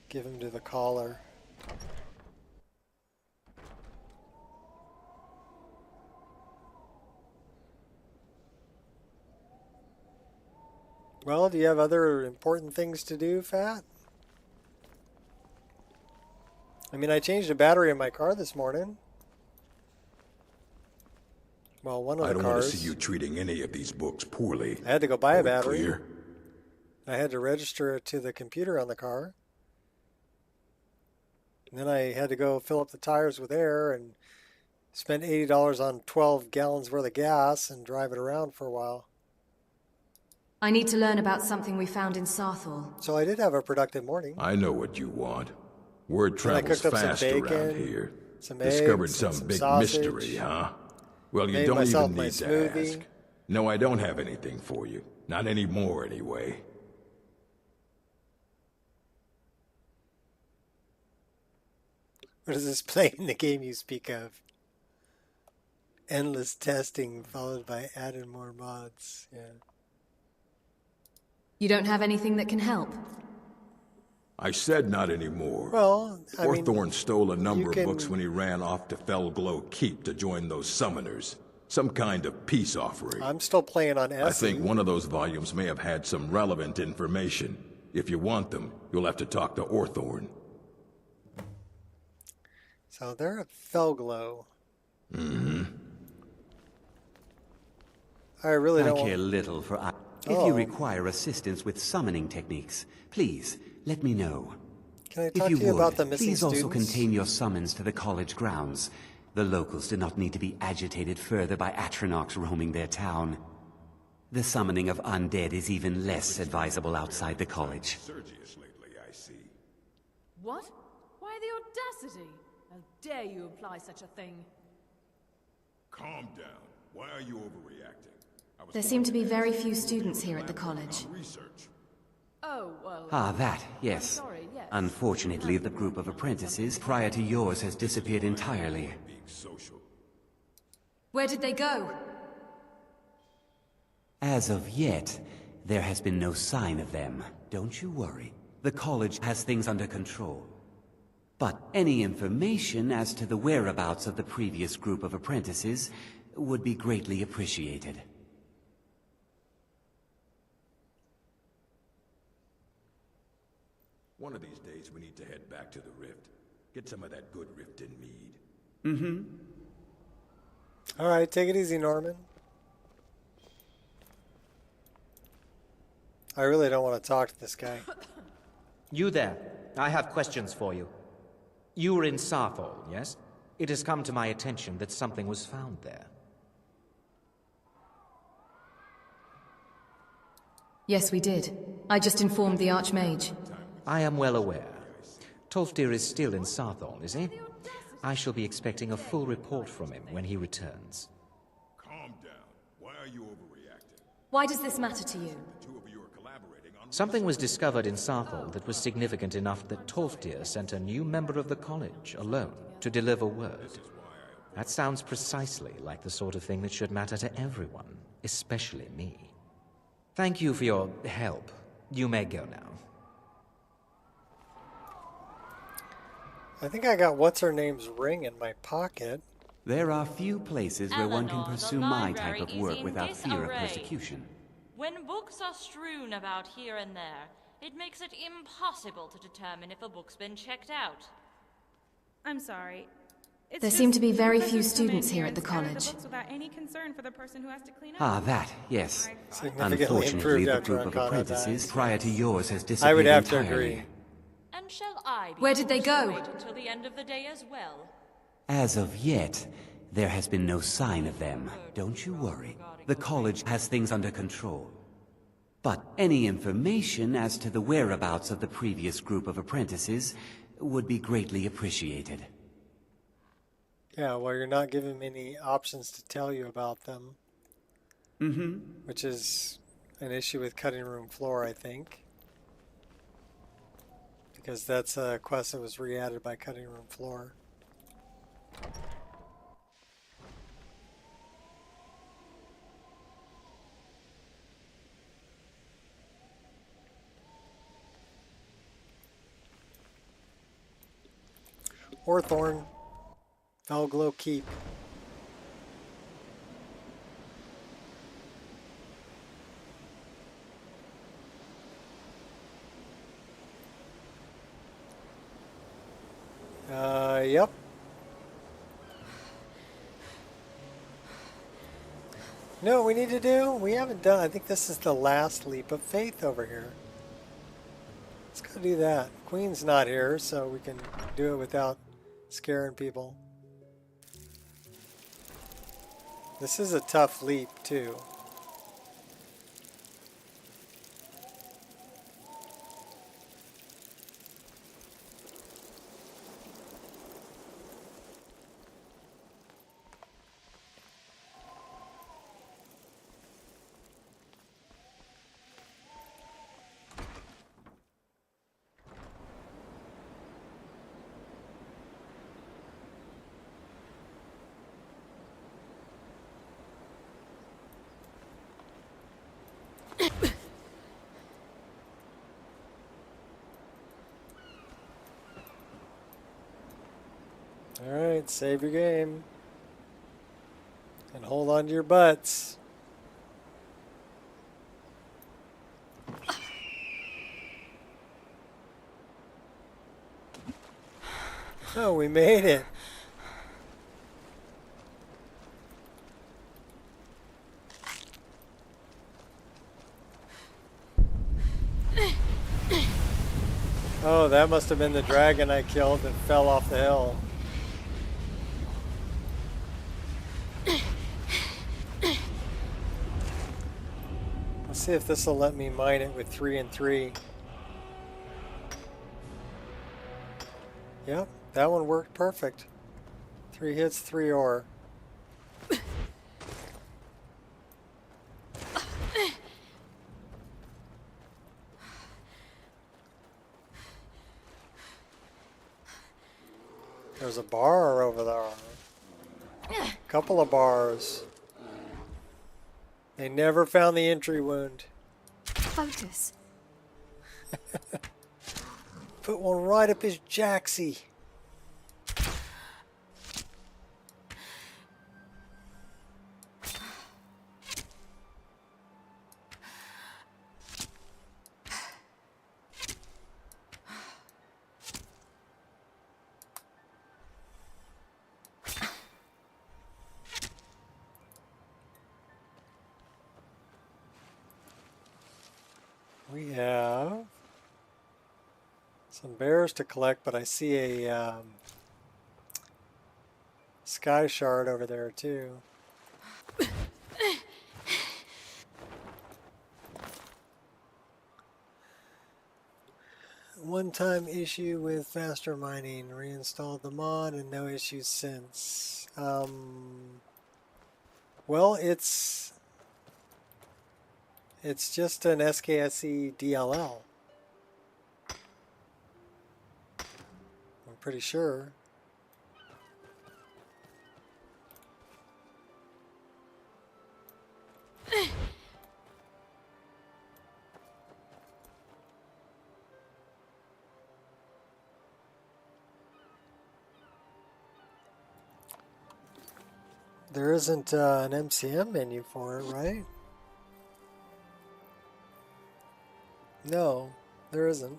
give him to the caller. Well, do you have other important things to do, Fat? I mean, I changed the battery in my car this morning. Well, one of the I don't want to cars. see you treating any of these books poorly. I had to go buy a Are we battery. clear? I had to register it to the computer on the car. And then I had to go fill up the tires with air and spend $80 on 12 gallons worth of gas and drive it around for a while. I need to learn about something we found in Sarthal. So I did have a productive morning. I know what you want. Word Then I travels cooked up some fast bacon, around here. some Discovered eggs, some and some big sausage. mystery, huh? Well, you Made don't myself even my need to smoothie. ask. No, I don't have anything for you. Not anymore, anyway. What is this playing the game you speak of? Endless testing followed by adding more mods. Yeah. You don't have anything that can help? I said not anymore. Well, I mean, Orthorn stole a number of can- books when he ran off to Felglow Keep to join those summoners. Some kind of peace offering. I'm still playing on S. I think one of those volumes may have had some relevant information. If you want them, you'll have to talk to Orthorn. So they're at Felglow. Mm-hmm. I really I don't care want... little for... If Oh. you require assistance with summoning techniques, please, let me know. Can I If talk you to you would, about the missing please also students? contain your summons to the college grounds. The locals do not need to be agitated further by Atronachs roaming their town. The summoning of undead is even less advisable outside the college. Sergius lately, I see. What? Why the audacity? How dare you imply such a thing? Calm down. Why are you overreacting? There seem to be very few students here at the college. Oh, well... Ah, that, yes. Sorry, yes. Unfortunately, the group of apprentices prior to yours has disappeared entirely. Where did they go? As of yet, there has been no sign of them. Don't you worry. The college has things under control. But any information as to the whereabouts of the previous group of apprentices would be greatly appreciated. One of these days we need to head back to the Rift. Get some of that good Riften mead. Mm-hmm. Alright, take it easy, Norman. I really don't want to talk to this guy. You there. I have questions for you. You were in Sarthol, yes? It has come to my attention that something was found there. Yes, we did. I just informed the Archmage. I am well aware. Tolfdir is still in Sarthol, is he? I shall be expecting a full report from him when he returns. Calm down. Why are you overreacting? Why does this matter to you? Something was discovered in Sarthol that was significant enough that Tolfdir sent a new member of the college, alone, to deliver word. That sounds precisely like the sort of thing that should matter to everyone, especially me. Thank you for your help. You may go now. I think I got what's-her-name's ring in my pocket. There are few places where one can pursue my type of work without fear of persecution. When books are strewn about here and there, it makes it impossible to determine if a book's been checked out. I'm sorry. There seem to be very few students here at the college. Without any concern for the person who has to clean up. Ah, that, yes. Significantly Unfortunately, improved the after group of Arcana apprentices dies. prior to yours has disappeared I would have to entirely. agree. And shall I be Where did they forced to go? wait until the end of the day as well? As of yet, there has been no sign of them. Don't you worry. The college has things under control. But any information as to the whereabouts of the previous group of apprentices would be greatly appreciated. Yeah, well, you're not giving me any options to tell you about them. Mm-hmm. Which is an issue with cutting room floor, I think. Because that's a quest that was re-added by cutting room floor. Orthorn, Felglow Keep. Yep. You know what we need to do? We haven't done, I think this is the last leap of faith over here. Let's go do that. Queen's not here, so we can do it without scaring people. This is a tough leap, too. Alright, save your game. And hold on to your butts. Oh, we made it. Oh, that must have been the dragon I killed that fell off the hill. Let's see if this will let me mine it with 3 and 3. Yep, that one worked perfect. 3 hits, 3 ore. There's a bar over there. Couple of bars. They never found the entry wound. Focus. Put one right up his jacksy. We have some bears to collect, but I see a sky shard over there too. One-time issue with faster mining. Reinstalled the mod and no issues since. Well, it's just an SKSE DLL. I'm pretty sure. There isn't an MCM menu for it, right? No, there isn't.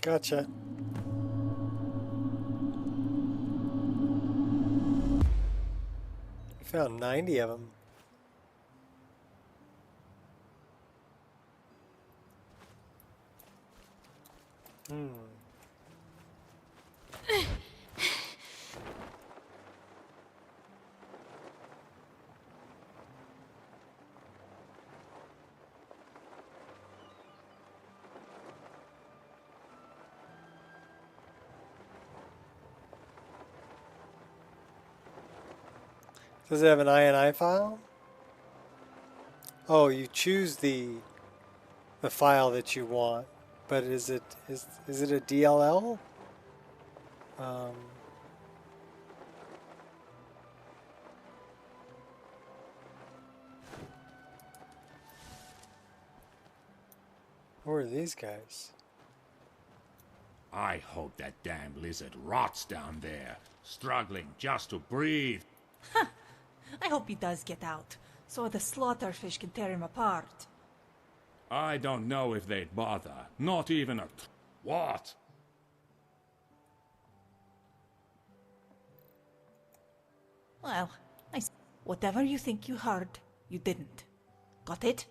Gotcha. We found 90 of them. Does it have an INI file? Oh, you choose the file that you want, but is it a DLL? Who are these guys? I hope that damn lizard rots down there, struggling just to breathe. I hope he does get out, so the slaughterfish can tear him apart. I don't know if they'd bother. Not even a... What? Well, whatever you think you heard, you didn't. Got it?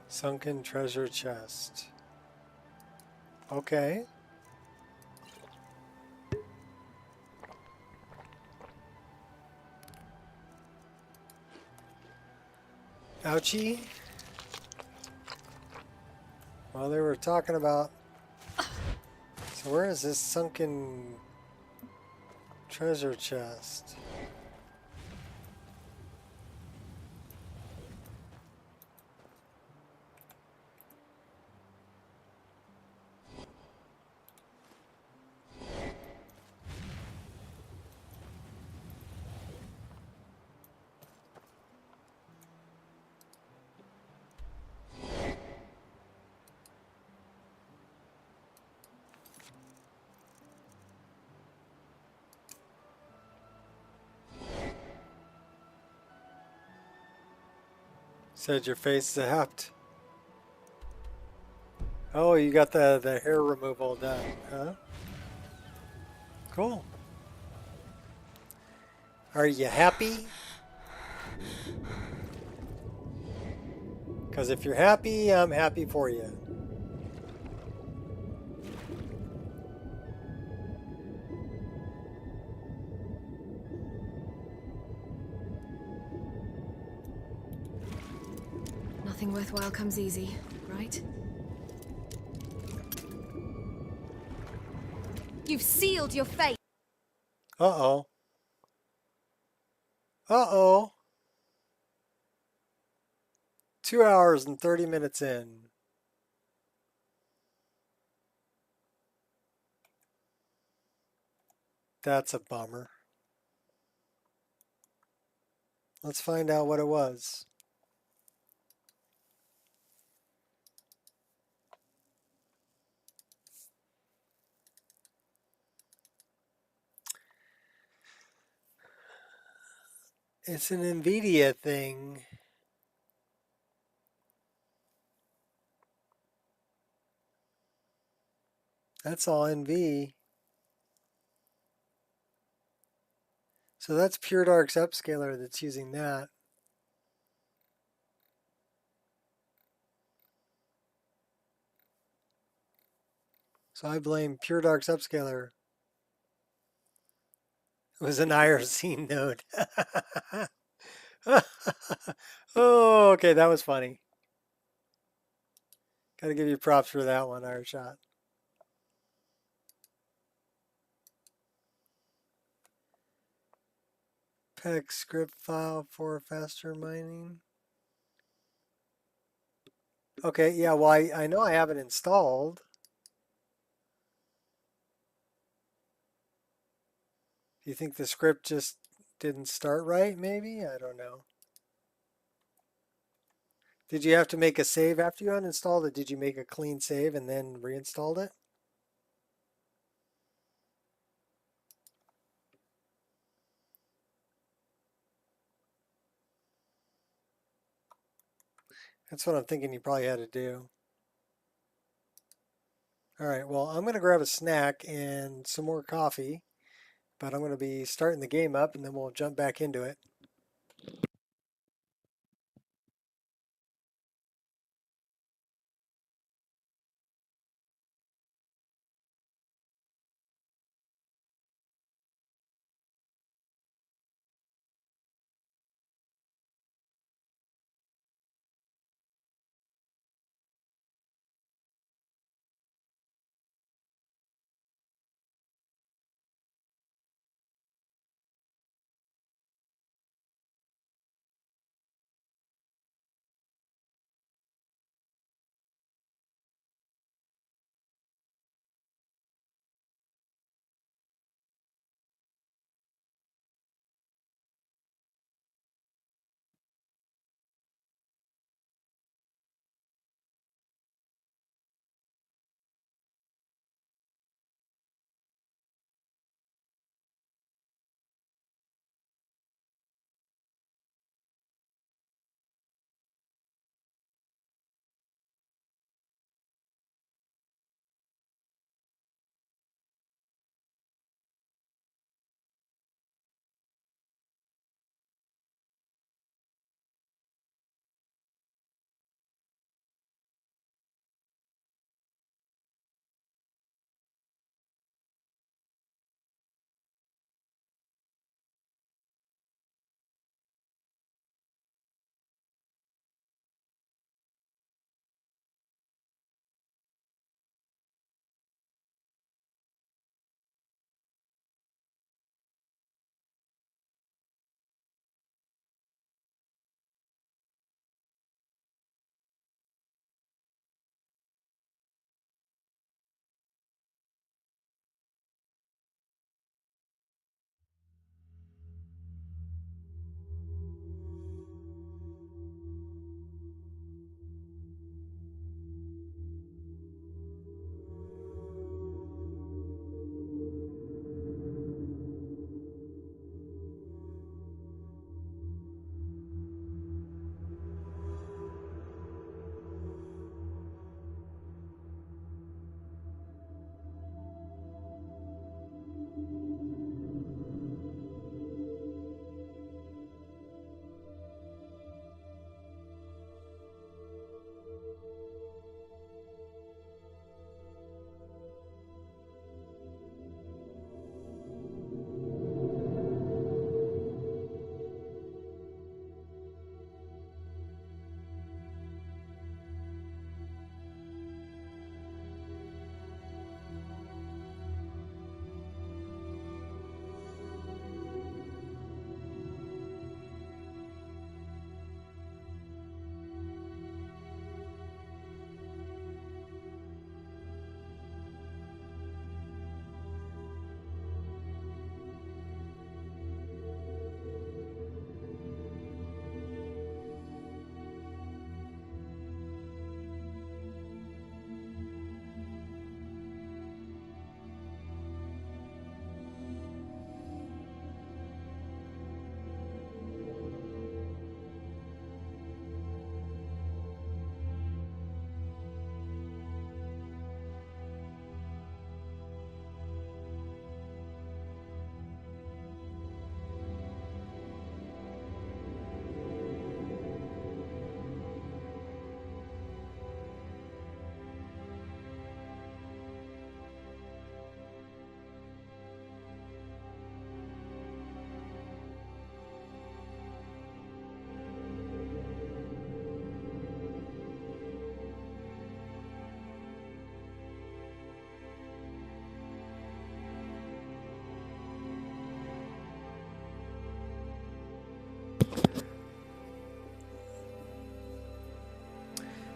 Sunken treasure chest. Okay. Ouchie. Well, they were talking about... So where is this sunken treasure chest? Said your face zapped. Oh, you got the hair removal done, huh? Cool. Are you happy? Because if you're happy, I'm happy for you. Nothing worthwhile comes easy, right? You've sealed your fate. Uh-oh. Uh-oh. 2 hours and 30 minutes in. That's a bummer. Let's find out what it was. It's an NVIDIA thing. That's all NV. So that's PureDark's upscaler that's using that. So I blame PureDark's upscaler. It was an IRC node. Oh, okay, that was funny. Got to give you props for that one, Ireshot. PEG script file for faster mining. Okay, yeah, well, I know I have it installed. Do you think the script just didn't start right, maybe? I don't know. Did you have to make a save after you uninstalled it? Did you make a clean save and then reinstalled it? That's what I'm thinking you probably had to do. All right, well, I'm going to grab a snack and some more coffee, but I'm going to be starting the game up and then we'll jump back into it.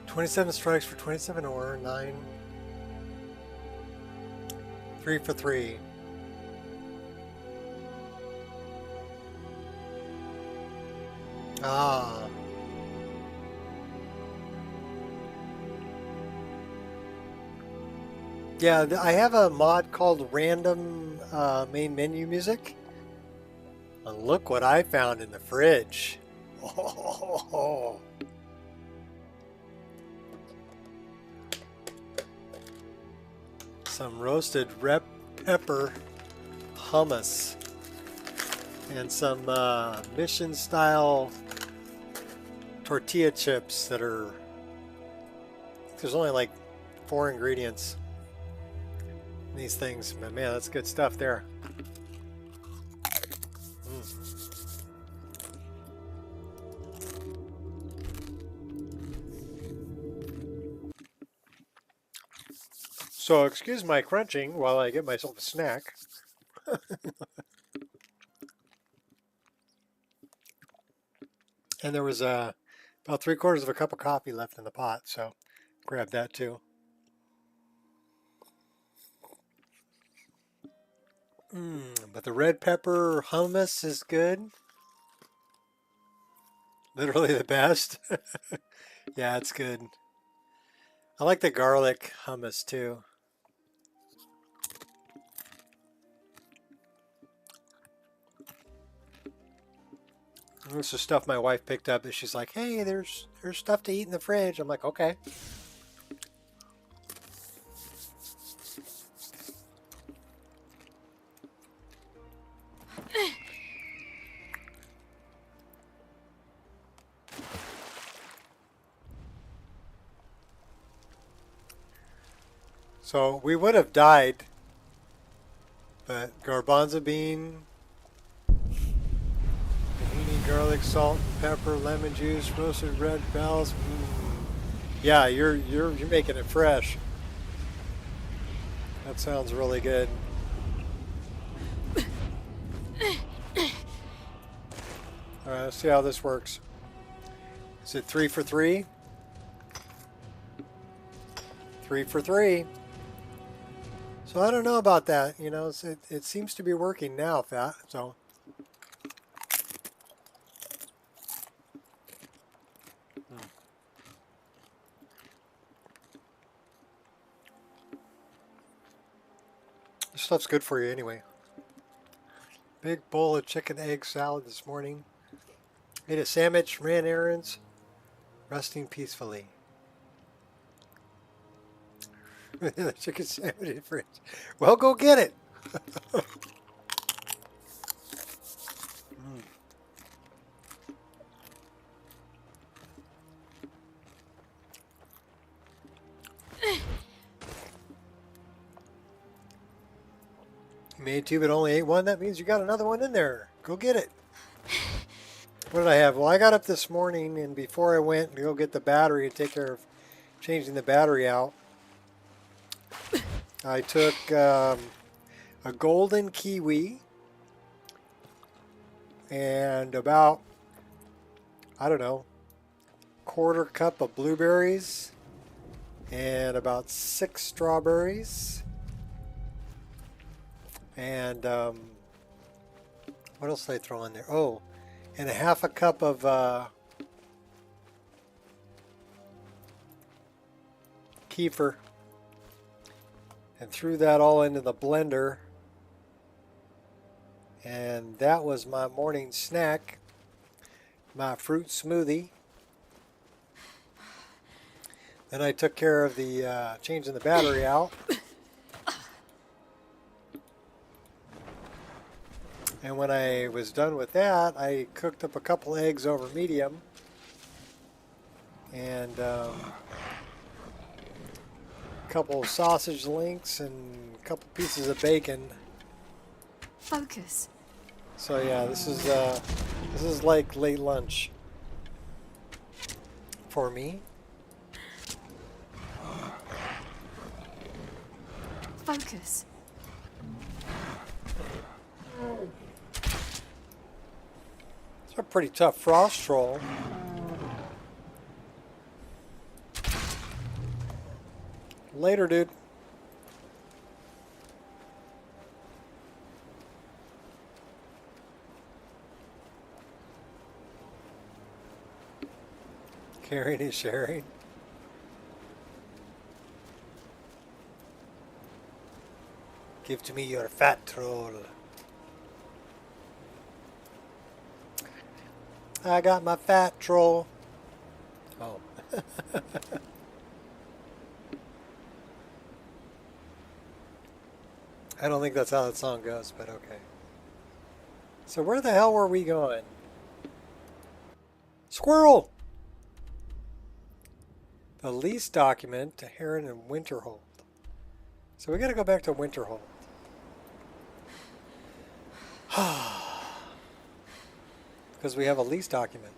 27 strikes for 27 ore, 9. 3 for 3. Ah. Yeah, I have a mod called Random Main Menu Music. And look what I found in the fridge. Oh. Some roasted red pepper hummus. And some mission style tortilla chips that are... There's only like 4 ingredients in these things. But man, that's good stuff there. So excuse my crunching while I get myself a snack. And there was about 3/4 of a cup of coffee left in the pot, so grab that too. But the red pepper hummus is good. Literally the best. Yeah, it's good. I like the garlic hummus too. This is stuff my wife picked up that she's like, hey, there's stuff to eat in the fridge. I'm like, okay. So we would have died, but garbanzo bean, tahini, garlic, salt, and pepper, lemon juice, roasted red bells. Yeah, you're making it fresh. That sounds really good. All right, let's see how this works. Is it 3 for 3? 3 for 3. So I don't know about that, you know, it seems to be working now, Fat, so. This stuff's good for you anyway. Big bowl of chicken egg salad this morning. Ate a sandwich, ran errands, resting peacefully. The chicken sandwich in the fridge. Well, go get it. You made 2 but only ate 1. That means you got another one in there. Go get it. What did I have? Well, I got up this morning, and before I went to go get the battery and take care of changing the battery out, I took a golden kiwi and about, I don't know, 1/4 cup of blueberries and about 6 strawberries and what else did I throw in there? Oh, and a 1/2 cup of kefir. And threw that all into the blender. And that was my morning snack, my fruit smoothie. Then I took care of the changing the battery out. And when I was done with that, I cooked up a couple eggs over medium. And couple of sausage links and a couple pieces of bacon. Focus. So yeah, this is like late lunch for me. Focus. It's a pretty tough frost troll. Later, dude. Caring is sharing. Give to me your fat troll. I got my fat troll. Oh. I don't think that's how that song goes, but okay. So where the hell were we going? Squirrel! The lease document to Heron and Winterhold. So we gotta go back to Winterhold. Because we have a lease document.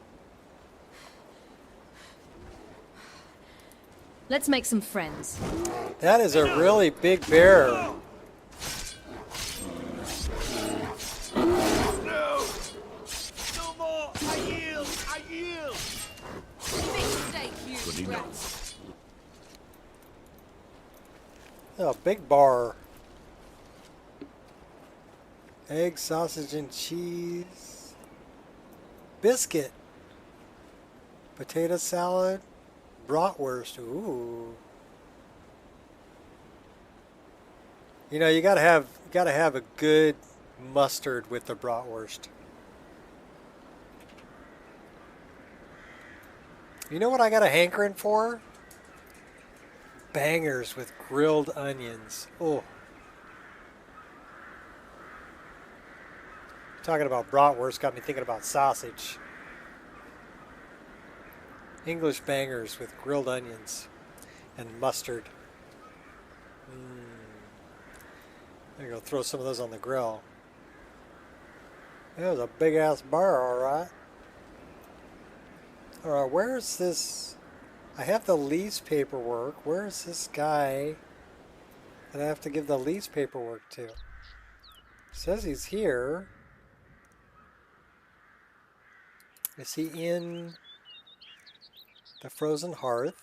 Let's make some friends. That is a really big bear. No! No more! I yield! I yield! Good enough. Oh, big bar. Egg, sausage, and cheese. Biscuit. Potato salad. Bratwurst. Ooh. You know, you gotta have a good mustard with the bratwurst. You know what I got a hankering for? Bangers with grilled onions. Oh. Talking about bratwurst got me thinking about sausage. English bangers with grilled onions and mustard. I'm gonna go throw some of those on the grill. That was a big ass bar, alright. Alright, where's this? I have the lease paperwork. Where's this guy that I have to give the lease paperwork to? It says he's here. Is he in the frozen hearth?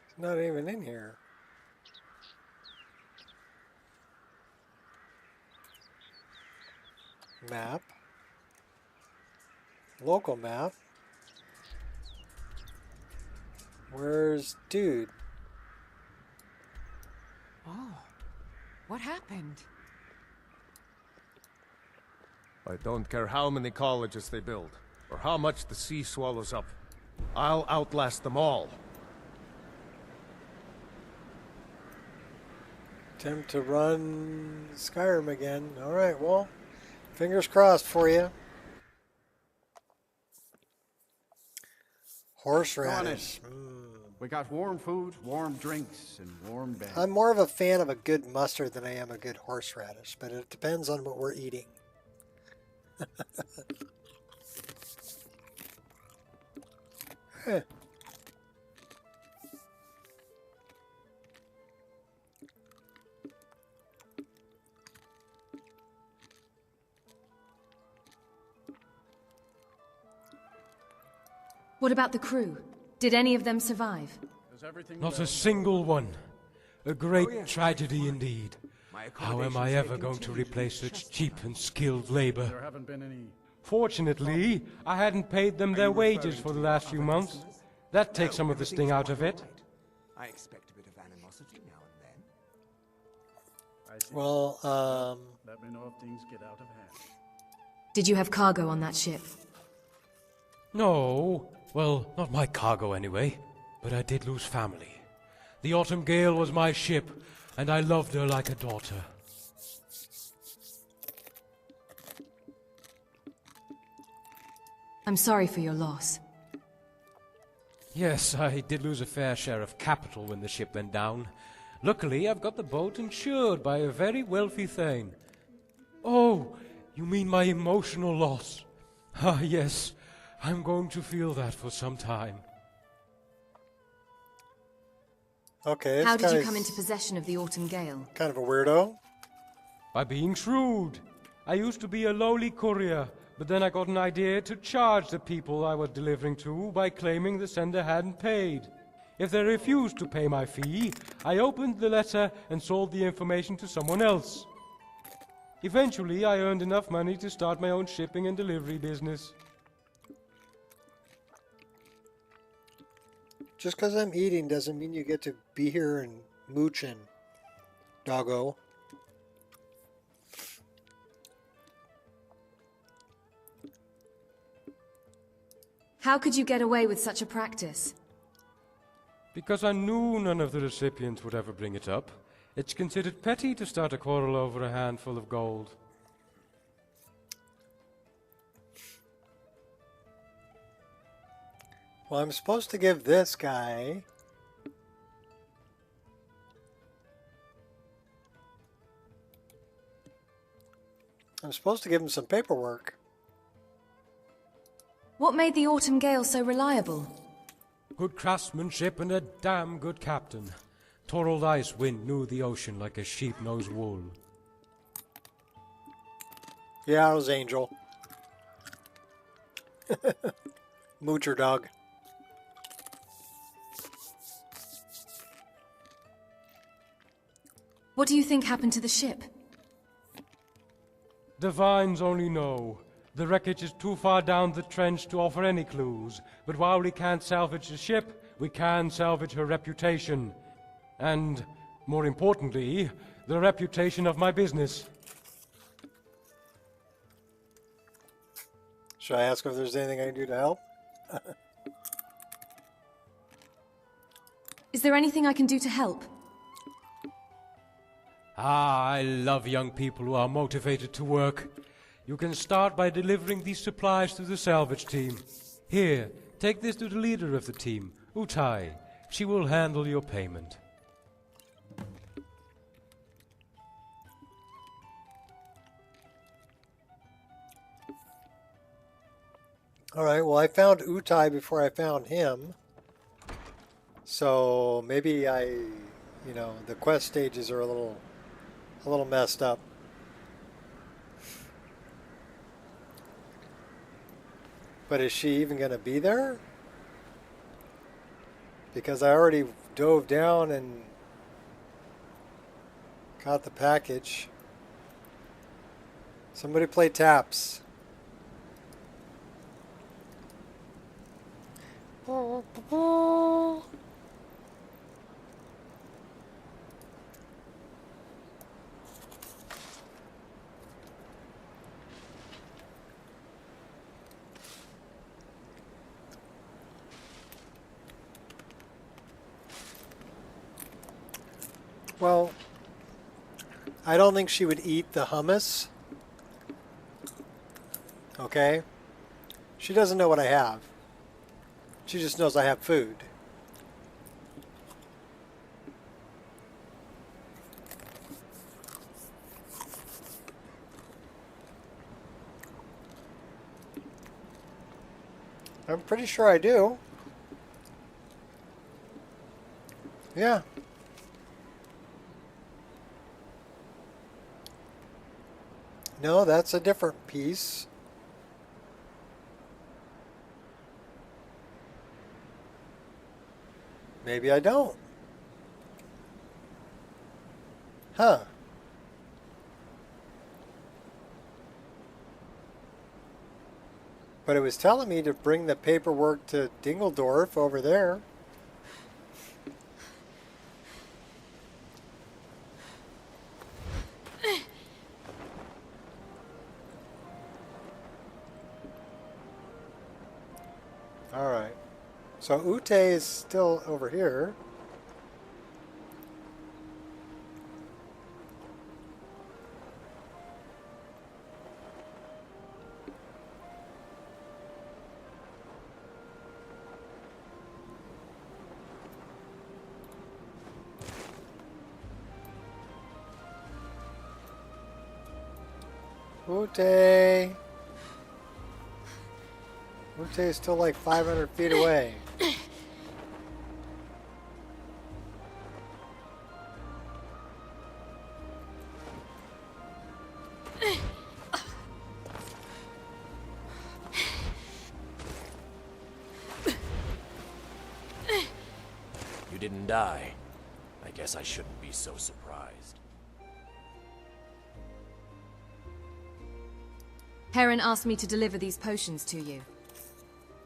He's not even in here. Map. Local map. Where's dude? Oh, what happened? I don't care how many colleges they build, or how much the sea swallows up. I'll outlast them all. Attempt to run Skyrim again. Alright, well, fingers crossed for you. Horseradish. We got warm food, warm drinks, and warm beds. I'm more of a fan of a good mustard than I am a good horseradish, but it depends on what we're eating. What about the crew? Did any of them survive? Not a single one. A great tragedy indeed. How am I ever going to replace such cheap and skilled labor? There haven't been any... Fortunately, I hadn't paid them their wages for the last few months. That takes some of the sting out of it. I expect a bit of animosity now and then. Well, Let me know if things get out of hand. Did you have cargo on that ship? No. Well, not my cargo anyway. But I did lose family. The Autumn Gale was my ship, and I loved her like a daughter. I'm sorry for your loss. Yes, I did lose a fair share of capital when the ship went down. Luckily, I've got the boat insured by a very wealthy Thane. Oh, you mean my emotional loss? Ah, yes. I'm going to feel that for some time. Okay. How did you come into possession of the Autumn Gale? Kind of a weirdo. By being shrewd. I used to be a lowly courier, but then I got an idea to charge the people I was delivering to by claiming the sender hadn't paid. If they refused to pay my fee, I opened the letter and sold the information to someone else. Eventually, I earned enough money to start my own shipping and delivery business. Just because I'm eating doesn't mean you get to be here and mooching, doggo. How could you get away with such a practice? Because I knew none of the recipients would ever bring it up. It's considered petty to start a quarrel over a handful of gold. Well, I'm supposed to give this guy... I'm supposed to give him some paperwork. What made the autumn gale so reliable? Good craftsmanship and a damn good captain. Torald Icewind knew the ocean like a sheep knows wool. Yeah, it was Angel. Moocher dog. What do you think happened to the ship? Divines only know. The wreckage is too far down the trench to offer any clues, but while we can't salvage the ship, we can salvage her reputation. And, more importantly, the reputation of my business. Should I ask if there's anything I can do to help? Is there anything I can do to help? I love young people who are motivated to work. You can start by delivering these supplies to the salvage team. Here, take this to the leader of the team, Utai. She will handle your payment. Alright, well I found Utai before I found him. So maybe the quest stages are a little messed up. But is she even going to be there? Because I already dove down and got the package. Somebody play taps. Well, I don't think she would eat the hummus. Okay? She doesn't know what I have. She just knows I have food. I'm pretty sure I do. Yeah. No, that's a different piece. Maybe I don't. Huh. But it was telling me to bring the paperwork to Dingledorf over there. Alright. So Ute is still over here. Ute! Ute is still like 500 feet away. didn't die. I guess I shouldn't be so surprised. Heron asked me to deliver these potions to you.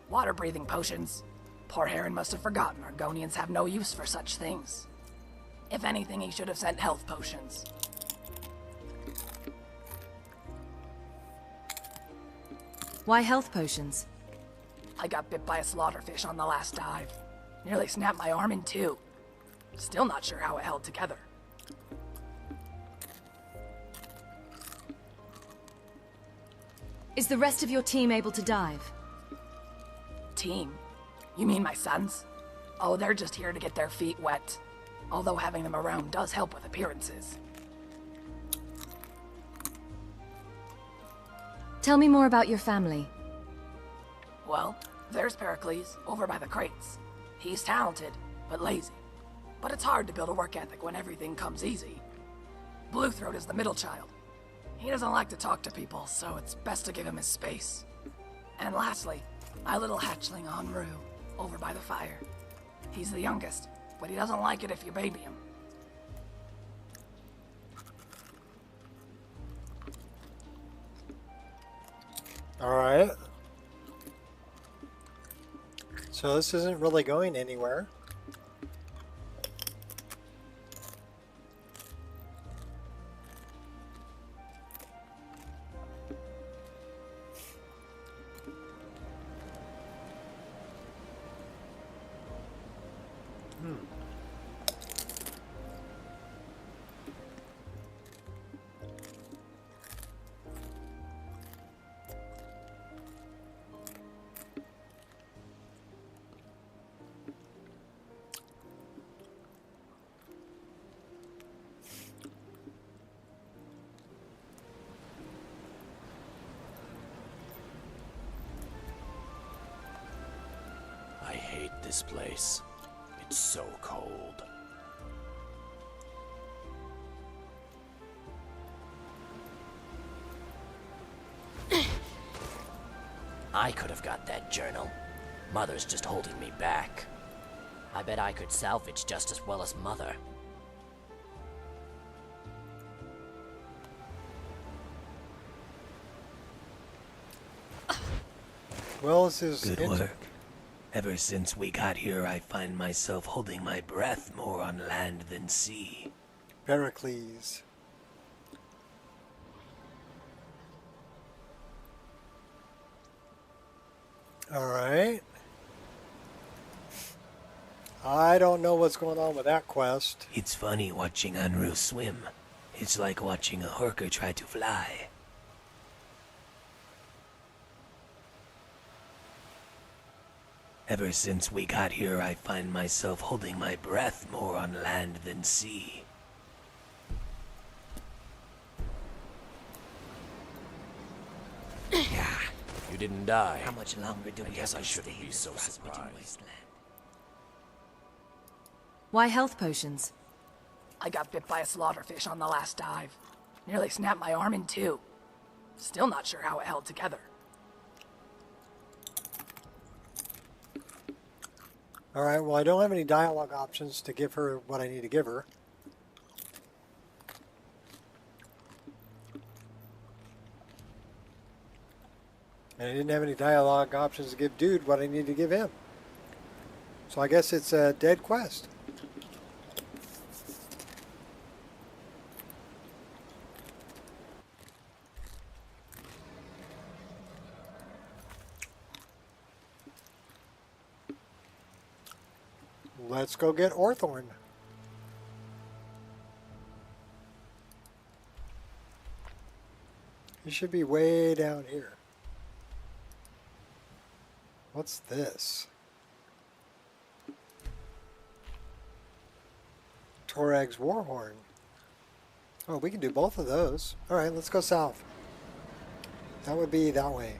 Water-breathing potions. Poor Heron must have forgotten Argonians have no use for such things. If anything, he should have sent health potions. Why health potions? I got bit by a slaughterfish on the last dive. Nearly snapped my arm in two. Still not sure how it held together. Is the rest of your team able to dive? Team? You mean my sons? Oh, they're just here to get their feet wet. Although having them around does help with appearances. Tell me more about your family. Well, there's Pericles, over by the crates. He's talented, but lazy. But it's hard to build a work ethic when everything comes easy. Bluethroat is the middle child. He doesn't like to talk to people, so it's best to give him his space. And lastly, my little hatchling Enru, over by the fire. He's the youngest, but he doesn't like it if you baby him. Alright. So this isn't really going anywhere. I hate this place. It's so cold. I could have got that journal. Mother's just holding me back. I bet I could salvage just as well as Mother. Well, this is good work. Ever since we got here, I find myself holding my breath more on land than sea. Pericles. Alright. I don't know what's going on with that quest. It's funny watching Enru swim. It's like watching a horker try to fly. Ever since we got here, I find myself holding my breath more on land than sea. You didn't die. How much longer do we guess have I to shouldn't stay be in so this frostbitten surprised. wasteland? Why health potions? I got bit by a slaughterfish on the last dive. Nearly snapped my arm in two. Still not sure how it held together. Alright, well I don't have any dialogue options to give her what I need to give her. And I didn't have any dialogue options to give Dude what I need to give him. So I guess it's a dead quest. Let's go get Orthorn. He should be way down here. What's this? Torag's Warhorn. Oh, we can do both of those. Alright, let's go south. That would be that way.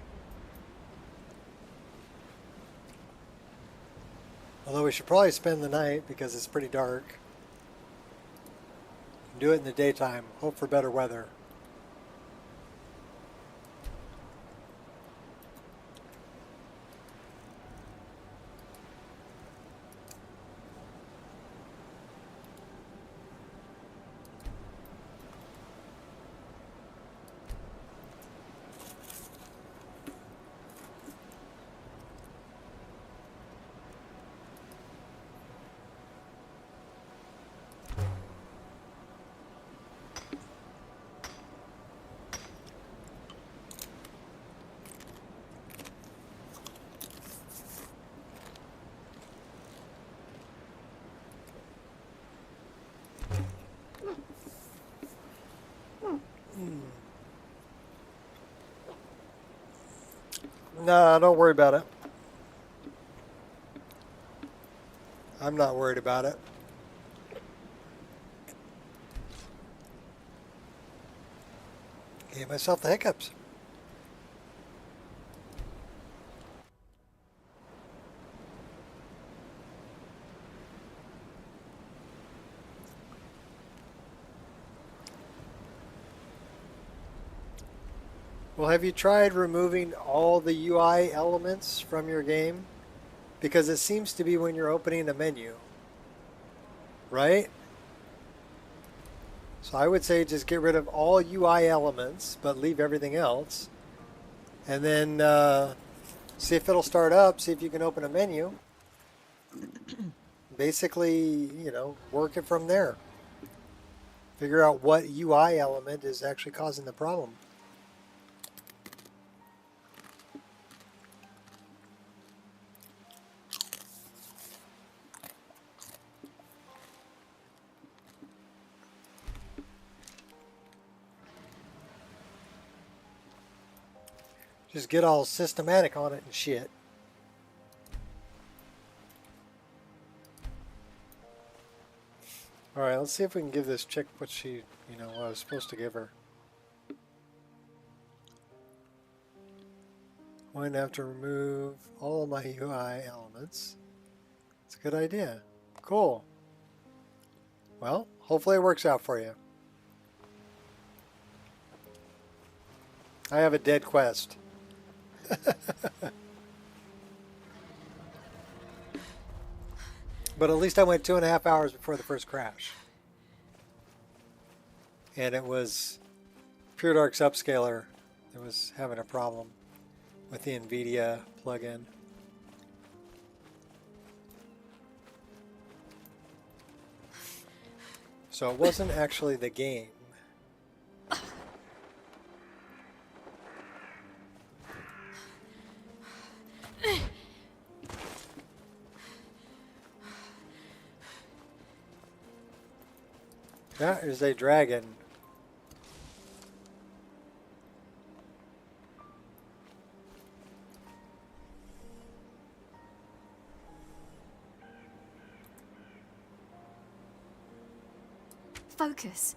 Although we should probably spend the night because it's pretty dark. Do it in the daytime. Hope for better weather. Nah, don't worry about it. I'm not worried about it. Gave myself the hiccups. Well, have you tried removing all the UI elements from your game? Because it seems to be when you're opening a menu, right? So I would say just get rid of all UI elements, but leave everything else. And then see if it'll start up, see if you can open a menu. Basically, you know, work it from there. Figure out what UI element is actually causing the problem. Just get all systematic on it and shit. Alright, let's see if we can give this chick what she, you know, what I was supposed to give her. I'm going to have to remove all of my UI elements. It's a good idea. Cool. Well, hopefully it works out for you. I have a dead quest. But at least I went 2.5 hours before the first crash. And it was PureDark's upscaler that was having a problem with the NVIDIA plugin. So it wasn't actually the game. That is a dragon. Focus.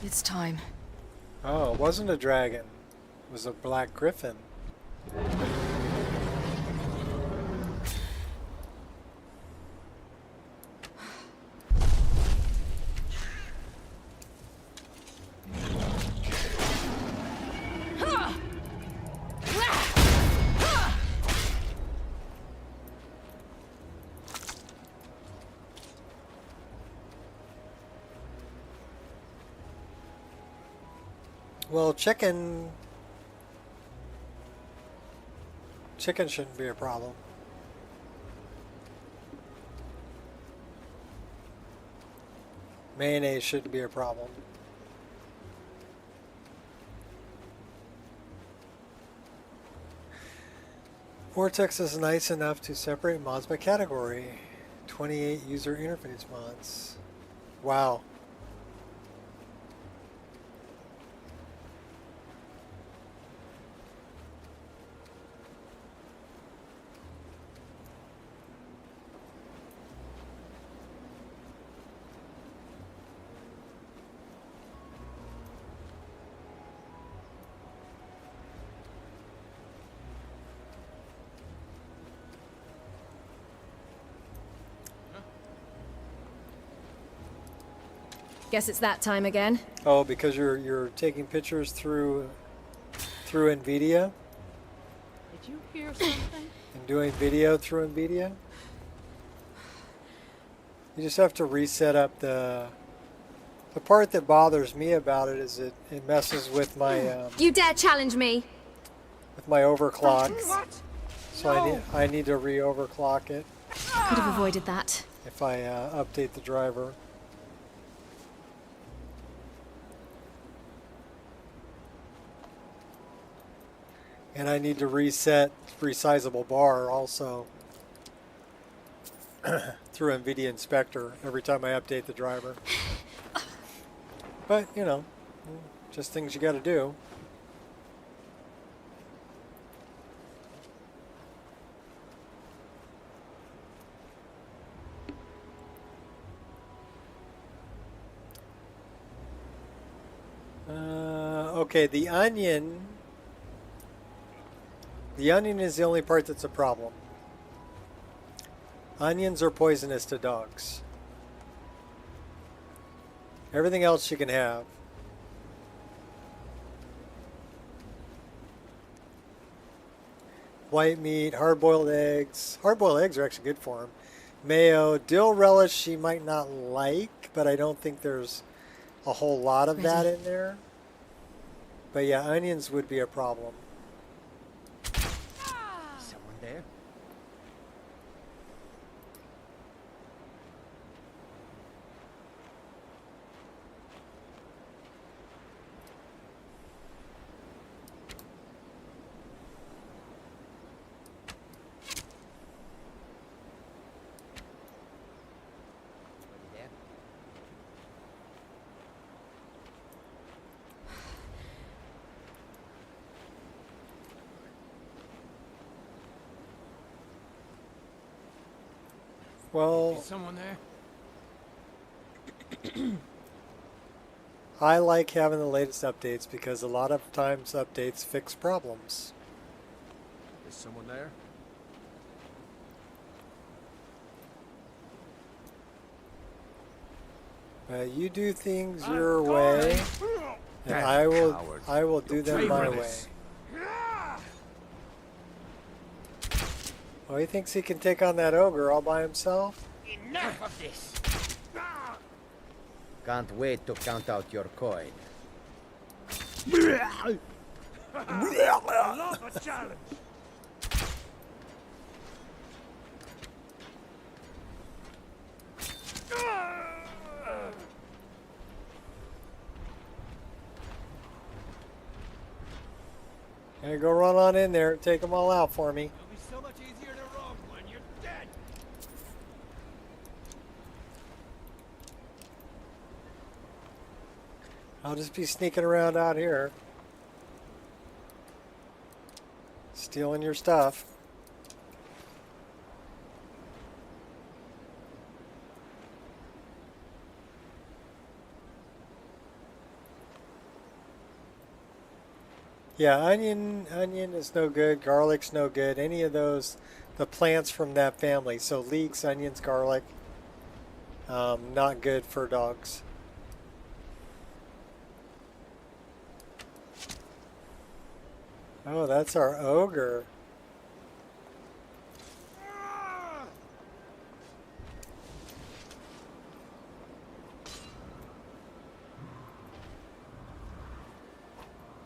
It's time. Oh, it wasn't a dragon. It was a black griffin. Well, chicken shouldn't be a problem. Mayonnaise shouldn't be a problem. Vortex is nice enough to separate mods by category. 28 user interface mods. Wow. Guess it's that time again. Oh, because you're taking pictures through NVIDIA? Did you hear something? And doing video through NVIDIA? You just have to reset up the part that bothers me about it is it messes with my You dare challenge me? with my overclocks. So I need to re-overclock it. Could have avoided that. If I update the driver. And I need to reset resizable bar also through NVIDIA Inspector every time I update the driver. But, you know, just things you got to do. Okay, the onion. The onion is the only part that's a problem. Onions are poisonous to dogs. Everything else you can have. White meat, hard-boiled eggs. Hard-boiled eggs are actually good for them. Mayo, dill relish she might not like, but I don't think there's a whole lot of that in there. But yeah, onions would be a problem. Someone there? Well, Is someone there? I like having the latest updates because a lot of times updates fix problems. Is someone there? You do things your way, and I will do them my way. Oh, he thinks he can take on that ogre all by himself? Enough of this! Can't wait to count out your coin. I love a challenge. Hey, go run on in there, take them all out for me. It'll be so much easier to rob when you're dead. I'll just be sneaking around out here, stealing your stuff. Yeah, onion is no good, garlic's no good, any of those, the plants from that family. So leeks, onions, garlic, not good for dogs. Oh, that's our ogre.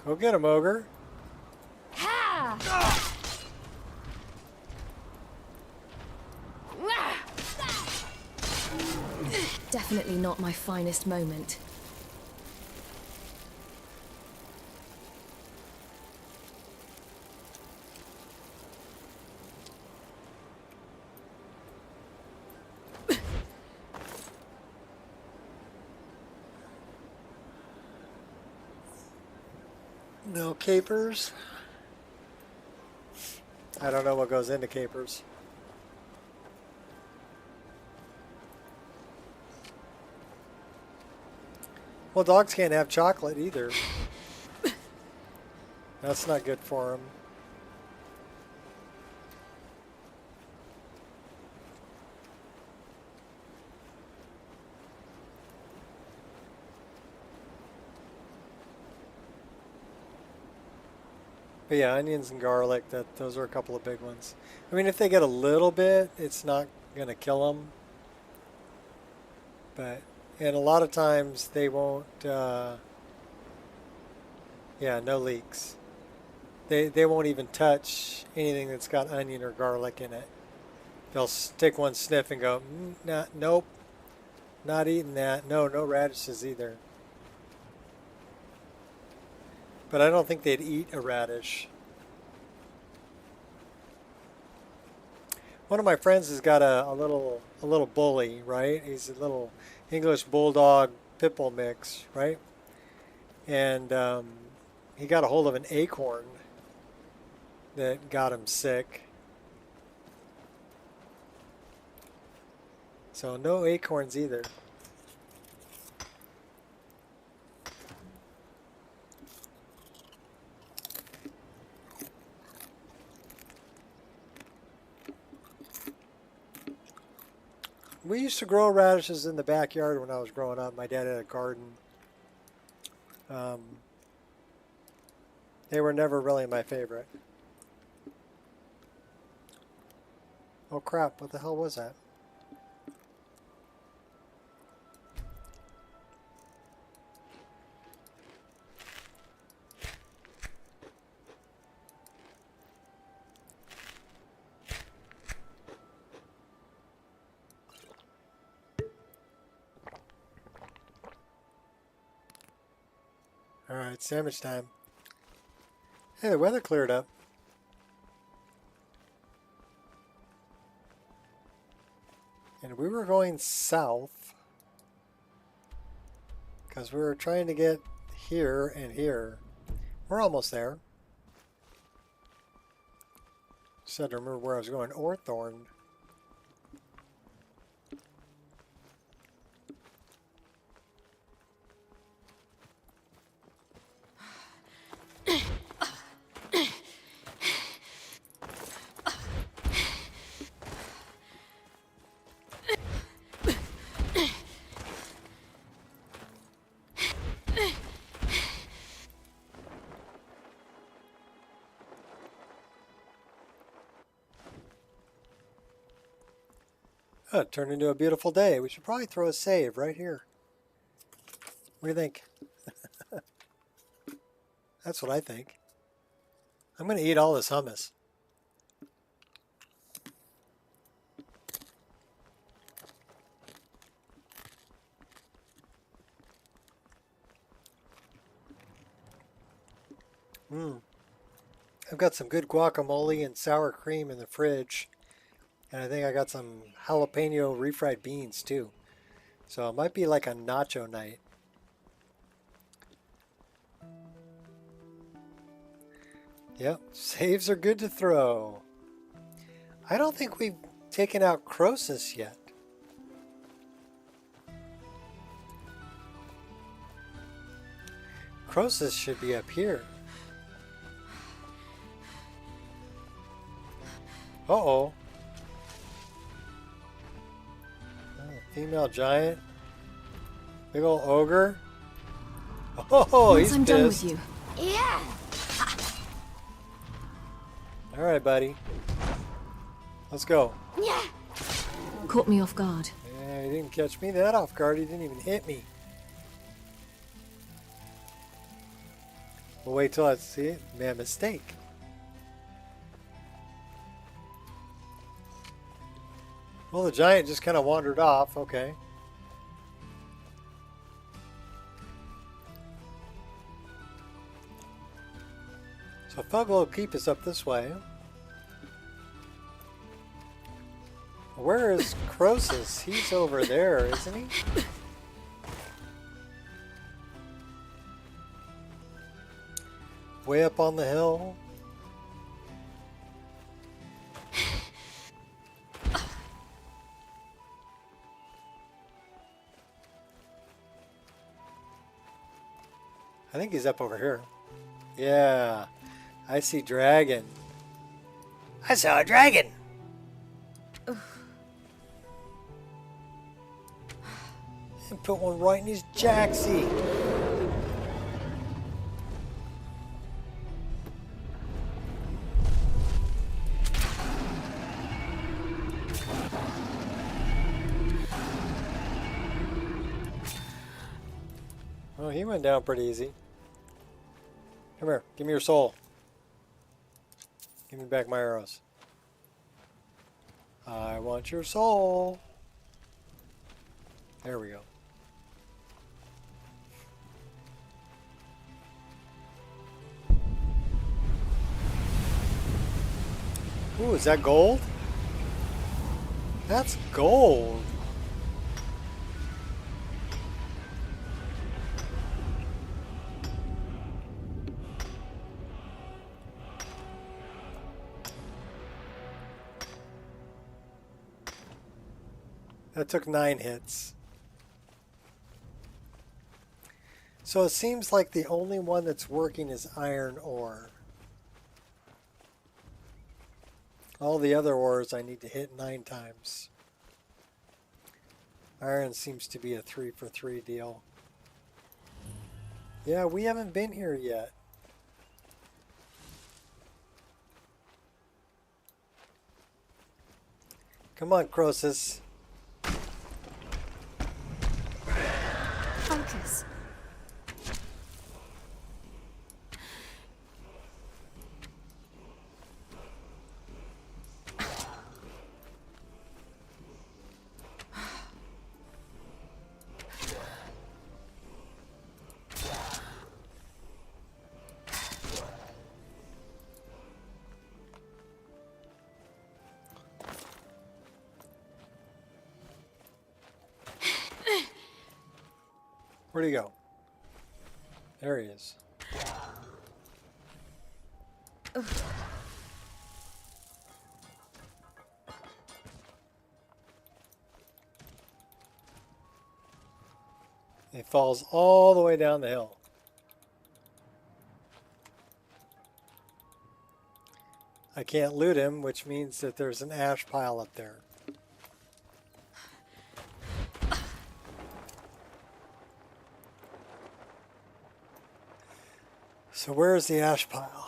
Go get him, ogre. Definitely not my finest moment. No capers. I don't know what goes into capers. Well, dogs can't have chocolate either. That's not good for them. But yeah, onions and garlic, those are a couple of big ones. I mean, if they get a little bit, it's not going to kill them. But, and a lot of times they won't, yeah, no leaks. They won't even touch anything that's got onion or garlic in it. They'll take one sniff and go, nope, not eating that. No radishes either. But I don't think they'd eat a radish. One of my friends has got a little bully, right? He's a little English bulldog pit bull mix, right? And he got a hold of an acorn that got him sick. So no acorns either. We used to grow radishes in the backyard when I was growing up. My dad had a garden. They were never really my favorite. Oh crap, what the hell was that? Alright, sandwich time. Hey, the weather cleared up. And we were going south because we were trying to get here and here. We're almost there. Just had to remember where I was going. Orthorn. Oh, it turned into a beautiful day. We should probably throw a save right here. What do you think? That's what I think. I'm going to eat all this hummus. I've got some good guacamole and sour cream in the fridge. And I think I got some jalapeno refried beans too. So it might be like a nacho night. Yep, saves are good to throw. I don't think we've taken out Croesus yet. Croesus should be up here. Uh-oh. Female giant. Big old ogre. Oh, Once he's I'm pissed. done with you. Yeah. All right, buddy. Let's go. Yeah. Caught me off guard. Yeah, he didn't catch me that off guard. He didn't even hit me. We'll wait till I see it. Man, mistake. Well, the giant just kind of wandered off. Okay. So Fug will keep us up this way. Where is Croesus? He's over there, isn't he? Way up on the hill. I think he's up over here. Yeah. I see dragon. I saw a dragon. And put one right in his jacksie. Oh, he went down pretty easy. Come here, give me your soul. Give me back my arrows. I want your soul. There we go. Ooh, is that gold? That's gold. That took 9 hits. So it seems like the only one that's working is iron ore. All the other ores I need to hit 9 times. Iron seems to be a 3 for 3 deal. Yeah, we haven't been here yet. Come on, Croesus. Focus. Where'd he go? There he is. He falls all the way down the hill. I can't loot him, which means that there's an ash pile up there. So where is the ash pile?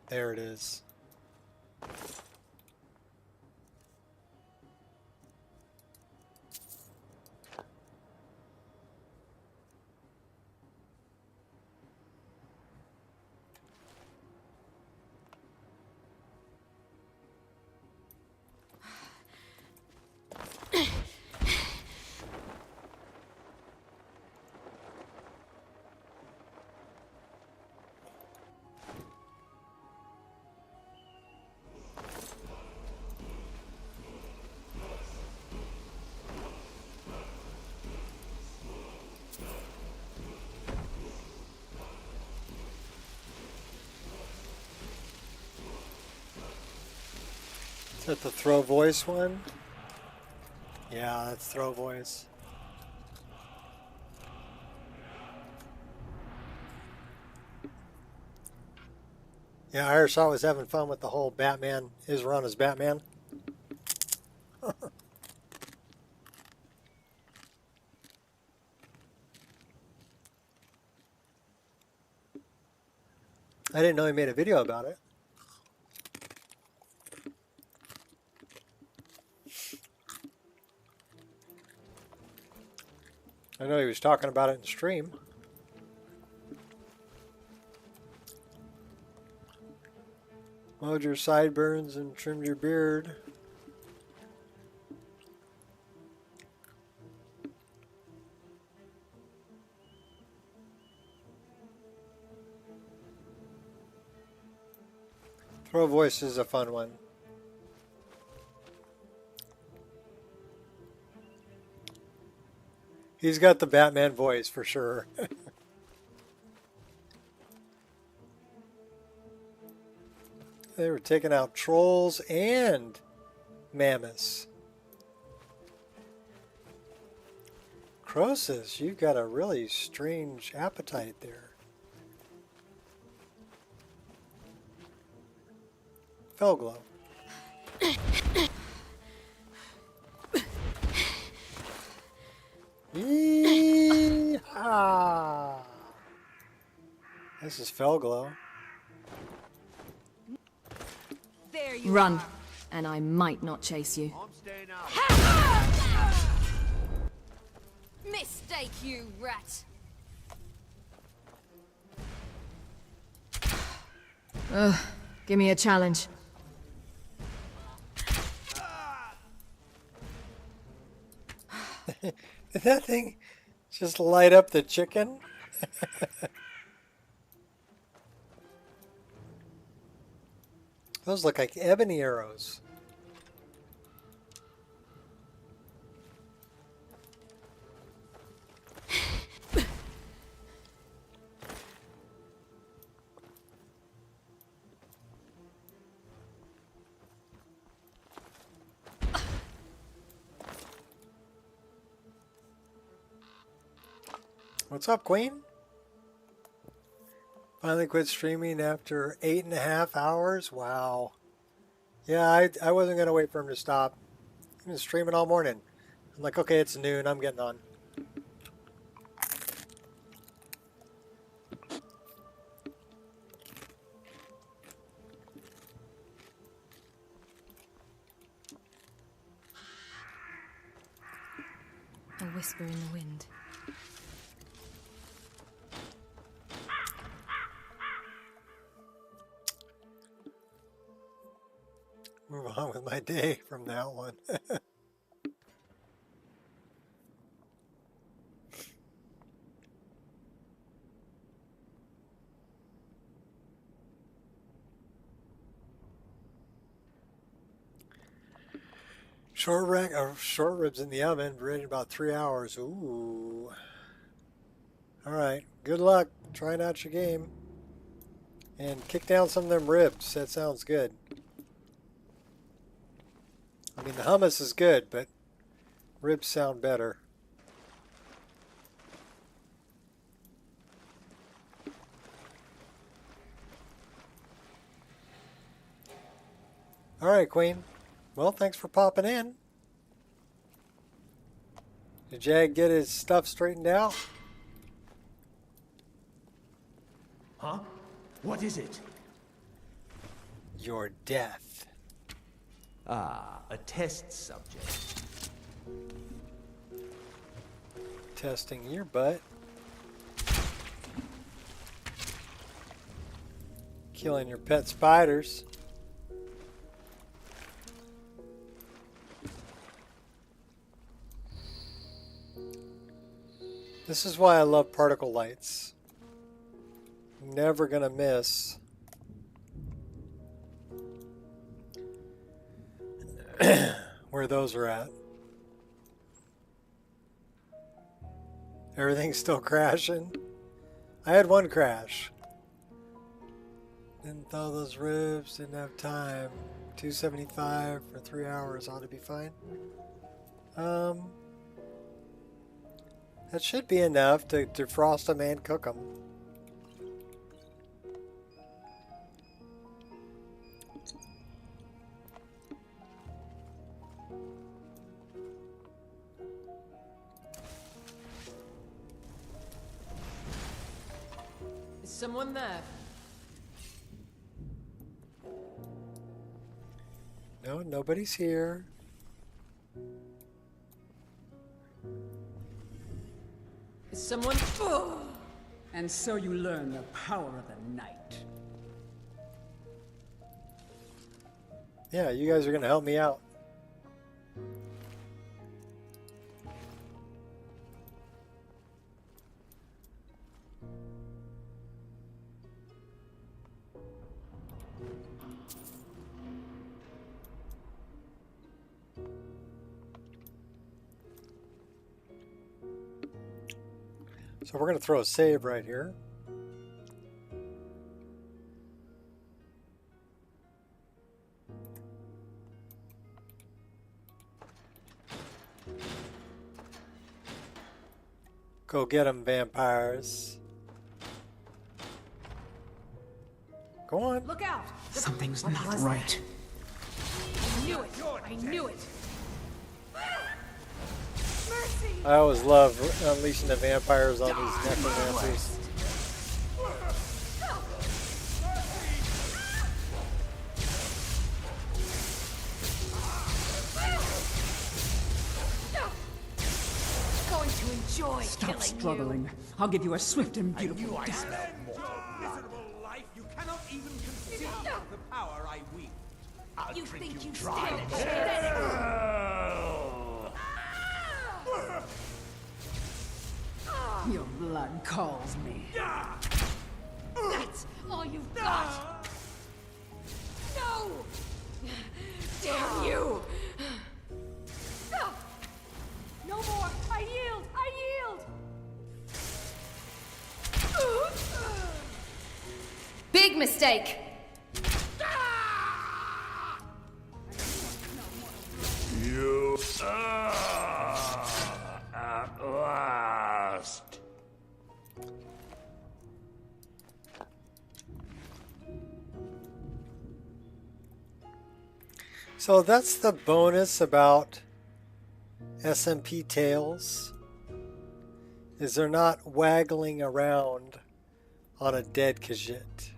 There it is. Is that the throw voice one? Yeah, that's throw voice. Yeah, Irish was having fun with the whole Batman is run as Batman. I didn't know he made a video about it. I know he was talking about it in stream. Mowed your sideburns and trimmed your beard. Throw voice is a fun one. He's got the Batman voice for sure. They were taking out trolls and mammoths. Croesus, you've got a really strange appetite there. Felglow. Yeehaw! This is Felglow. Run. and I might not chase you. Mistake, you rat! Ugh, give me a challenge. Did that thing just light up the chicken? Those look like ebony arrows. What's up, Queen? Finally quit streaming after 8.5 hours? Wow. Yeah, I wasn't going to wait for him to stop. He's been streaming all morning. I'm like, okay, it's noon. I'm getting on. A whisper in the wind. Move on with my day from that one. Short ribs in the oven, ready in about 3 hours. Ooh. All right. Good luck trying out your game. And kick down some of them ribs. That sounds good. I mean, the hummus is good, but ribs sound better. All right, Queen. Well, thanks for popping in. Did Jag get his stuff straightened out? Huh? What is it? Your death. Ah, a test subject. Testing your butt. Killing your pet spiders. This is why I love particle lights. Never gonna miss. Where those are at. Everything's still crashing. I had one crash. Didn't thaw those ribs, didn't have time. 275 for 3 hours ought to be fine. That should be enough to defrost them and cook them. Is someone there? No, nobody's here. Is someone... And so you learn the power of the night. Yeah, you guys are going to help me out. So we're going to throw a save right here. Go get them, vampires. Go on. Look out! Something's not right. I knew it! I knew it! I always love unleashing the vampires on these necromancers. enjoy Stop killing struggling. you. I'll give you a swift and beautiful death. Miserable life, you cannot even conceive the power I wield. I'll You drink think you you dry. stand a chance? Your blood calls me. That's all you've got. No! Damn you! No more! I yield! I yield! Big mistake. You at last. So that's the bonus about SMP Tales, is they're not waggling around on a dead Khajiit.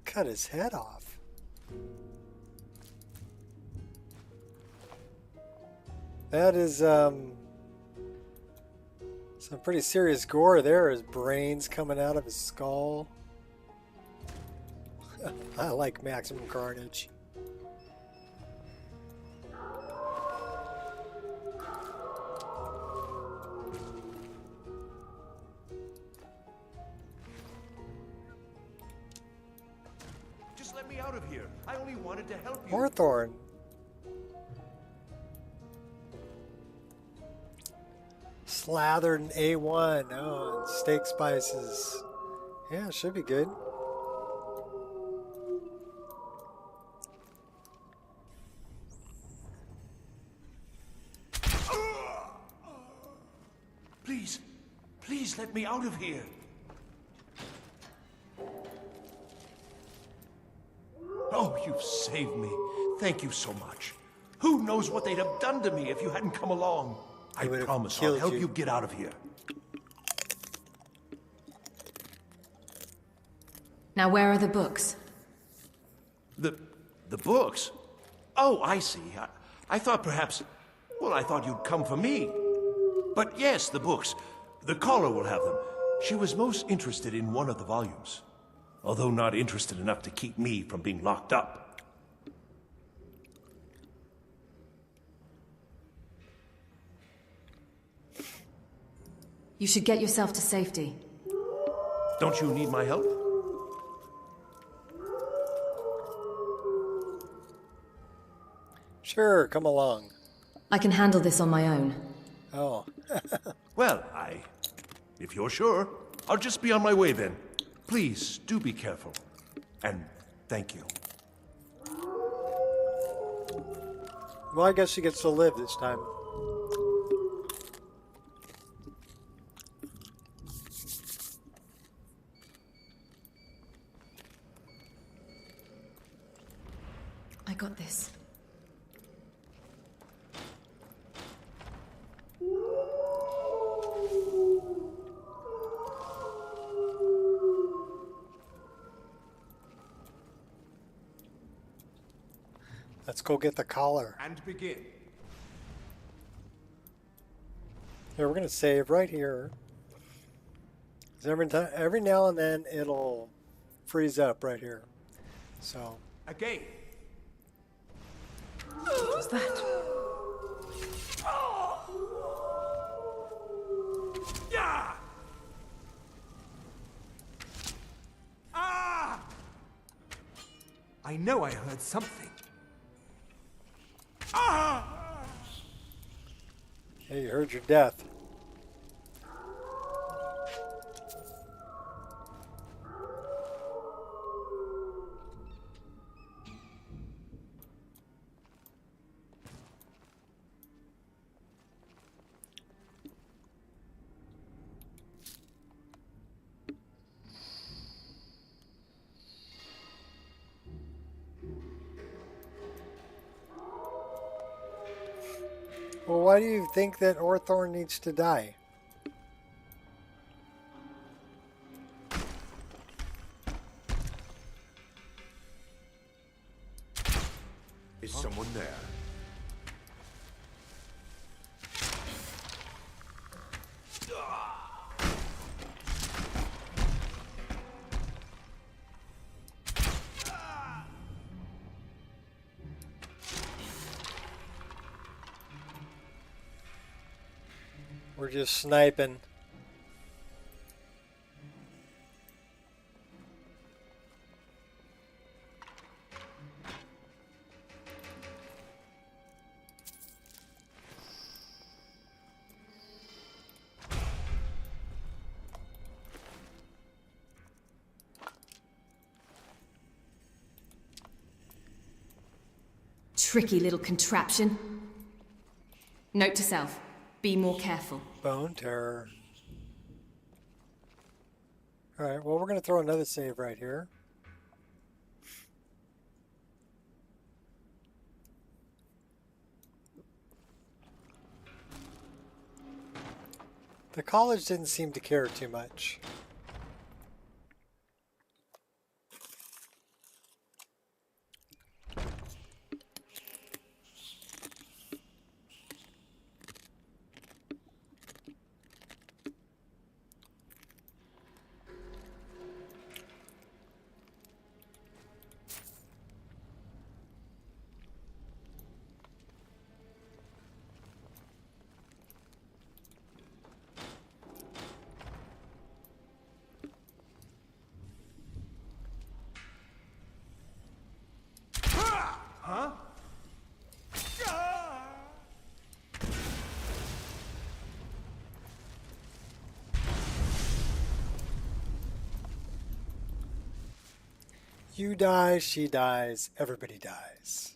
Cut his head off. That is some pretty serious gore there. His brains coming out of his skull. I like maximum carnage. Just let me out of here. I only wanted to help you. Hawthorne. Slathered in A1. Oh, and steak spices. Yeah, should be good. Please, please let me out of here. Oh, you've saved me. Thank you so much. Who knows what they'd have done to me if you hadn't come along. I promise I'll help you get out of here. Now where are the books? The books? Oh, I see. I thought perhaps... Well, I thought you'd come for me. But yes, the books. The caller will have them. She was most interested in one of the volumes. Although not interested enough to keep me from being locked up. You should get yourself to safety. Don't you need my help? Sure, come along. I can handle this on my own. Oh. Well, if you're sure, I'll just be on my way then. Please, do be careful. And thank you. Well, I guess she gets to live this time. I got this. Let's go get the collar. And begin. Here, we're gonna save right here. 'Cause every now and then it'll freeze up right here. So. Again. What was that? Yeah! Ah! I know I heard something. Ah! Hey, you heard your death. Well, why do you think that Hawthorne needs to die? Is someone there? We're just sniping. Tricky little contraption. Note to self, be more careful. Bone terror. Alright, well, we're going to throw another save right here. The college didn't seem to care too much. Huh? You die, she dies, everybody dies.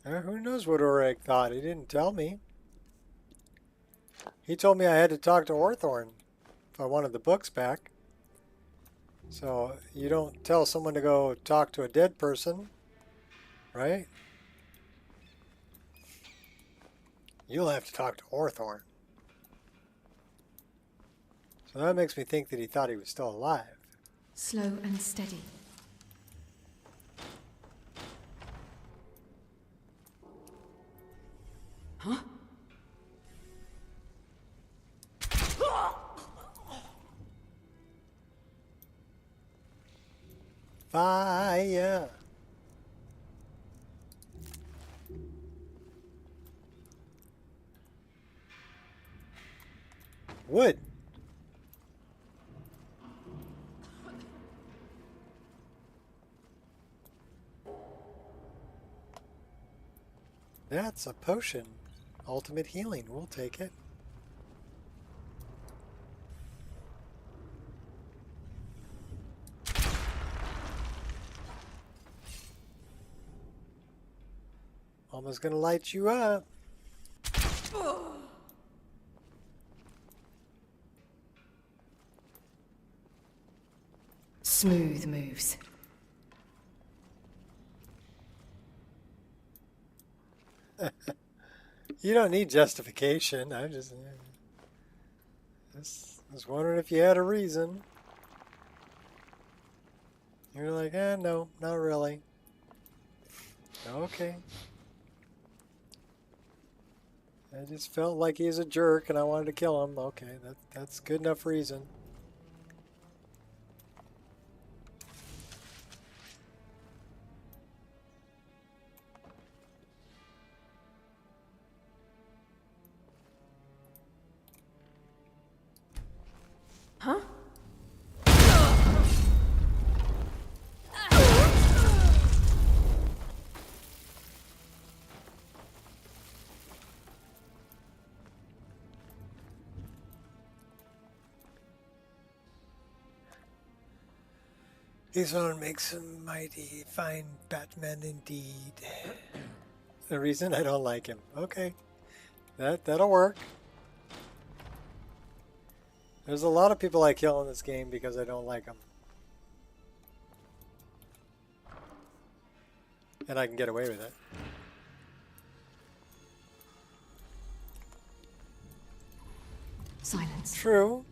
Who knows what Oreg thought? He didn't tell me. He told me I had to talk to Orthorn if I wanted the books back. So you don't tell someone to go talk to a dead person, right? You'll have to talk to Orthorn. So that makes me think that he thought he was still alive. Slow and steady. Huh? Fire! Wood! That's a potion. Ultimate healing. We'll take it. Almost gonna light you up. Smooth moves. You don't need justification. I just was wondering if you had a reason. You're like, no, not really. Okay. I just felt like he's a jerk and I wanted to kill him. Okay, that's good enough reason. Huh? This one makes a mighty fine Batman indeed. The reason I don't like him. Okay. That'll work. There's a lot of people I kill in this game because I don't like them. And I can get away with it. Silence. True.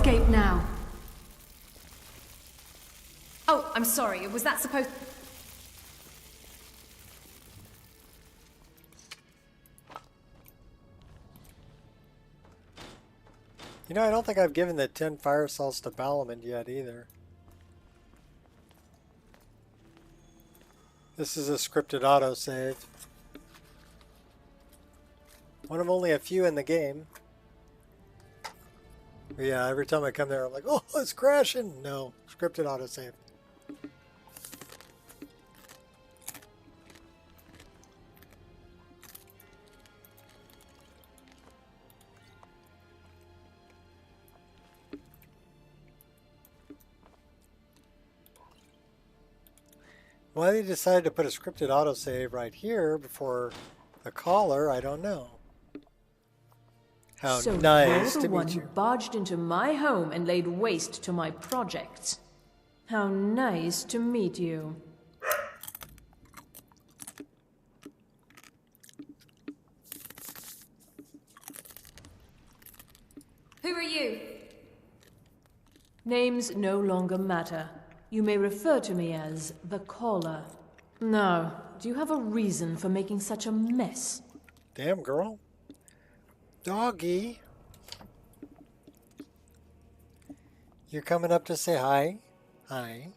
escape now. Oh, I'm sorry. Was that supposed... You know, I don't think I've given the 10 fire cells to Balamond yet either. This is a scripted autosave. One of only a few in the game. But yeah, every time I come there, I'm like, oh, it's crashing. No, scripted autosave. Why they decided to put a scripted autosave right here before the caller, I don't know. How So nice you're to the one meet who you. barged into my home and laid waste to my projects. How nice to meet you. Who are you? Names no longer matter. You may refer to me as the Caller. Now, do you have a reason for making such a mess? Damn, girl. Doggy. You're coming up to say hi? Hi.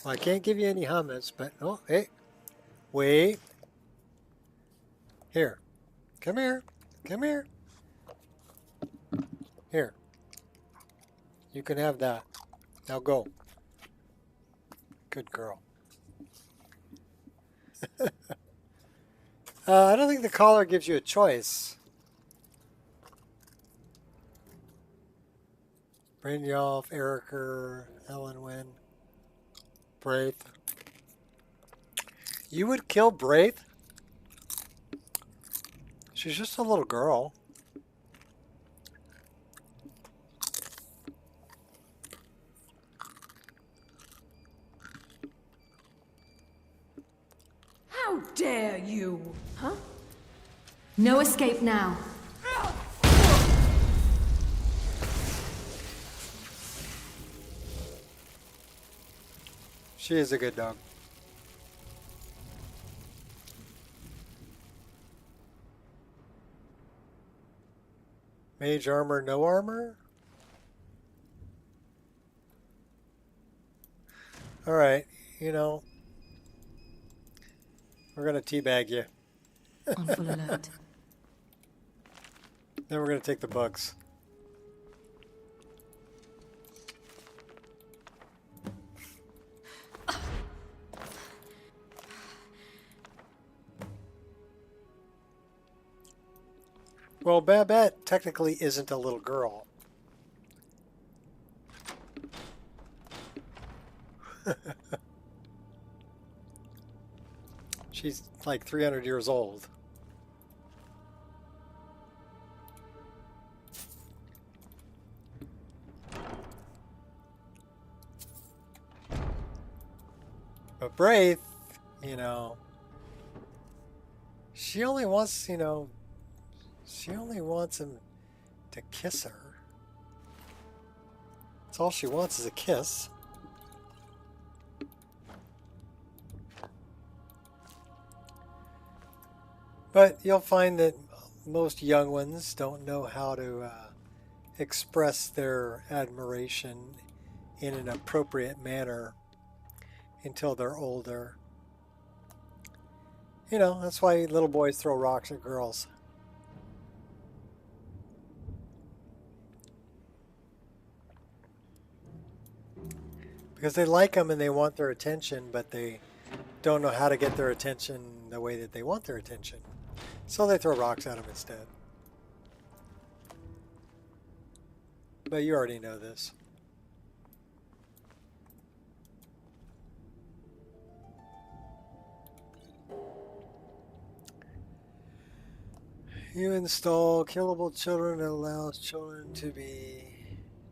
Well, I can't give you any hummus, but... Oh, hey. Wait. Here. Come here. Come here. Here. You can have that. Now go. Good girl. I don't think the caller gives you a choice. Brynjolf, Eriker, Ellen Wynn, Braith. You would kill Braith? She's just a little girl. How dare you? Huh? No escape now. She is a good dog. Mage armor, no armor? Alright, you know, we're gonna teabag you. On full alert. Then we're gonna take the bugs. Well, Babette technically isn't a little girl. She's like 300 years old. But Braith, you know, she only wants, you know, she only wants him to kiss her. That's all she wants is a kiss. But you'll find that most young ones don't know how to express their admiration in an appropriate manner until they're older. You know, that's why little boys throw rocks at girls. Because they like them and they want their attention, but they don't know how to get their attention the way that they want their attention. So they throw rocks at them instead. But you already know this. You install killable children that allows children to be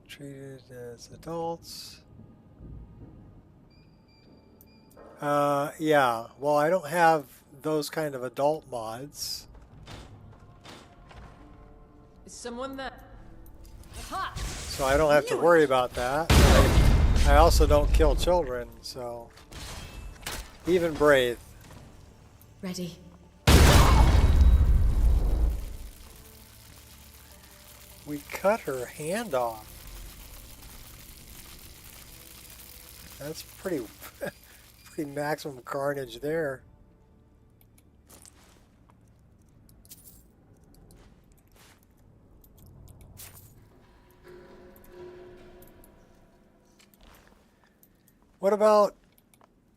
treated as adults. Yeah, well, I don't have those kind of adult mods. Is someone there? So I don't have to worry about that. I also don't kill children, so even brave. Ready. We cut her hand off. That's pretty pretty maximum carnage there. What about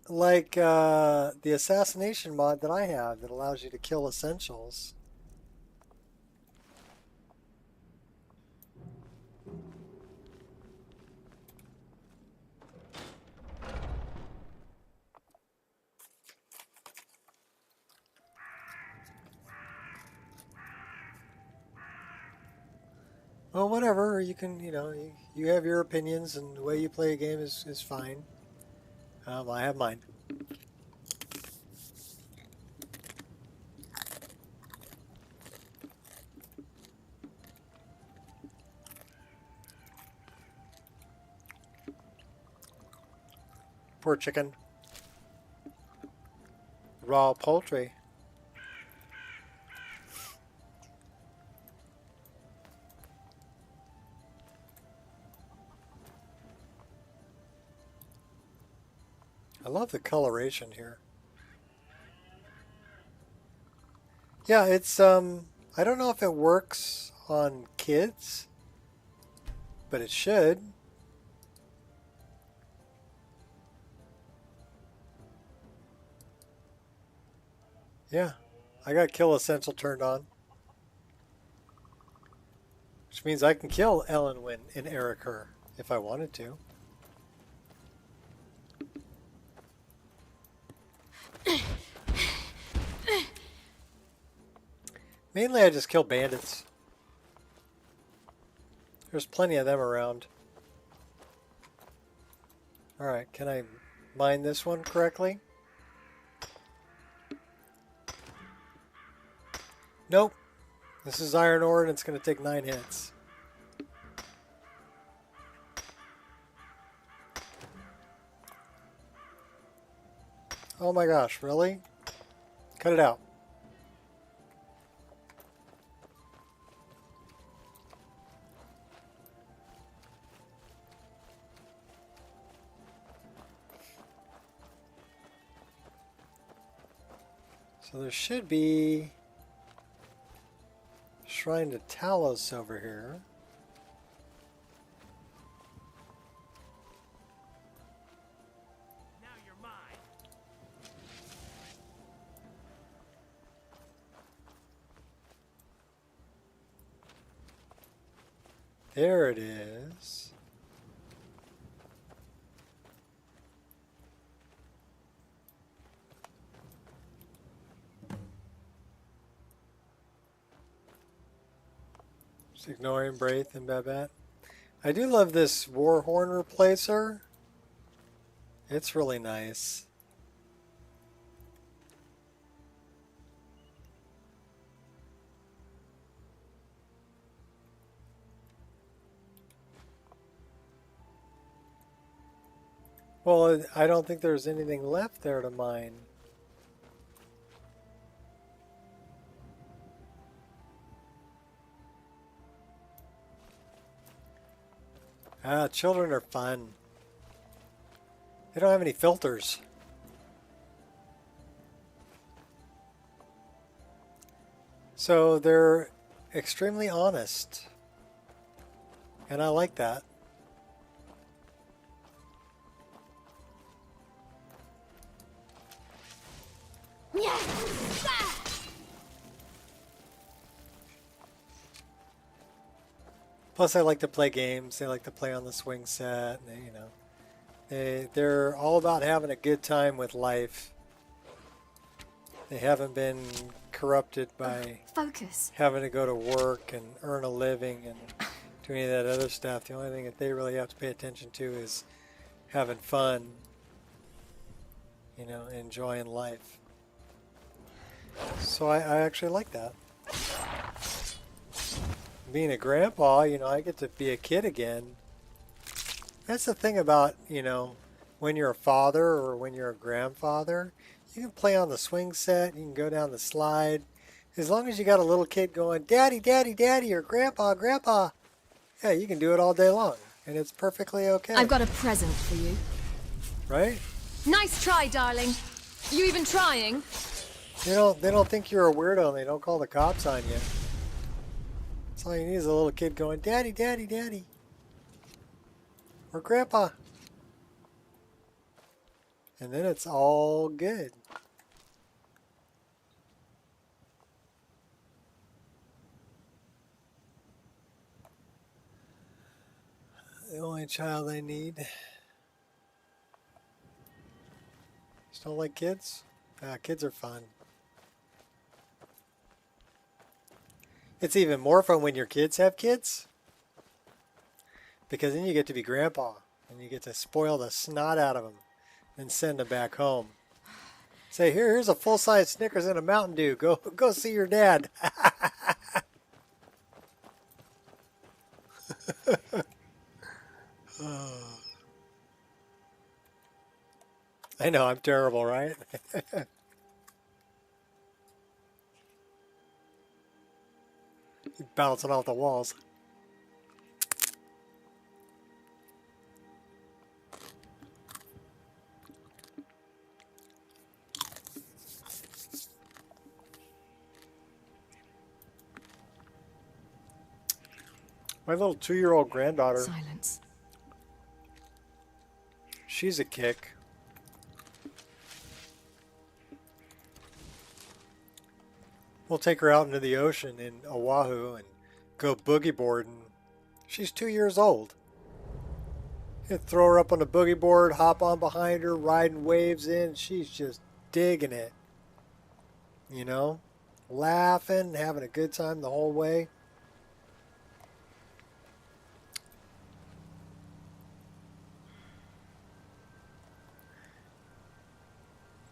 like the assassination mod that I have that allows you to kill essentials? Well, whatever. You can, you have your opinions, and the way you play a game is fine. I have mine. Poor chicken. Raw poultry. I love the coloration here. Yeah, it's I don't know if it works on kids, but it should. Yeah, I got Kill Essential turned on, which means I can kill Ellen Wynn and Eric Her if I wanted to. Mainly I just kill bandits. There's plenty of them around. Alright, can I mine this one correctly? Nope. This is iron ore and it's going to take 9 hits. Oh my gosh, really? Cut it out. So there should be Shrine to Talos over here. Now you're mine. There it is. Just ignoring Braith and Babette. I do love this Warhorn replacer. It's really nice. Well, I don't think there's anything left there to mine. Ah, children are fun. They don't have any filters. So they're extremely honest. And I like that. Plus, I like to play games. They like to play on the swing set. They're all about having a good time with life. They haven't been corrupted by having to go to work and earn a living and do any of that other stuff. The only thing that they really have to pay attention to is having fun, enjoying life. So I actually like that. being a grandpa, you know, I get to be a kid again. That's the thing about, you know, when you're a father or when you're a grandfather, you can play on the swing set, you can go down the slide. As long as you got a little kid going, Daddy, Daddy, Daddy, or Grandpa, Grandpa, yeah, you can do it all day long, and it's perfectly okay. I've got a present for you. Right? Nice try, darling. You even trying? They don't think you're a weirdo, and they don't call the cops on you. That's all you need is a little kid going, Daddy, Daddy, Daddy. Or Grandpa. And then it's all good. The only child I need. Just don't like kids? Kids are fun. It's even more fun when your kids have kids. Because then you get to be grandpa. And you get to spoil the snot out of them. And send them back home. Say, here's a full-size Snickers and a Mountain Dew. Go see your dad. I know, I'm terrible, right? Bouncing off the walls. My little 2-year-old granddaughter. Silence. She's a kick. We'll take her out into the ocean in Oahu and go boogie boarding. She's 2 years old. You throw her up on the boogie board, hop on behind her, riding waves in. She's just digging it. You know? Laughing, having a good time the whole way.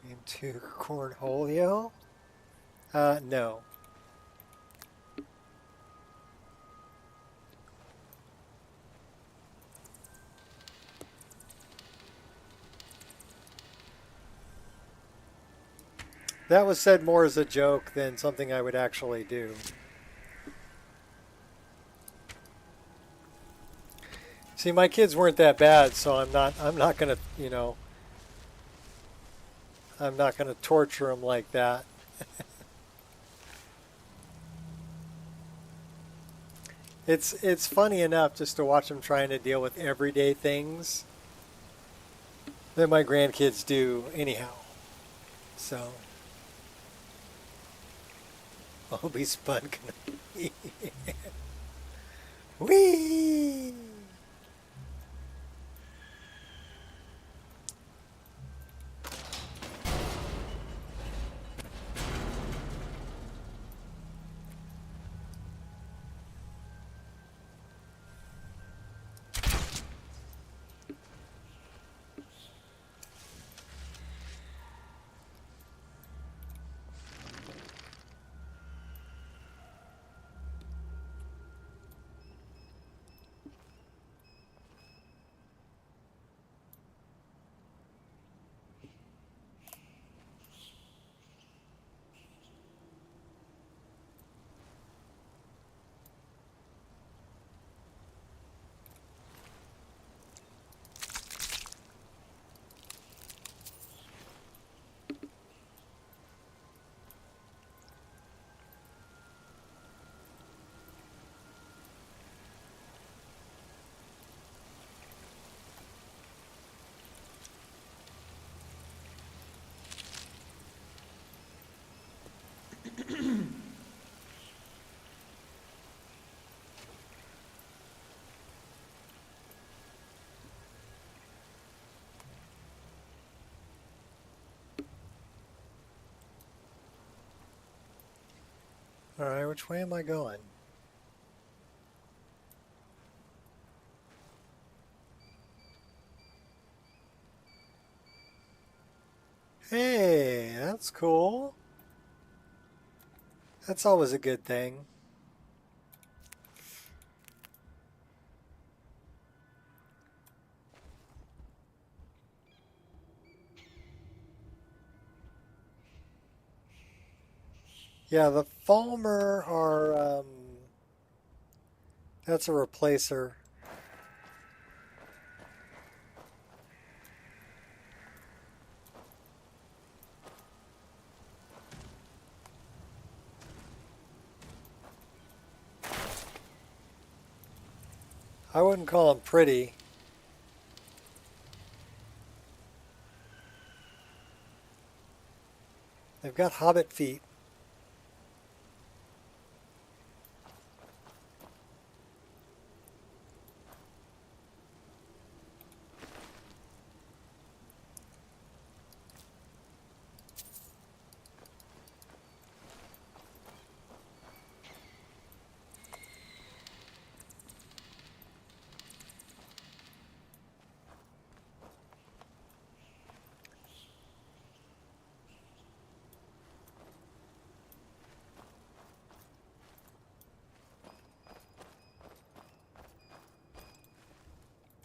Into cornholio? No. That was said more as a joke than something I would actually do. See, my kids weren't that bad, so I'm not gonna, you know, I'm not gonna torture them like that. It's funny enough just to watch them trying to deal with everyday things that my grandkids do anyhow. So, Obi Spud can Whee! Alright, which way am I going? Hey, that's cool. That's always a good thing. Yeah, the Falmer are, that's a replacer. I wouldn't call them pretty. They've got hobbit feet.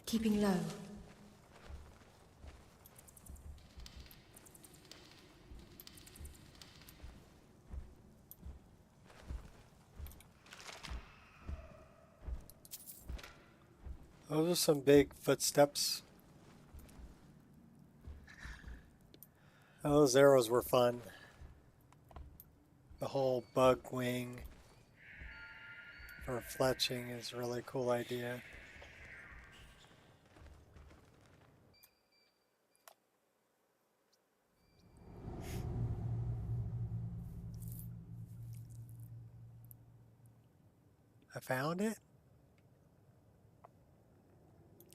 Keeping low. Those are some big footsteps. Those arrows were fun. The whole bug wing for fletching is a really cool idea. I found it?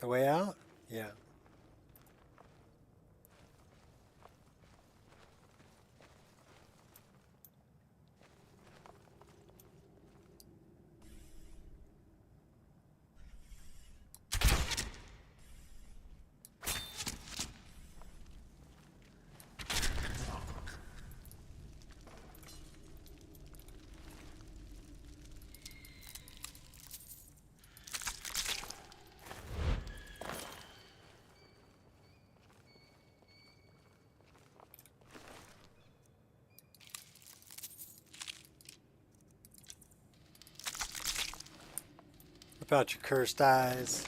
The way out? Yeah. About your cursed eyes.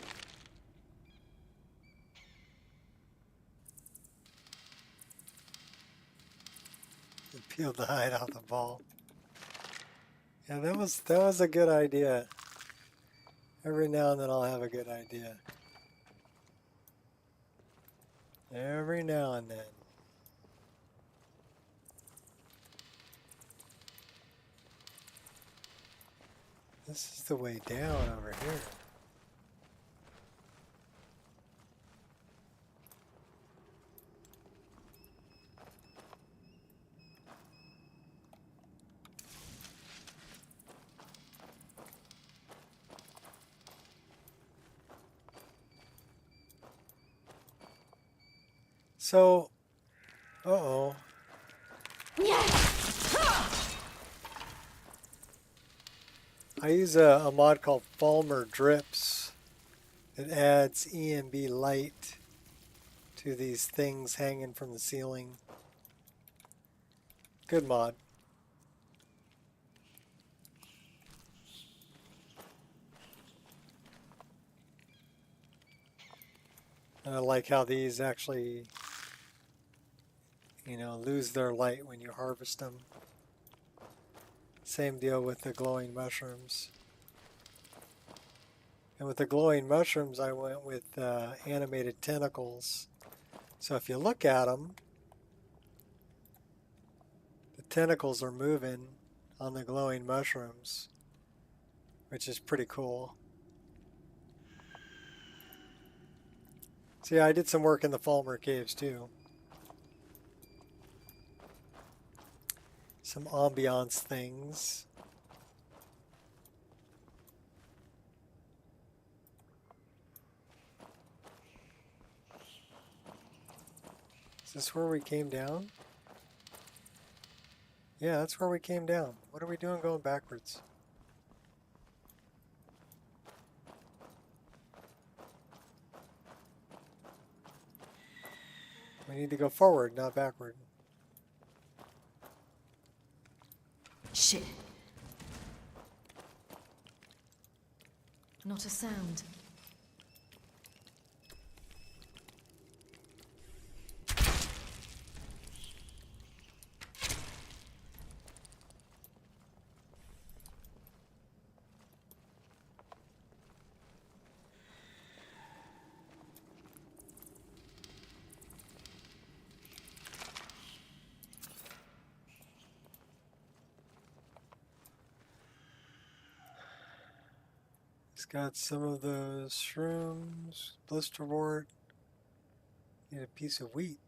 You peeled the hide off the ball. Yeah, that was a good idea. Every now and then I'll have a good idea. Every now and then. This is the way down over here. So, uh-oh. I use a mod called Falmer Drips. It adds ENB light to these things hanging from the ceiling. Good mod. I like how these actually, you know, lose their light when you harvest them. Same deal with the glowing mushrooms. And with the glowing mushrooms, I went with animated tentacles. So if you look at them, the tentacles are moving on the glowing mushrooms, which is pretty cool. See, I did some work in the Falmer caves too. Some ambiance things. Is this where we came down? Yeah, that's where we came down. What are we doing going backwards? We need to go forward, not backward. Shit. Not a sound. It's got some of those shrooms, blister wart, and a piece of wheat.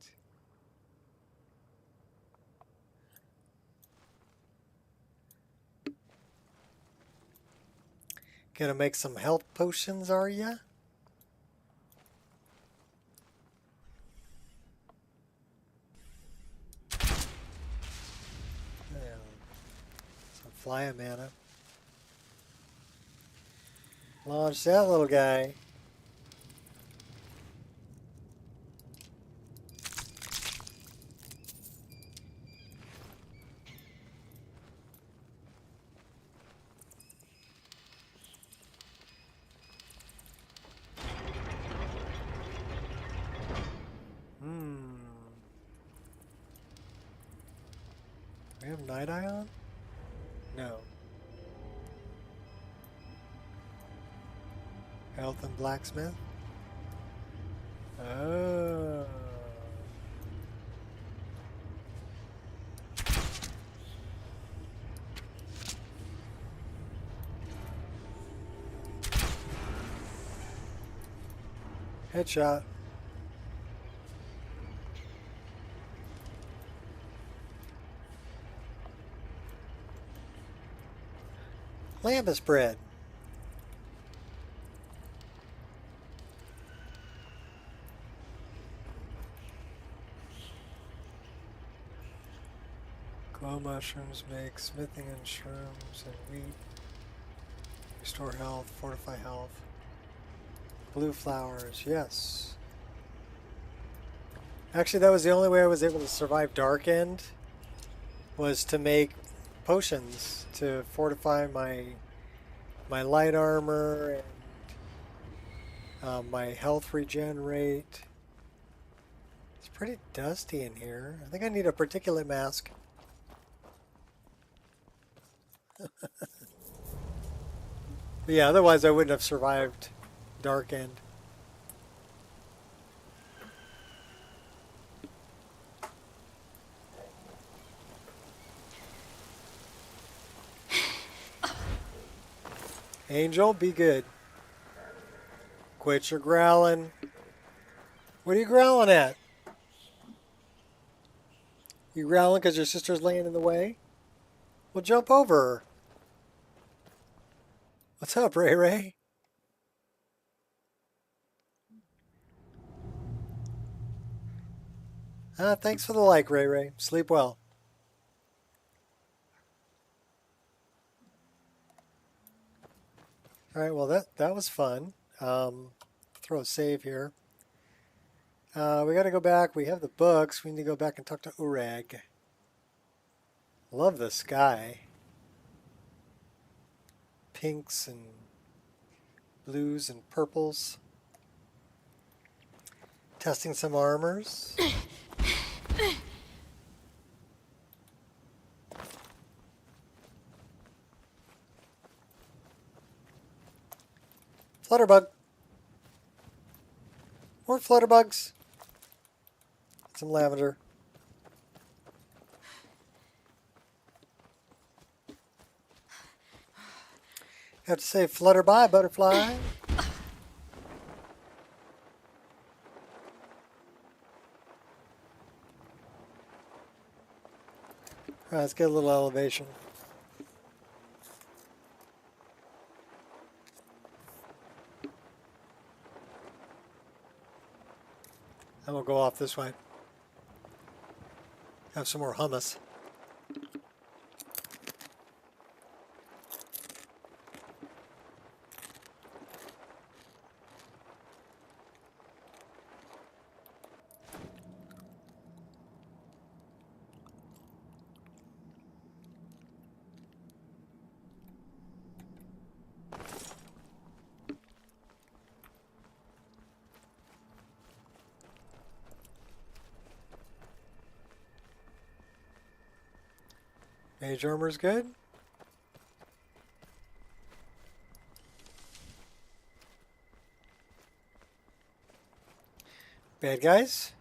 Gonna make some health potions, are ya? Some fly mana. Launch that little guy. We have Night Ion? No. Health and Blacksmith? Oh. Headshot. Lambus bread. Glow mushrooms make smithing and shrooms and wheat. Restore health, fortify health. Blue flowers, yes. Actually, that was the only way I was able to survive Dark End, was to make potions to fortify my light armor and my health regenerate. It's pretty dusty in here. I think I need a particulate mask. But yeah, otherwise I wouldn't have survived Dark End. Angel, be good. Quit your growling. What are you growling at? You growling because your sister's laying in the way? Well, jump over her. What's up, Ray Ray? Thanks for the like, Ray Ray. Sleep well. All right, well, that was fun. Throw a save here. We got to go back. We have the books. We need to go back and talk to Urag. Love the sky. Pinks and blues and purples. Testing some armors. Flutterbug. More flutterbugs. Some lavender. Have to say flutter by, butterfly. All right, let's get a little elevation. And we'll go off this way. Have some more hummus. Mage armor's good. Bad guys?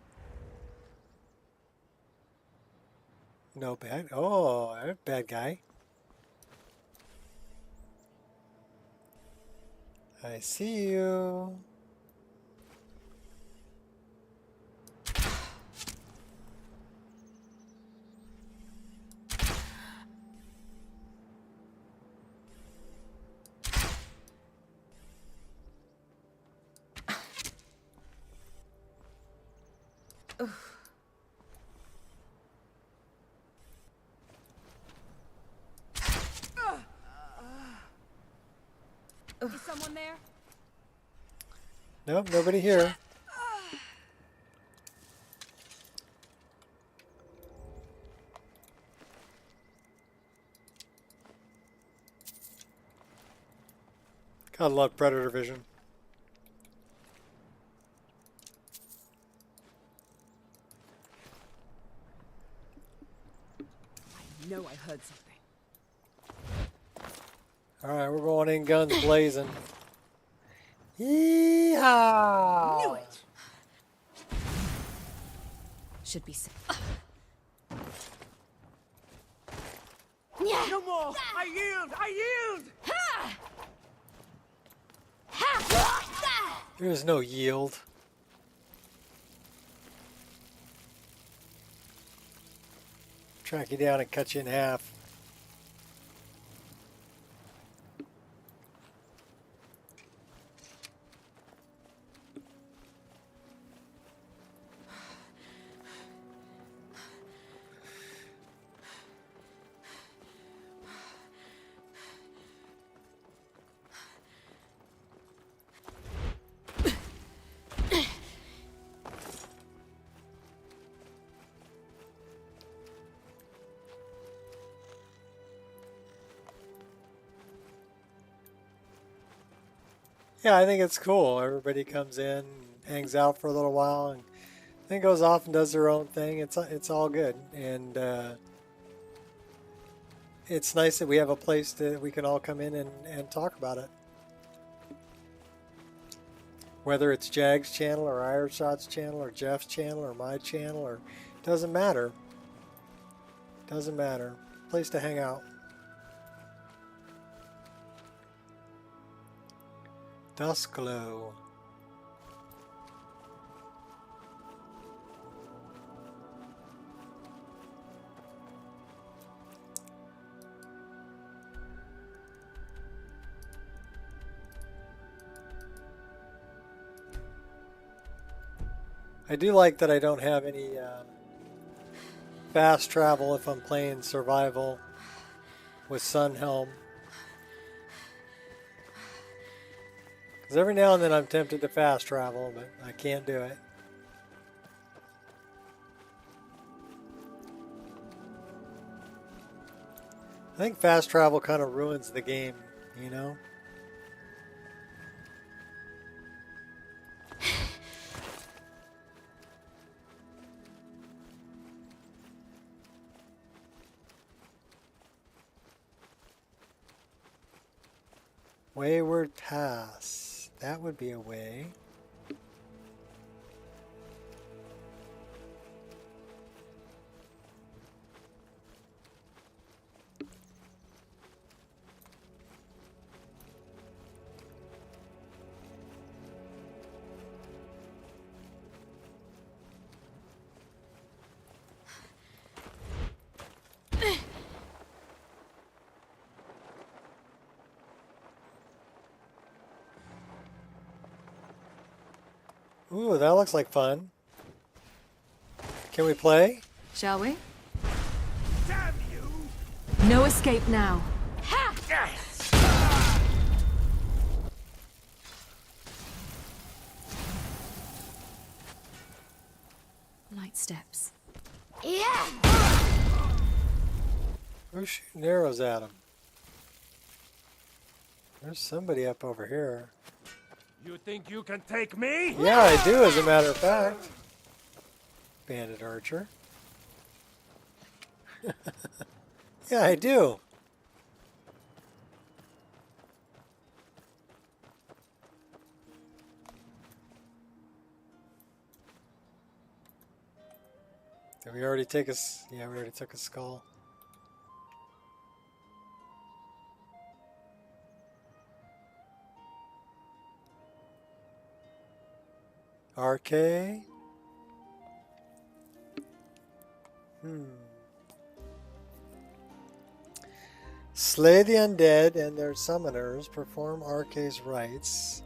No bad. Oh, bad guy. I see you. Is someone there? Nope, nobody here. Gotta love predator vision. I know I heard something. Alright, we're going in guns blazing. Yeehaw! Knew it! Should be safe. No more! I yield! I yield! There is no yield. Track you down and cut you in half. Yeah, I think it's cool. Everybody comes in, hangs out for a little while, and then goes off and does their own thing. It's all good, and it's nice that we have a place that we can all come in and talk about it. Whether it's Jag's channel or Ireshot's channel or Jeff's channel or my channel, or doesn't matter. Doesn't matter. Place to hang out. Duskglow. I do like that I don't have any fast travel if I'm playing survival with Sunhelm. Because every now and then I'm tempted to fast travel, but I can't do it. I think fast travel kind of ruins the game, you know? Wayward Pass. That would be a way. Ooh, that looks like fun. Can we play? Shall we? Damn you! No escape now. Ha! Light steps. Yeah! Who's shooting arrows at him? There's somebody up over here. You think you can take me? Yeah, I do, as a matter of fact. Bandit archer. Yeah, I do. Did we already take us? Yeah, we already took a skull. RK. Slay the undead and their summoners. Perform RK's rites.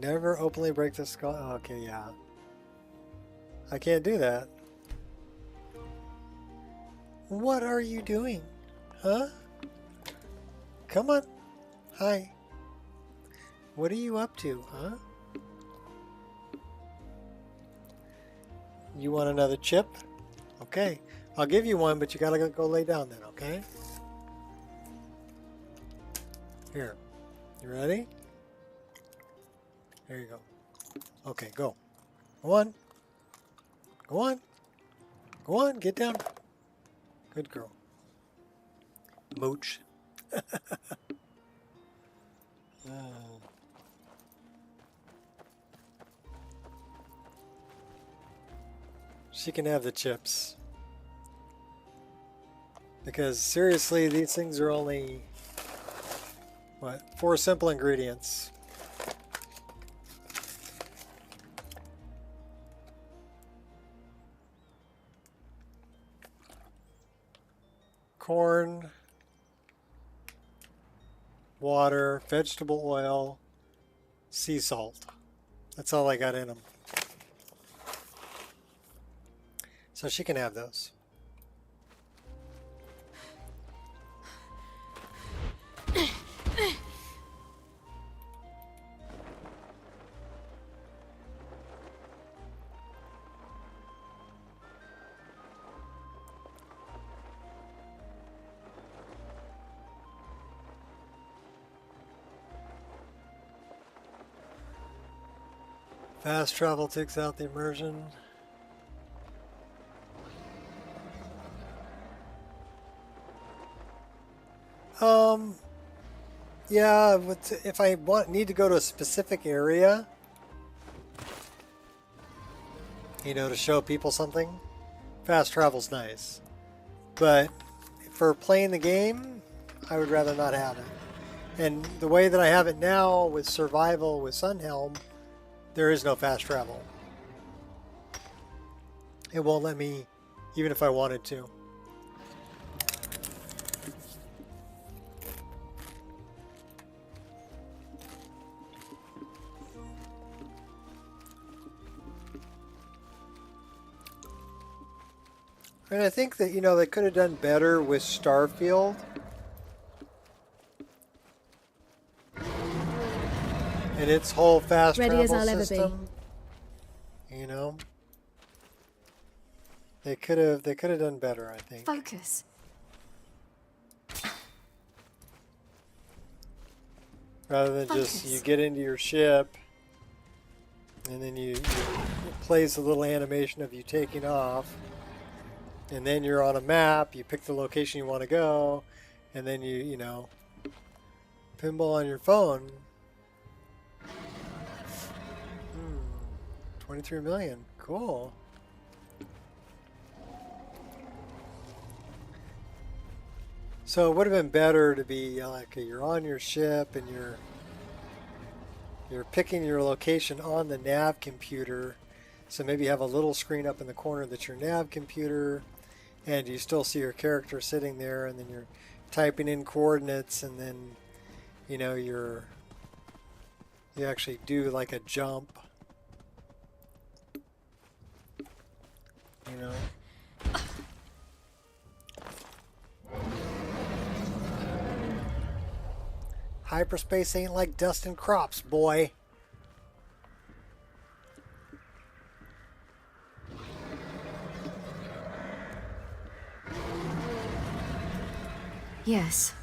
Never openly break the skull. Okay, yeah. I can't do that. What are you doing? Huh? Come on. Hi. What are you up to, huh? You want another chip? Okay. I'll give you one, but you gotta go lay down then, okay? Here. You ready? There you go. Okay, go. Go on. Go on. Go on, get down. Good girl. Mooch. She can have the chips. Because seriously, these things are only, what, 4 simple ingredients. Corn, water, vegetable oil, sea salt. That's all I got in them. So she can have those. Fast travel takes out the immersion. Yeah, if I need to go to a specific area, you know, to show people something, fast travel's nice. But for playing the game, I would rather not have it. And the way that I have it now with survival with Sunhelm, there is no fast travel. It won't let me, even if I wanted to. And I think that, you know, they could have done better with Starfield. And its whole fast travel system. You know? They could have done better, I think. Focus. Rather than just you get into your ship and then it plays a little animation of you taking off. And then you're on a map, you pick the location you want to go, and then you know, pinball on your phone. 23 million, cool. So it would have been better to be like you're on your ship and you're picking your location on the nav computer. So maybe you have a little screen up in the corner that's your nav computer, and you still see your character sitting there, and then you're typing in coordinates, and then, you know, you actually do like a jump. You know. Hyperspace ain't like dusting crops, boy. Yes.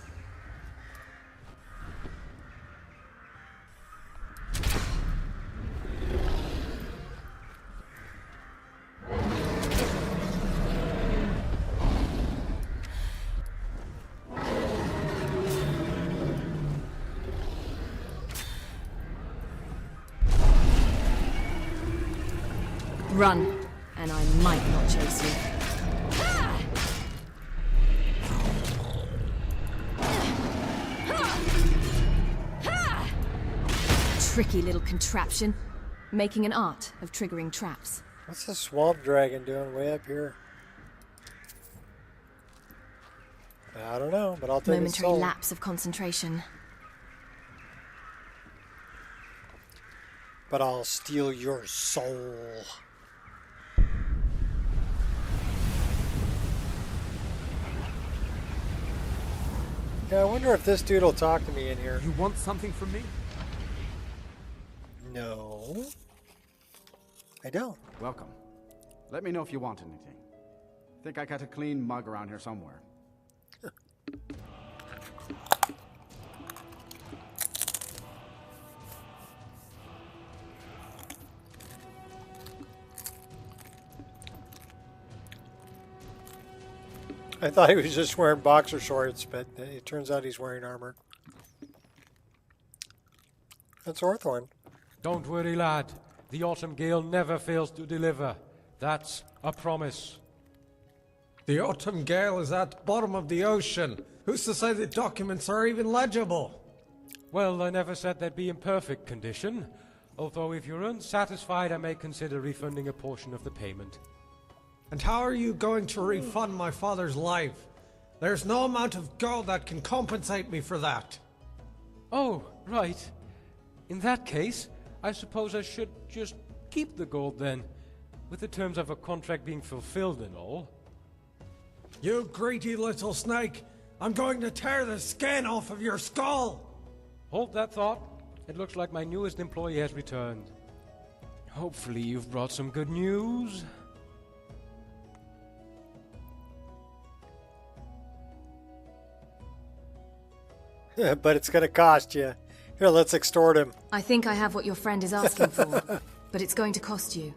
Run, and I might not chase you. Tricky little contraption, making an art of triggering traps. What's the swamp dragon doing way up here? I don't know, but I'll take its Momentary soul. lapse of concentration. But I'll steal your soul. Yeah, I wonder if this dude will talk to me in here. You want something from me? No. I don't. Welcome. Let me know if you want anything. Think I got a clean mug around here somewhere. I thought he was just wearing boxer shorts, but it turns out he's wearing armor. That's Orthorn. Don't worry, lad. The Autumn Gale never fails to deliver. That's a promise. The Autumn Gale is at the bottom of the ocean. Who's to say the documents are even legible? Well, I never said they'd be in perfect condition. Although if you're unsatisfied, I may consider refunding a portion of the payment. And how are you going to refund my father's life? There's no amount of gold that can compensate me for that. Oh, right. In that case, I suppose I should just keep the gold then, with the terms of a contract being fulfilled and all. You greedy little snake! I'm going to tear the skin off of your skull! Hold that thought. It looks like my newest employee has returned. Hopefully you've brought some good news. But it's going to cost you. Here, let's extort him. I think I have what your friend is asking for, but it's going to cost you.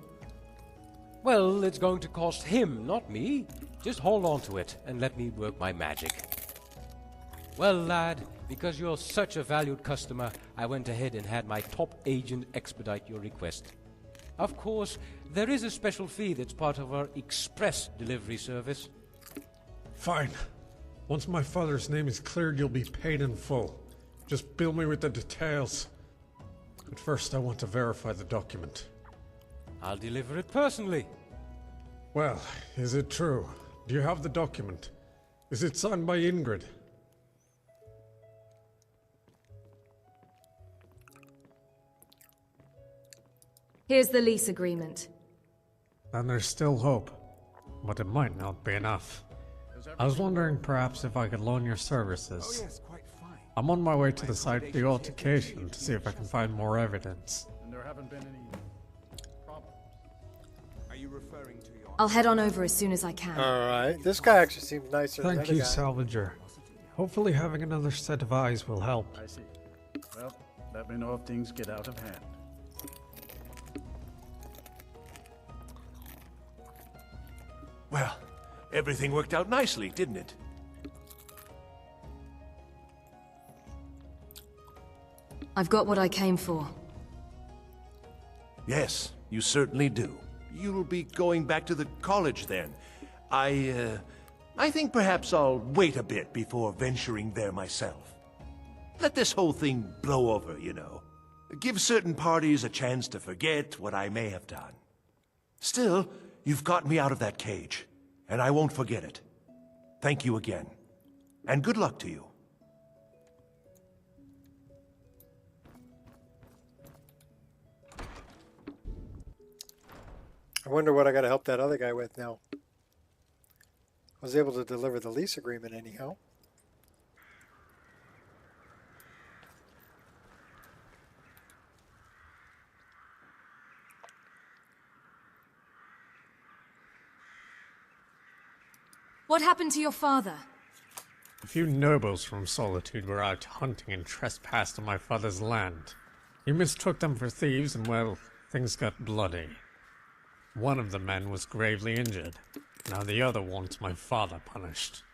Well, it's going to cost him, not me. Just hold on to it and let me work my magic. Well, lad, because you're such a valued customer, I went ahead and had my top agent expedite your request. Of course, there is a special fee that's part of our express delivery service. Fine. Once my father's name is cleared, you'll be paid in full. Just bill me with the details. But first, I want to verify the document. I'll deliver it personally. Well, is it true? Do you have the document? Is it signed by Ingrid? Here's the lease agreement. Then there's still hope. But it might not be enough. I was wondering perhaps if I could loan your services. Oh yes, quite fine. I'm on my way to the site of the altercation to see if I can find more evidence. And there haven't been any problems. Are you referring to your... I'll head on over as soon as I can. Alright, this guy actually seems nicer than the Thank other you, guy. Salvager. Hopefully having another set of eyes will help. I see. Well, let me know if things get out of hand. Well, everything worked out nicely, didn't it? I've got what I came for. Yes, you certainly do. You'll be going back to the college then. I think perhaps I'll wait a bit before venturing there myself. Let this whole thing blow over, you know. Give certain parties a chance to forget what I may have done. Still, you've got me out of that cage, and I won't forget it. Thank you again, and good luck to you. I wonder what I got to help that other guy with now. I was able to deliver the lease agreement anyhow. What happened to your father? A few nobles from Solitude were out hunting and trespassed on my father's land. He mistook them for thieves and, well, things got bloody. One of the men was gravely injured. Now the other wants my father punished.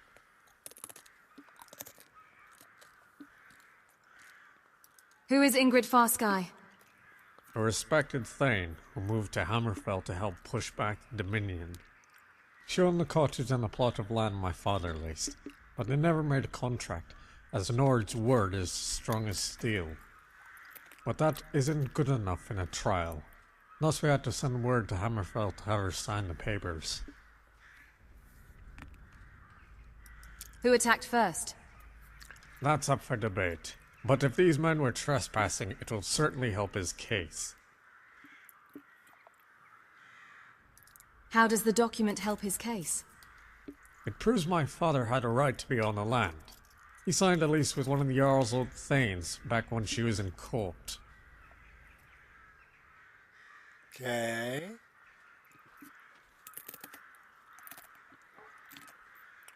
Who is Ingrid Farsky? a respected Thane who moved to Hammerfell to help push back the Dominion. She owned the cottage and a plot of land my father leased, but they never made a contract, as Nord's word is strong as steel. But that isn't good enough in a trial. Thus we had to send word to Hammerfell to have her sign the papers. Who attacked first? That's up for debate. But if these men were trespassing, it will certainly help his case. How does the document help his case? It proves my father had a right to be on the land. He signed a lease with one of the Jarl's old thanes back when she was in court. Okay.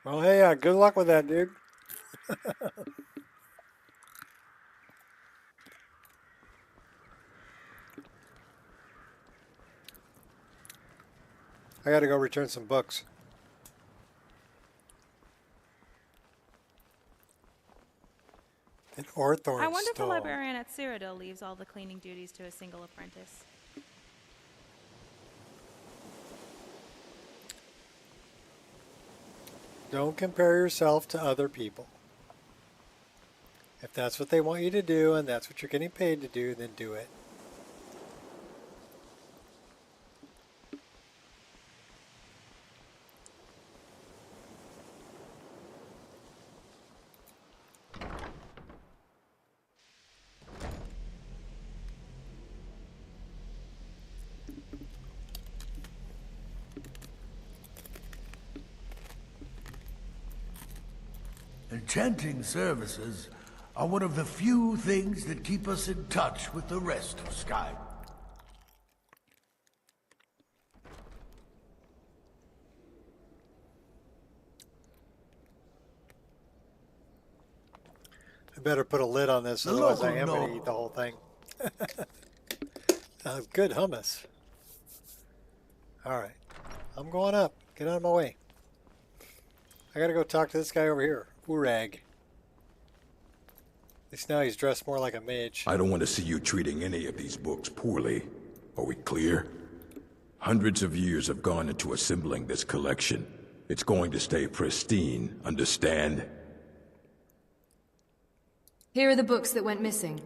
Well, hey, good luck with that, dude. I gotta go return some books. An Orthorn I wonder if the stole. librarian at Cyrodiil leaves all the cleaning duties to a single apprentice. Don't compare yourself to other people. If that's what they want you to do and that's what you're getting paid to do, then do it. Enchanting services are one of the few things that keep us in touch with the rest of Skyrim. I better put a lid on this, otherwise I am going to eat the whole thing. Good hummus. Alright. I'm going up. Get out of my way. I gotta go talk to this guy over here. Urag. At least now he's dressed more like a mage. I don't want to see you treating any of these books poorly. Are we clear? Hundreds of years have gone into assembling this collection. It's going to stay pristine, understand? Here are the books that went missing.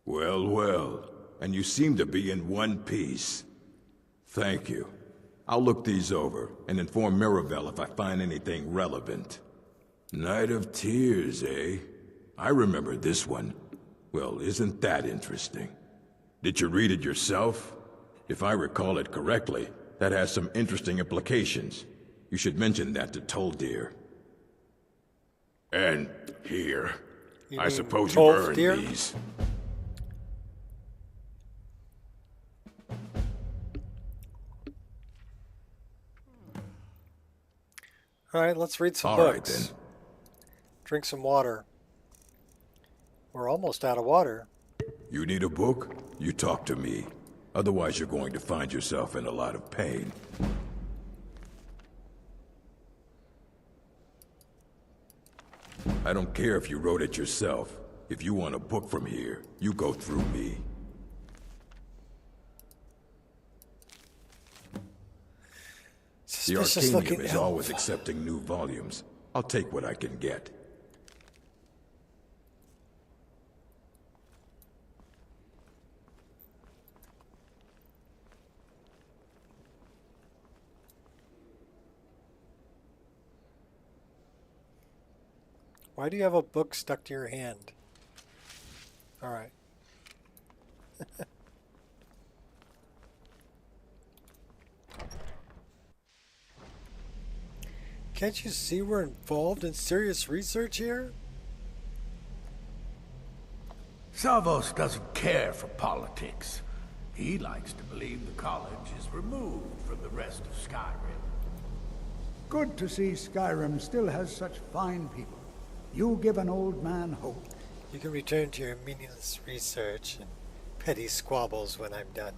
Well, well. And you seem to be in one piece. Thank you. I'll look these over and inform Mirabelle if I find anything relevant. Night of Tears, eh? I remember this one. Well, isn't that interesting? Did you read it yourself? If I recall it correctly, that has some interesting implications. You should mention that to Toldir. And here. I suppose you've earned these. Alright, let's read some All books. right, then. Drink some water. We're almost out of water. You need a book? You talk to me. Otherwise, you're going to find yourself in a lot of pain. I don't care if you wrote it yourself. If you want a book from here, you go through me. The Arcanium is always accepting new volumes. I'll take what I can get. Why do you have a book stuck to your hand? Alright. Can't you see we're involved in serious research here? Savos doesn't care for politics. He likes to believe the college is removed from the rest of Skyrim. Good to see Skyrim still has such fine people. You give an old man hope. You can return to your meaningless research and petty squabbles when I'm done.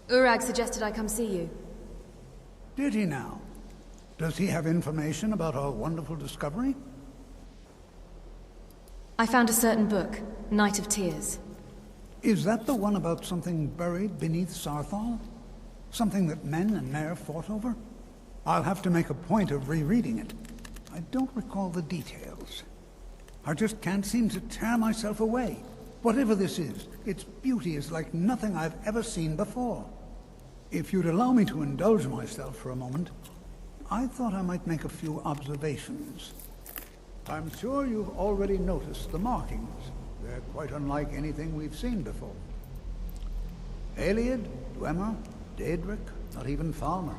Urag suggested I come see you. Did he now? Does he have information about our wonderful discovery? I found a certain book, Night of Tears. Is that the one about something buried beneath Sarthal? Something that men and Mare fought over? I'll have to make a point of rereading it. I don't recall the details. I just can't seem to tear myself away. Whatever this is, its beauty is like nothing I've ever seen before. If you'd allow me to indulge myself for a moment, I thought I might make a few observations. I'm sure you've already noticed the markings. They're quite unlike anything we've seen before. Aliad, Dwemer, Daedric, not even Falmer.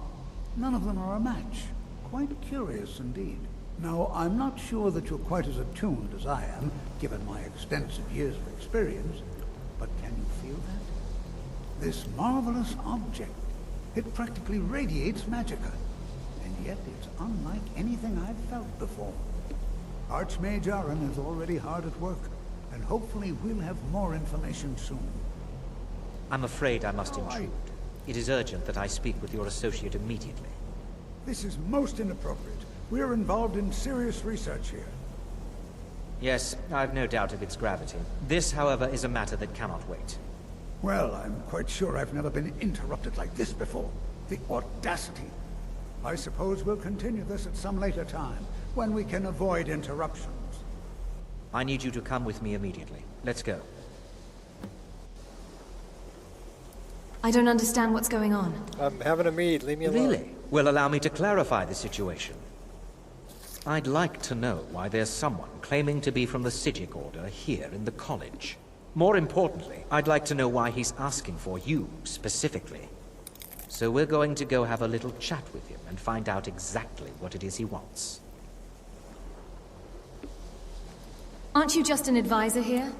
None of them are a match. Quite curious indeed. Now, I'm not sure that you're quite as attuned as I am, given my extensive years of experience, but can you feel that? This marvelous object, it practically radiates magicka, and yet it's unlike anything I've felt before. Archmage Aaron is already hard at work, and hopefully we'll have more information soon. I'm afraid I must intrude. It is urgent that I speak with your associate immediately. This is most inappropriate. We're involved in serious research here. Yes, I've no doubt of its gravity. This, however, is a matter that cannot wait. Well, I'm quite sure I've never been interrupted like this before. The audacity. I suppose we'll continue this at some later time, when we can avoid interruptions. I need you to come with me immediately. Let's go. I don't understand what's going on. I'm having a mead. Leave me alone. Really? Well, allow me to clarify the situation. I'd like to know why there's someone claiming to be from the Psijic Order here in the college. More importantly, I'd like to know why he's asking for you, specifically. So we're going to go have a little chat with him and find out exactly what it is he wants. Aren't you just an advisor here?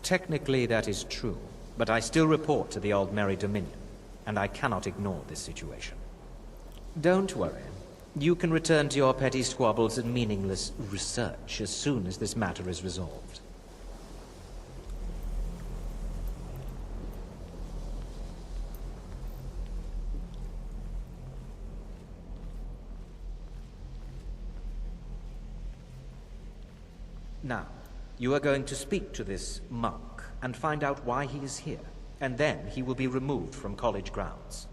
Technically, that is true, but I still report to the Old Merry Dominion, and I cannot ignore this situation. Don't worry. You can return to your petty squabbles and meaningless research as soon as this matter is resolved. Now, you are going to speak to this monk and find out why he is here, and then he will be removed from college grounds.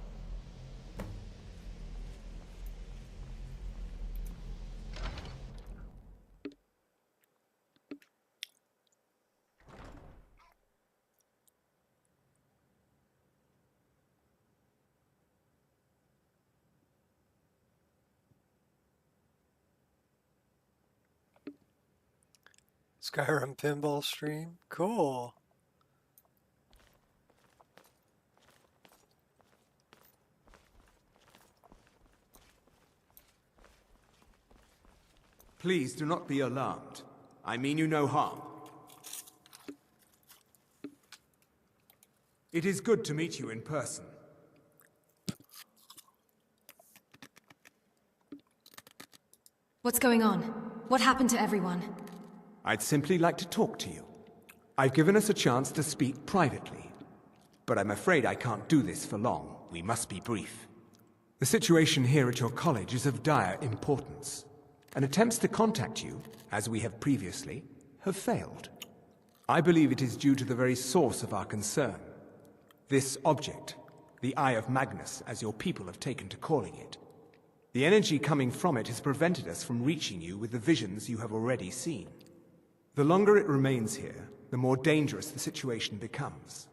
Skyrim pinball stream? Cool. Please do not be alarmed. I mean you no harm. It is good to meet you in person. What's going on? What happened to everyone? I'd simply like to talk to you. I've given us a chance to speak privately. But I'm afraid I can't do this for long. We must be brief. The situation here at your college is of dire importance, and attempts to contact you, as we have previously, have failed. I believe it is due to the very source of our concern. This object, the Eye of Magnus, as your people have taken to calling it. The energy coming from it has prevented us from reaching you with the visions you have already seen. The longer it remains here, the more dangerous the situation becomes.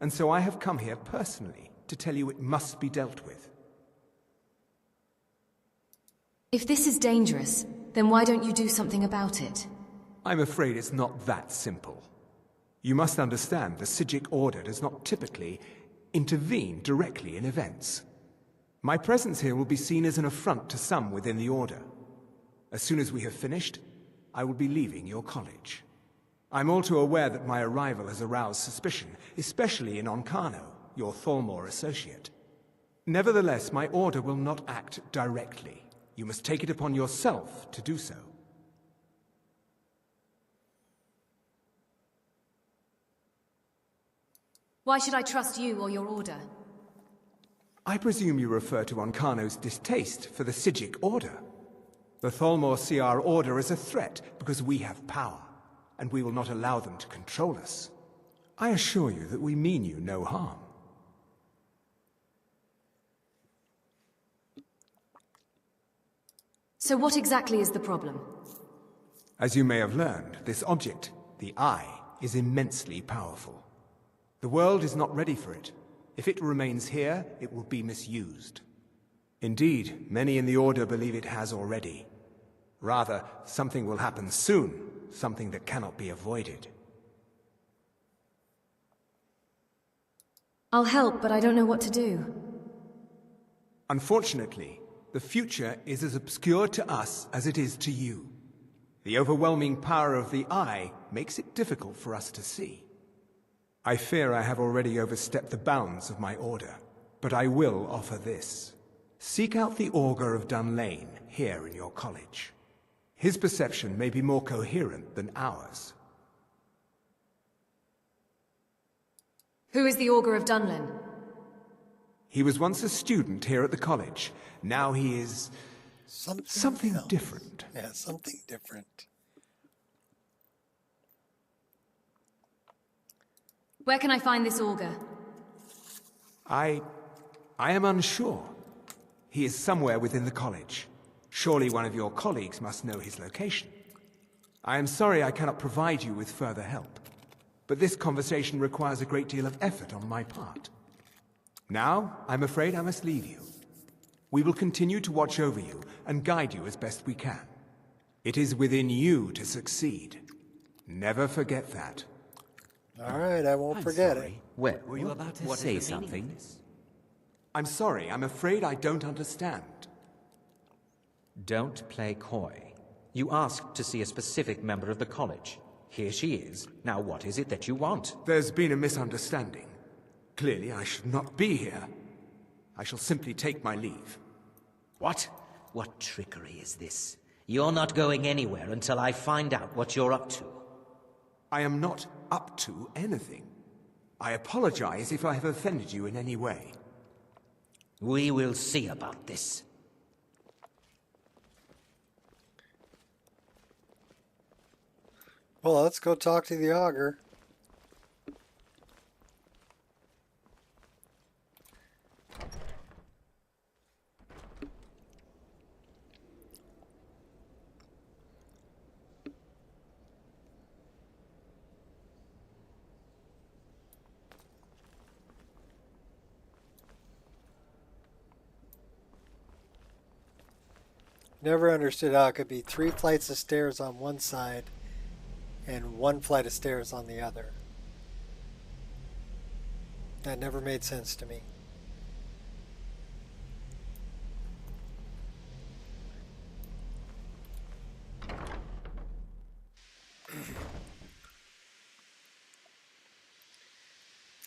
And so I have come here personally to tell you it must be dealt with. If this is dangerous, then why don't you do something about it? I'm afraid it's not that simple. You must understand the Psijic Order does not typically intervene directly in events. My presence here will be seen as an affront to some within the Order. As soon as we have finished, I will be leaving your college. I'm all too aware that my arrival has aroused suspicion, especially in Onkano, your Thalmor associate. Nevertheless, my order will not act directly. You must take it upon yourself to do so. Why should I trust you or your order? I presume you refer to Onkano's distaste for the Psijic Order. The Thalmor see our order as a threat because we have power. and we will not allow them to control us. I assure you that we mean you no harm. So what exactly is the problem? As you may have learned, this object, the Eye, is immensely powerful. The world is not ready for it. If it remains here, it will be misused. Indeed, many in the Order believe it has already. Rather, something will happen soon, something that cannot be avoided. I'll help, but I don't know what to do. Unfortunately, the future is as obscure to us as it is to you. The overwhelming power of the Eye makes it difficult for us to see. I fear I have already overstepped the bounds of my order, but I will offer this. Seek out the Augur of Dunlane here in your college. His perception may be more coherent than ours. Who is the Augur of Dunlane? He was once a student here at the college. Now he is... something different. Yeah, something different. Where can I find this Augur? I am unsure. He is somewhere within the college. Surely one of your colleagues must know his location. I am sorry I cannot provide you with further help, but this conversation requires a great deal of effort on my part. Now, I'm afraid I must leave you. We will continue to watch over you and guide you as best we can. It is within you to succeed. Never forget that. All right, I won't forget it. Well, were you about to say something? I'm sorry, I'm afraid I don't understand. Don't play coy. You asked to see a specific member of the college. Here she is. Now what is it that you want? There's been a misunderstanding. Clearly I should not be here. I shall simply take my leave. What? What trickery is this? You're not going anywhere until I find out what you're up to. I am not up to anything. I apologize if I have offended you in any way. We will see about this. Well, let's go talk to the Augur. Never understood how it could be 3 flights of stairs on one side and 1 flight of stairs on the other. That never made sense to me.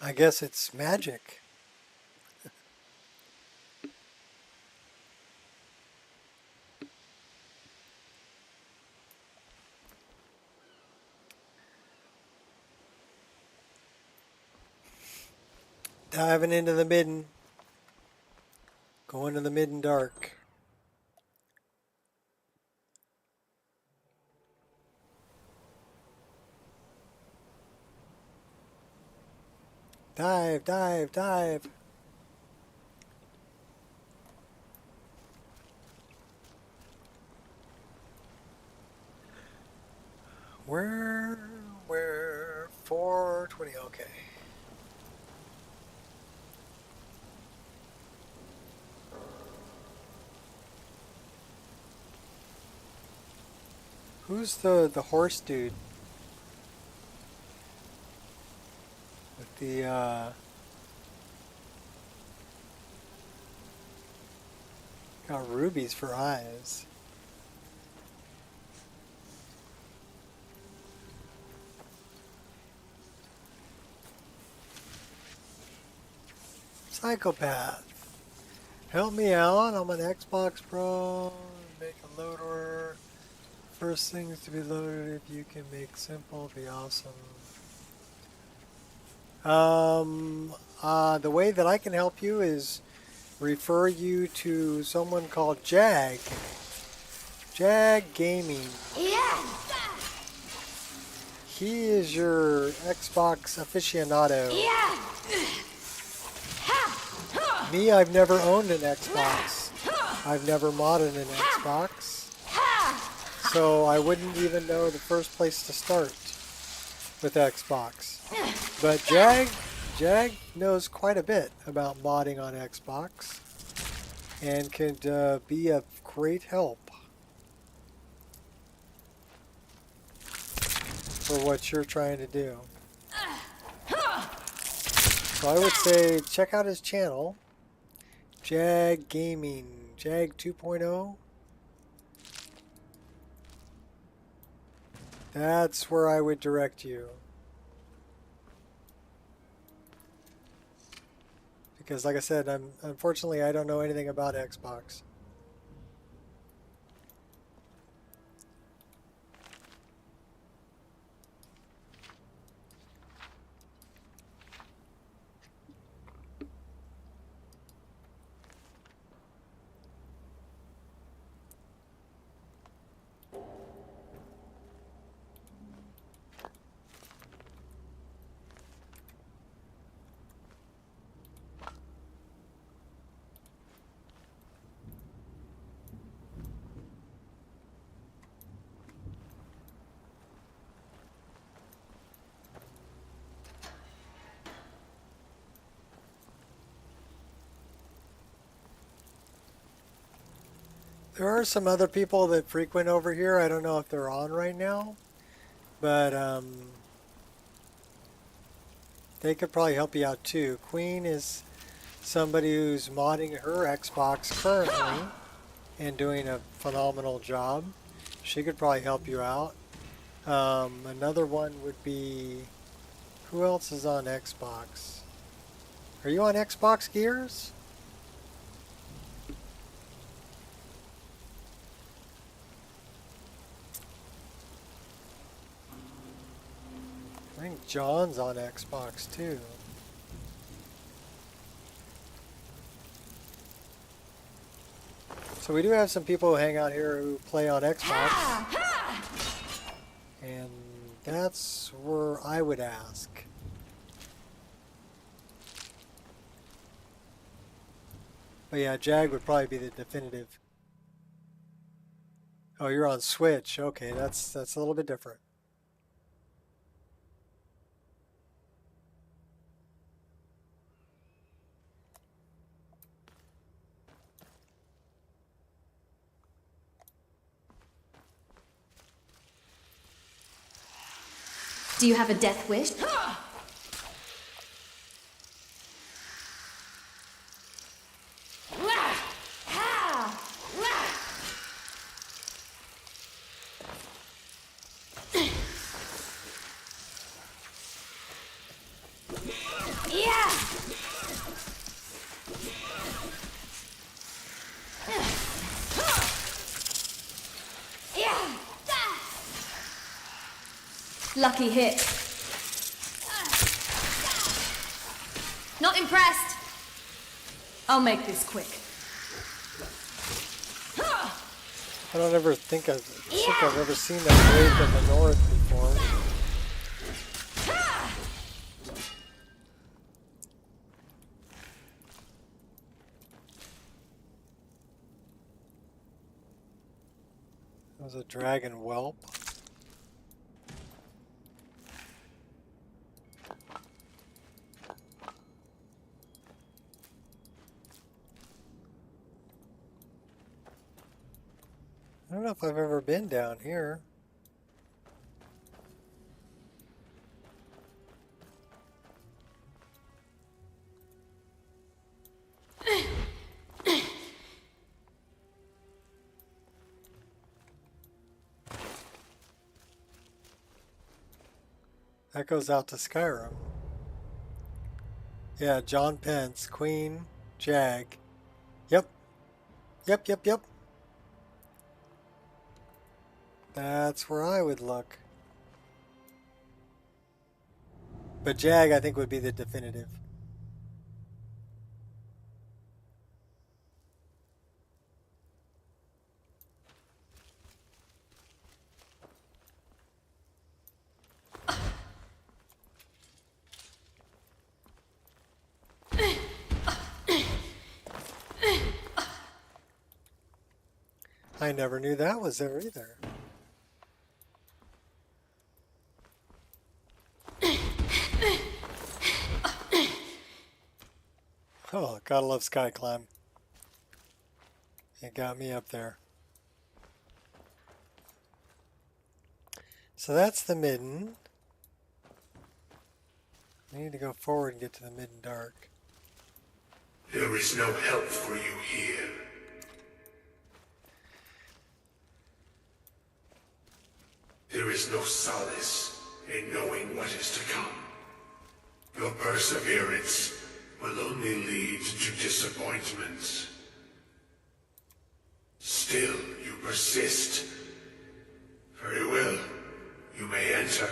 I guess it's magic. Diving into the midden. Going to the midden dark. Dive, dive, dive. Where 420, okay. Who's the horse dude? With the got rubies for eyes. Psychopath. Help me out. I'm an Xbox Pro. Make a loader. First things to be loaded, if you can make simple, be awesome. The way that I can help you is refer you to someone called Jag. Jag Gaming. Yeah. he is your Xbox aficionado. Yeah. Me, I've never owned an Xbox. I've never modded an Xbox. So I wouldn't even know the first place to start with Xbox. But Jag knows quite a bit about modding on Xbox and could be a great help for what you're trying to do. So I would say check out his channel, Jag Gaming, Jag 2.0. That's where I would direct you. Because like I said, unfortunately I don't know anything about Xbox. There are some other people that frequent over here. I don't know if they're on right now, but they could probably help you out too. Queen is somebody who's modding her Xbox currently and doing a phenomenal job. She could probably help you out. Another one would be, who else is on Xbox? Are you on Xbox Gears? I think John's on Xbox too. So we do have some people who hang out here who play on Xbox. And that's where I would ask. But yeah, Jag would probably be the definitive. Oh, you're on Switch. Okay, that's a little bit different. Do you have a death wish? Lucky hit. Not impressed. I'll make this quick. I don't ever think I've ever seen that wave in the north before. That was a dragon whelp. I don't know if I've ever been down here. That goes out to Skyrim. Yeah, John Pence, Queen, Jag. Yep. Yep. That's where I would look. But Jag, I think, would be the definitive. I never knew that was there either. Oh, gotta love Sky Climb. It got me up there. So that's the midden. I need to go forward and get to the midden dark. There is no help for you here. There is no solace in knowing what is to come. Your perseverance will only lead to disappointments. Still, you persist. Very well. You may enter.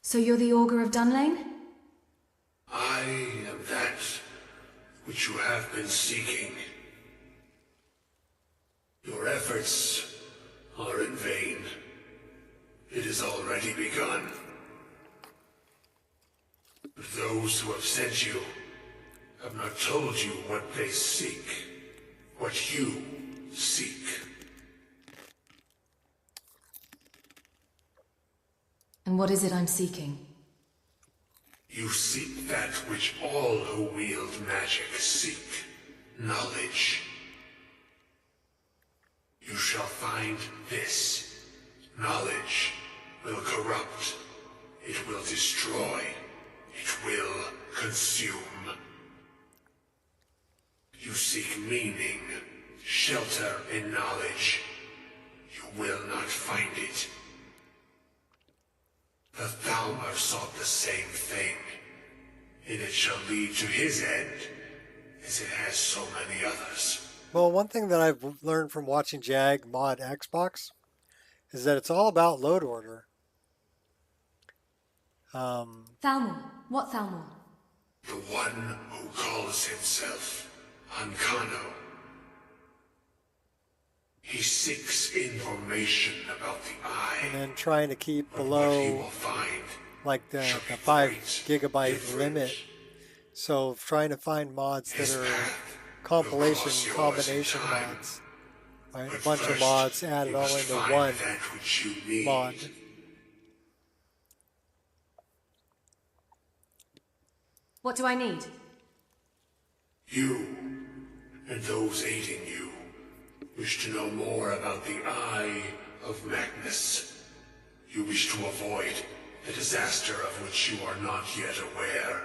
So you're the Augur of Dunlane? I am that which you have been seeking. Your efforts are in vain. It has already begun. But those who have sent you have not told you what they seek, what you seek. And what is it I'm seeking? You seek that which all who wield magic seek, knowledge. You shall find this. Knowledge will corrupt. It will destroy. It will consume. You seek meaning, shelter in knowledge. You will not find it. The Thalmor sought the same thing, and it shall lead to his end, as it has so many others. Well, one thing that I've learned from watching Jag mod Xbox is that it's all about load order. Thalmor. What Thalmor? The one who calls himself Ancano. He seeks information about the Eye. And then trying to keep below like the 5 gigabyte limit. So trying to find mods that are combination mods. Right? A bunch of mods added all into one mod. What do I need? You and those aiding you wish to know more about the Eye of Magnus. You wish to avoid the disaster of which you are not yet aware.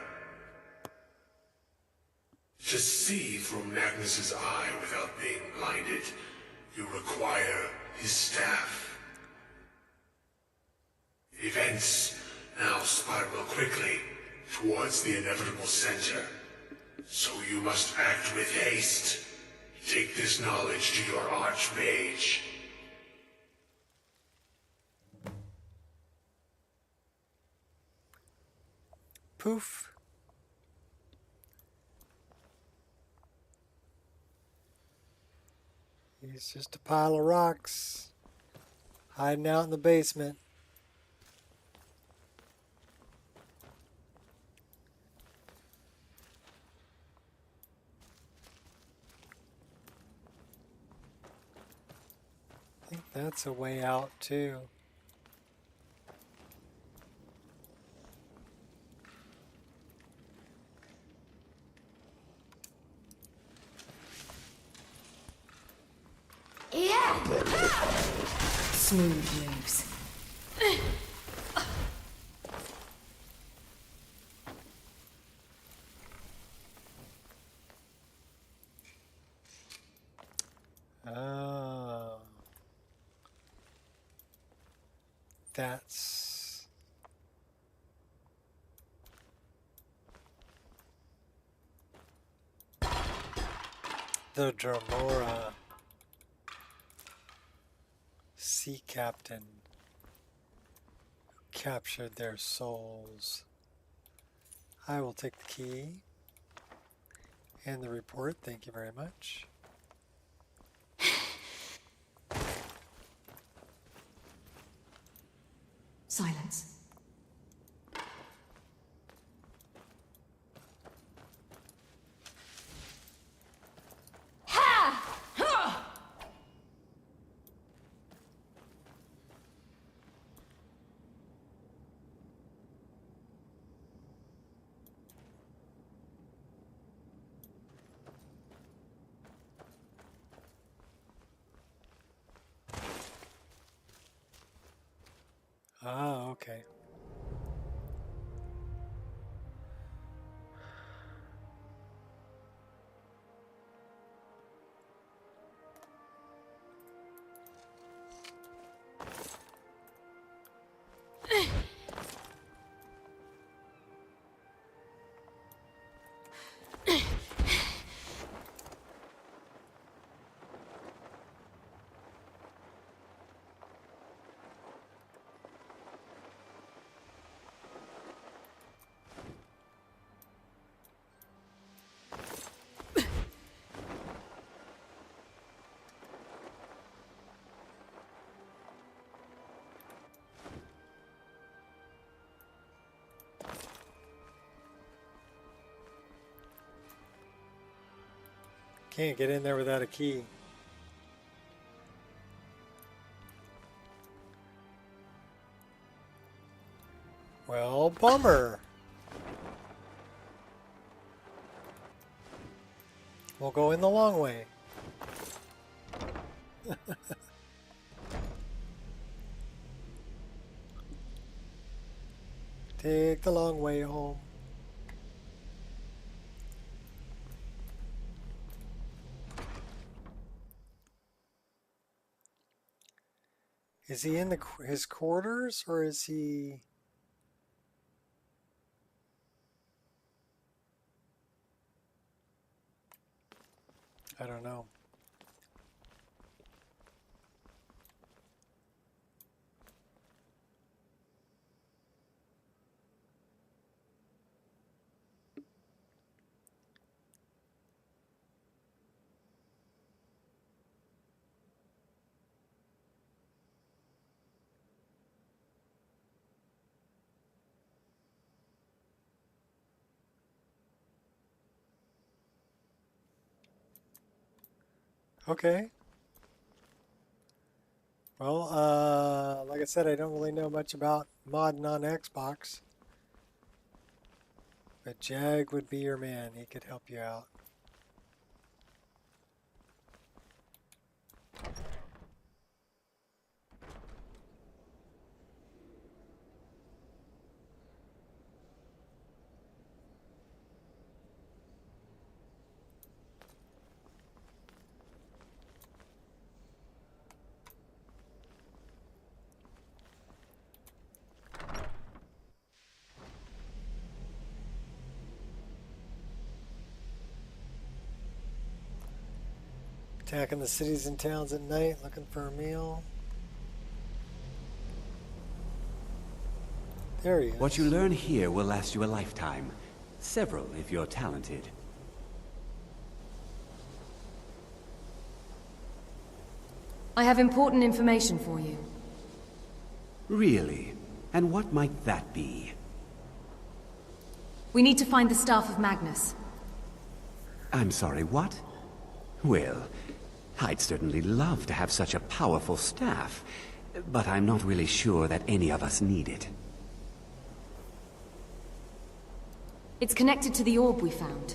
To see through Magnus's eye without being blinded, you require his staff. Events now spiral quickly towards the inevitable center, so you must act with haste. Take this knowledge to your Archmage. Poof. He's just a pile of rocks hiding out in the basement. I think that's a way out too. Smooth moves. Oh. That's... the Dromora sea captain who captured their souls. I will take the key and the report. Thank you very much. Silence. Okay. Can't get in there without a key. Well, bummer. We'll go in the long way. Take the long way home. Is he in his quarters, or is he... I don't know. Okay. Well, like I said, I don't really know much about modding on Xbox. But Jag would be your man. He could help you out. Attacking the cities and towns at night, looking for a meal. There he is. What you learn here will last you a lifetime. Several, if you're talented. I have important information for you. Really? And what might that be? We need to find the Staff of Magnus. I'm sorry, what? Well, I'd certainly love to have such a powerful staff, but I'm not really sure that any of us need it. It's connected to the orb we found.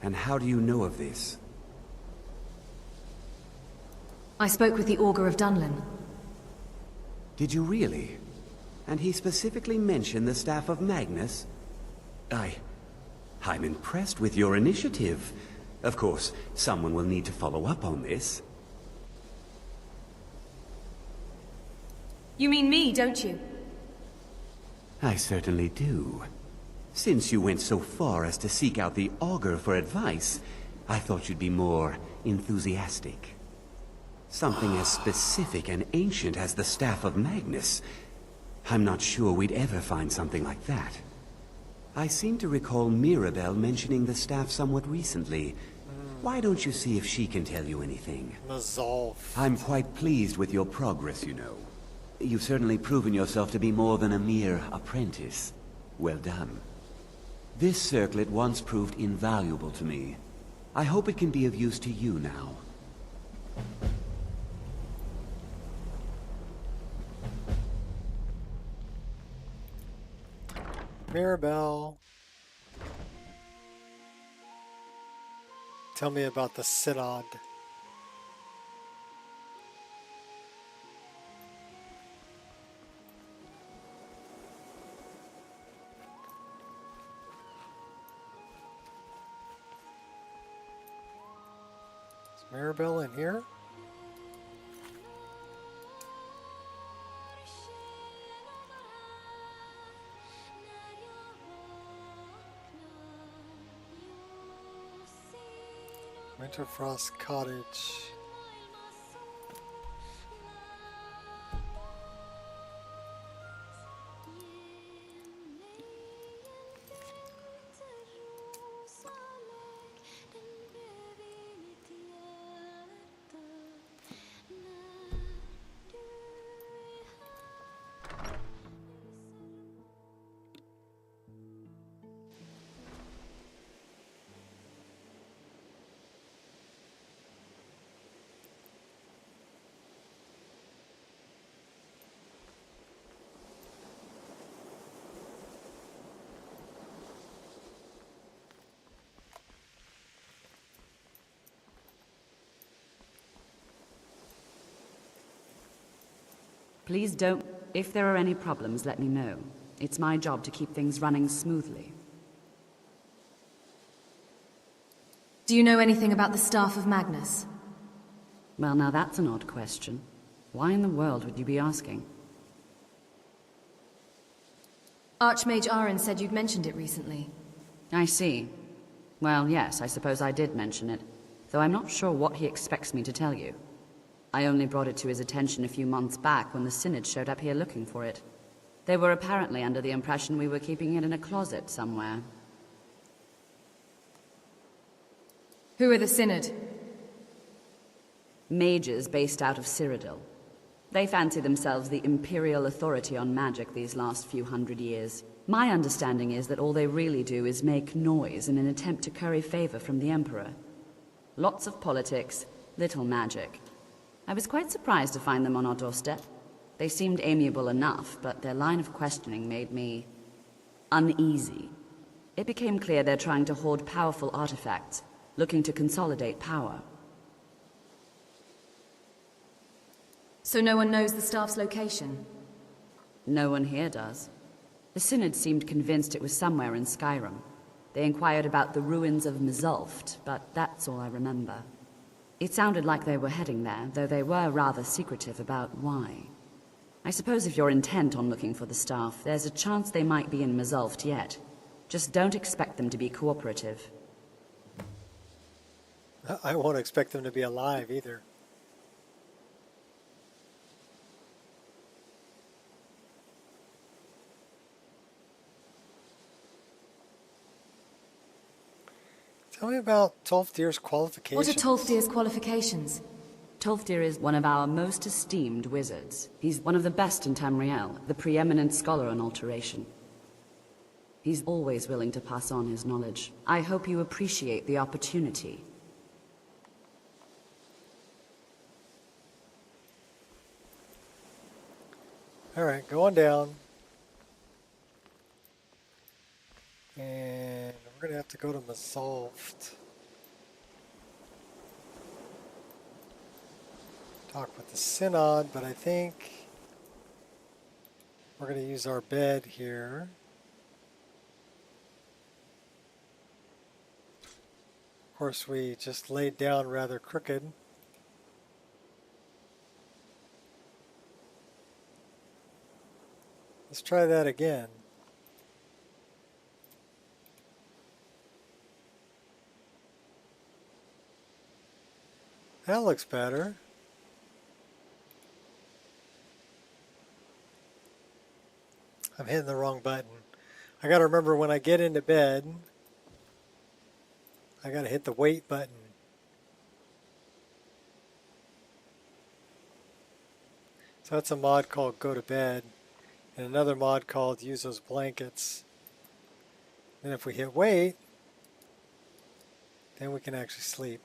And how do you know of this? I spoke with the Augur of Dunlin. Did you really? And he specifically mentioned the Staff of Magnus? I'm impressed with your initiative. Of course, someone will need to follow up on this. You mean me, don't you? I certainly do. Since you went so far as to seek out the Augur for advice, I thought you'd be more enthusiastic. Something as specific and ancient as the Staff of Magnus. I'm not sure we'd ever find something like that. I seem to recall Mirabelle mentioning the staff somewhat recently. Why don't you see if she can tell you anything? Mazal. I'm quite pleased with your progress, you know. You've certainly proven yourself to be more than a mere apprentice. Well done. This circlet once proved invaluable to me. I hope it can be of use to you now. Mirabelle. Tell me about the Synod. Mirabelle in here? Winterfrost Cottage. Please don't. If there are any problems, let me know. It's my job to keep things running smoothly. Do you know anything about the Staff of Magnus? Well, now that's an odd question. Why in the world would you be asking? Archmage Aren said you'd mentioned it recently. I see. Well, yes, I suppose I did mention it, though I'm not sure what he expects me to tell you. I only brought it to his attention a few months back when the Synod showed up here looking for it. They were apparently under the impression we were keeping it in a closet somewhere. Who are the Synod? Mages based out of Cyrodiil. They fancy themselves the imperial authority on magic these last few hundred years. My understanding is that all they really do is make noise in an attempt to curry favor from the Emperor. Lots of politics, little magic. I was quite surprised to find them on our doorstep. They seemed amiable enough, but their line of questioning made me uneasy. It became clear they're trying to hoard powerful artifacts, looking to consolidate power. So no one knows the Staff's location? No one here does. The Synod seemed convinced it was somewhere in Skyrim. They inquired about the ruins of Mzulft, but that's all I remember. It sounded like they were heading there, though they were rather secretive about why. I suppose if you're intent on looking for the Staff, there's a chance they might be in Mzulft yet. Just don't expect them to be cooperative. I won't expect them to be alive either. Tell me about Tolfdir's qualifications. What are Tolfdir's qualifications? Tolfdir is one of our most esteemed wizards. He's one of the best in Tamriel, the preeminent scholar on alteration. He's always willing to pass on his knowledge. I hope you appreciate the opportunity. All right, go on down. And we're going to have to go to Mzulft. Talk with the Synod, but I think we're going to use our bed here. Of course, we just laid down rather crooked. Let's try that again. That looks better. I'm hitting the wrong button. I gotta remember when I get into bed, I gotta hit the wait button. So that's a mod called Go to Bed, and another mod called Use Those Blankets. Then if we hit wait, then we can actually sleep.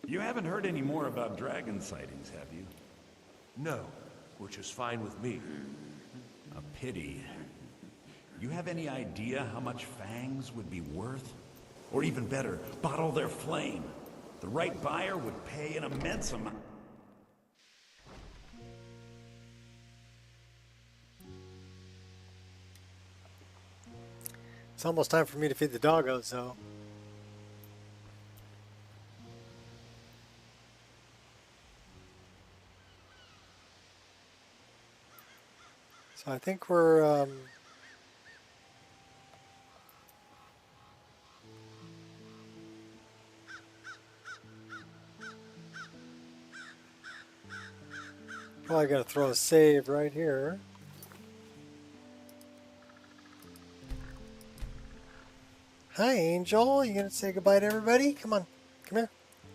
You haven't heard any more about dragon sightings, have you? No, which is fine with me. A pity. You have any idea how much fangs would be worth? Or even better, bottle their flame. The right buyer would pay an immense amount. It's almost time for me to feed the doggos, though. So I think we're... probably got to throw a save right here. Hi, Angel. You gonna say goodbye to everybody? Come on. Come here.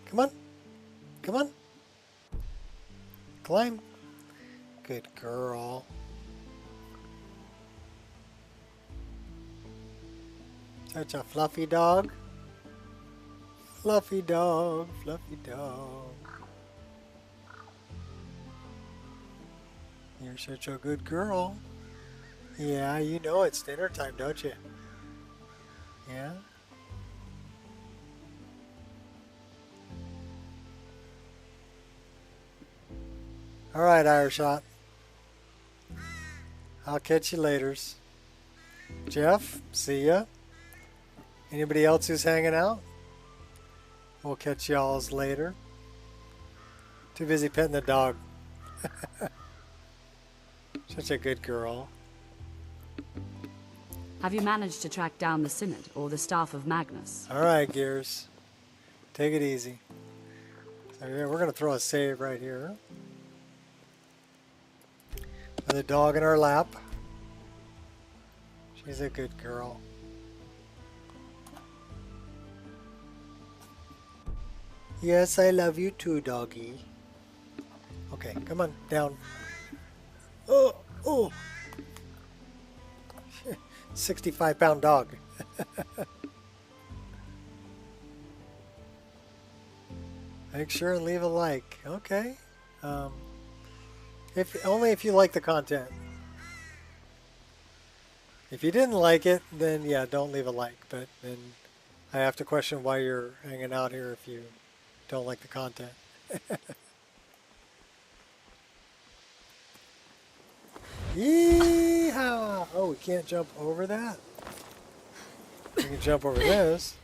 Come on. Come on. Climb. Good girl. Such a fluffy dog. Fluffy dog. Fluffy dog. You're such a good girl. Yeah, you know it's dinner time, don't you? Yeah? Alright, Irishot. I'll catch you laters. Jeff, see ya. Anybody else who's hanging out? We'll catch y'alls later. Too busy petting the dog. Such a good girl. Have you managed to track down the Synod or the staff of Magnus? Alright, Gears. Take it easy. So yeah, we're going to throw a save right here. With a dog in our lap. She's a good girl. Yes, I love you too, doggy. Okay, come on, down. Oh, oh. 65-pound dog. Make sure and leave a like. Okay. Only if you like the content. If you didn't like it, then yeah, don't leave a like. But then I have to question why you're hanging out here if you don't like the content. Yeehaw! Oh, we can't jump over that? We can jump over this.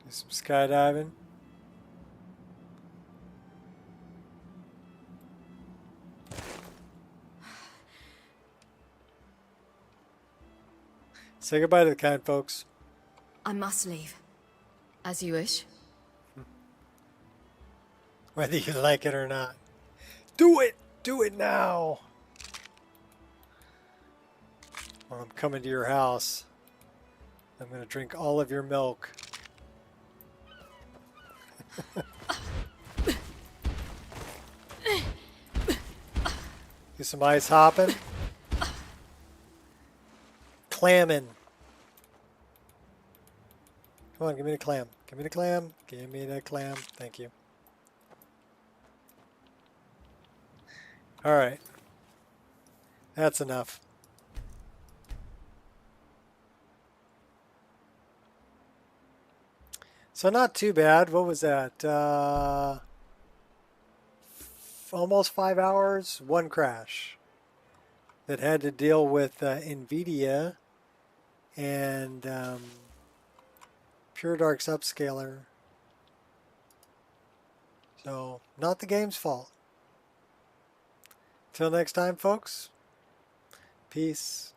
Do some skydiving. Say goodbye to the kind folks. I must leave. As you wish. Whether you like it or not. Do it! Do it now! Or I'm coming to your house. I'm going to drink all of your milk. Do some ice hopping. Clamming. Come on, give me the clam. Give me the clam. Give me the clam. Thank you. Alright. That's enough. So not too bad. What was that? Almost 5 hours. One crash. That had to deal with NVIDIA and PureDark's upscaler. So, not the game's fault. Till next time, folks. Peace.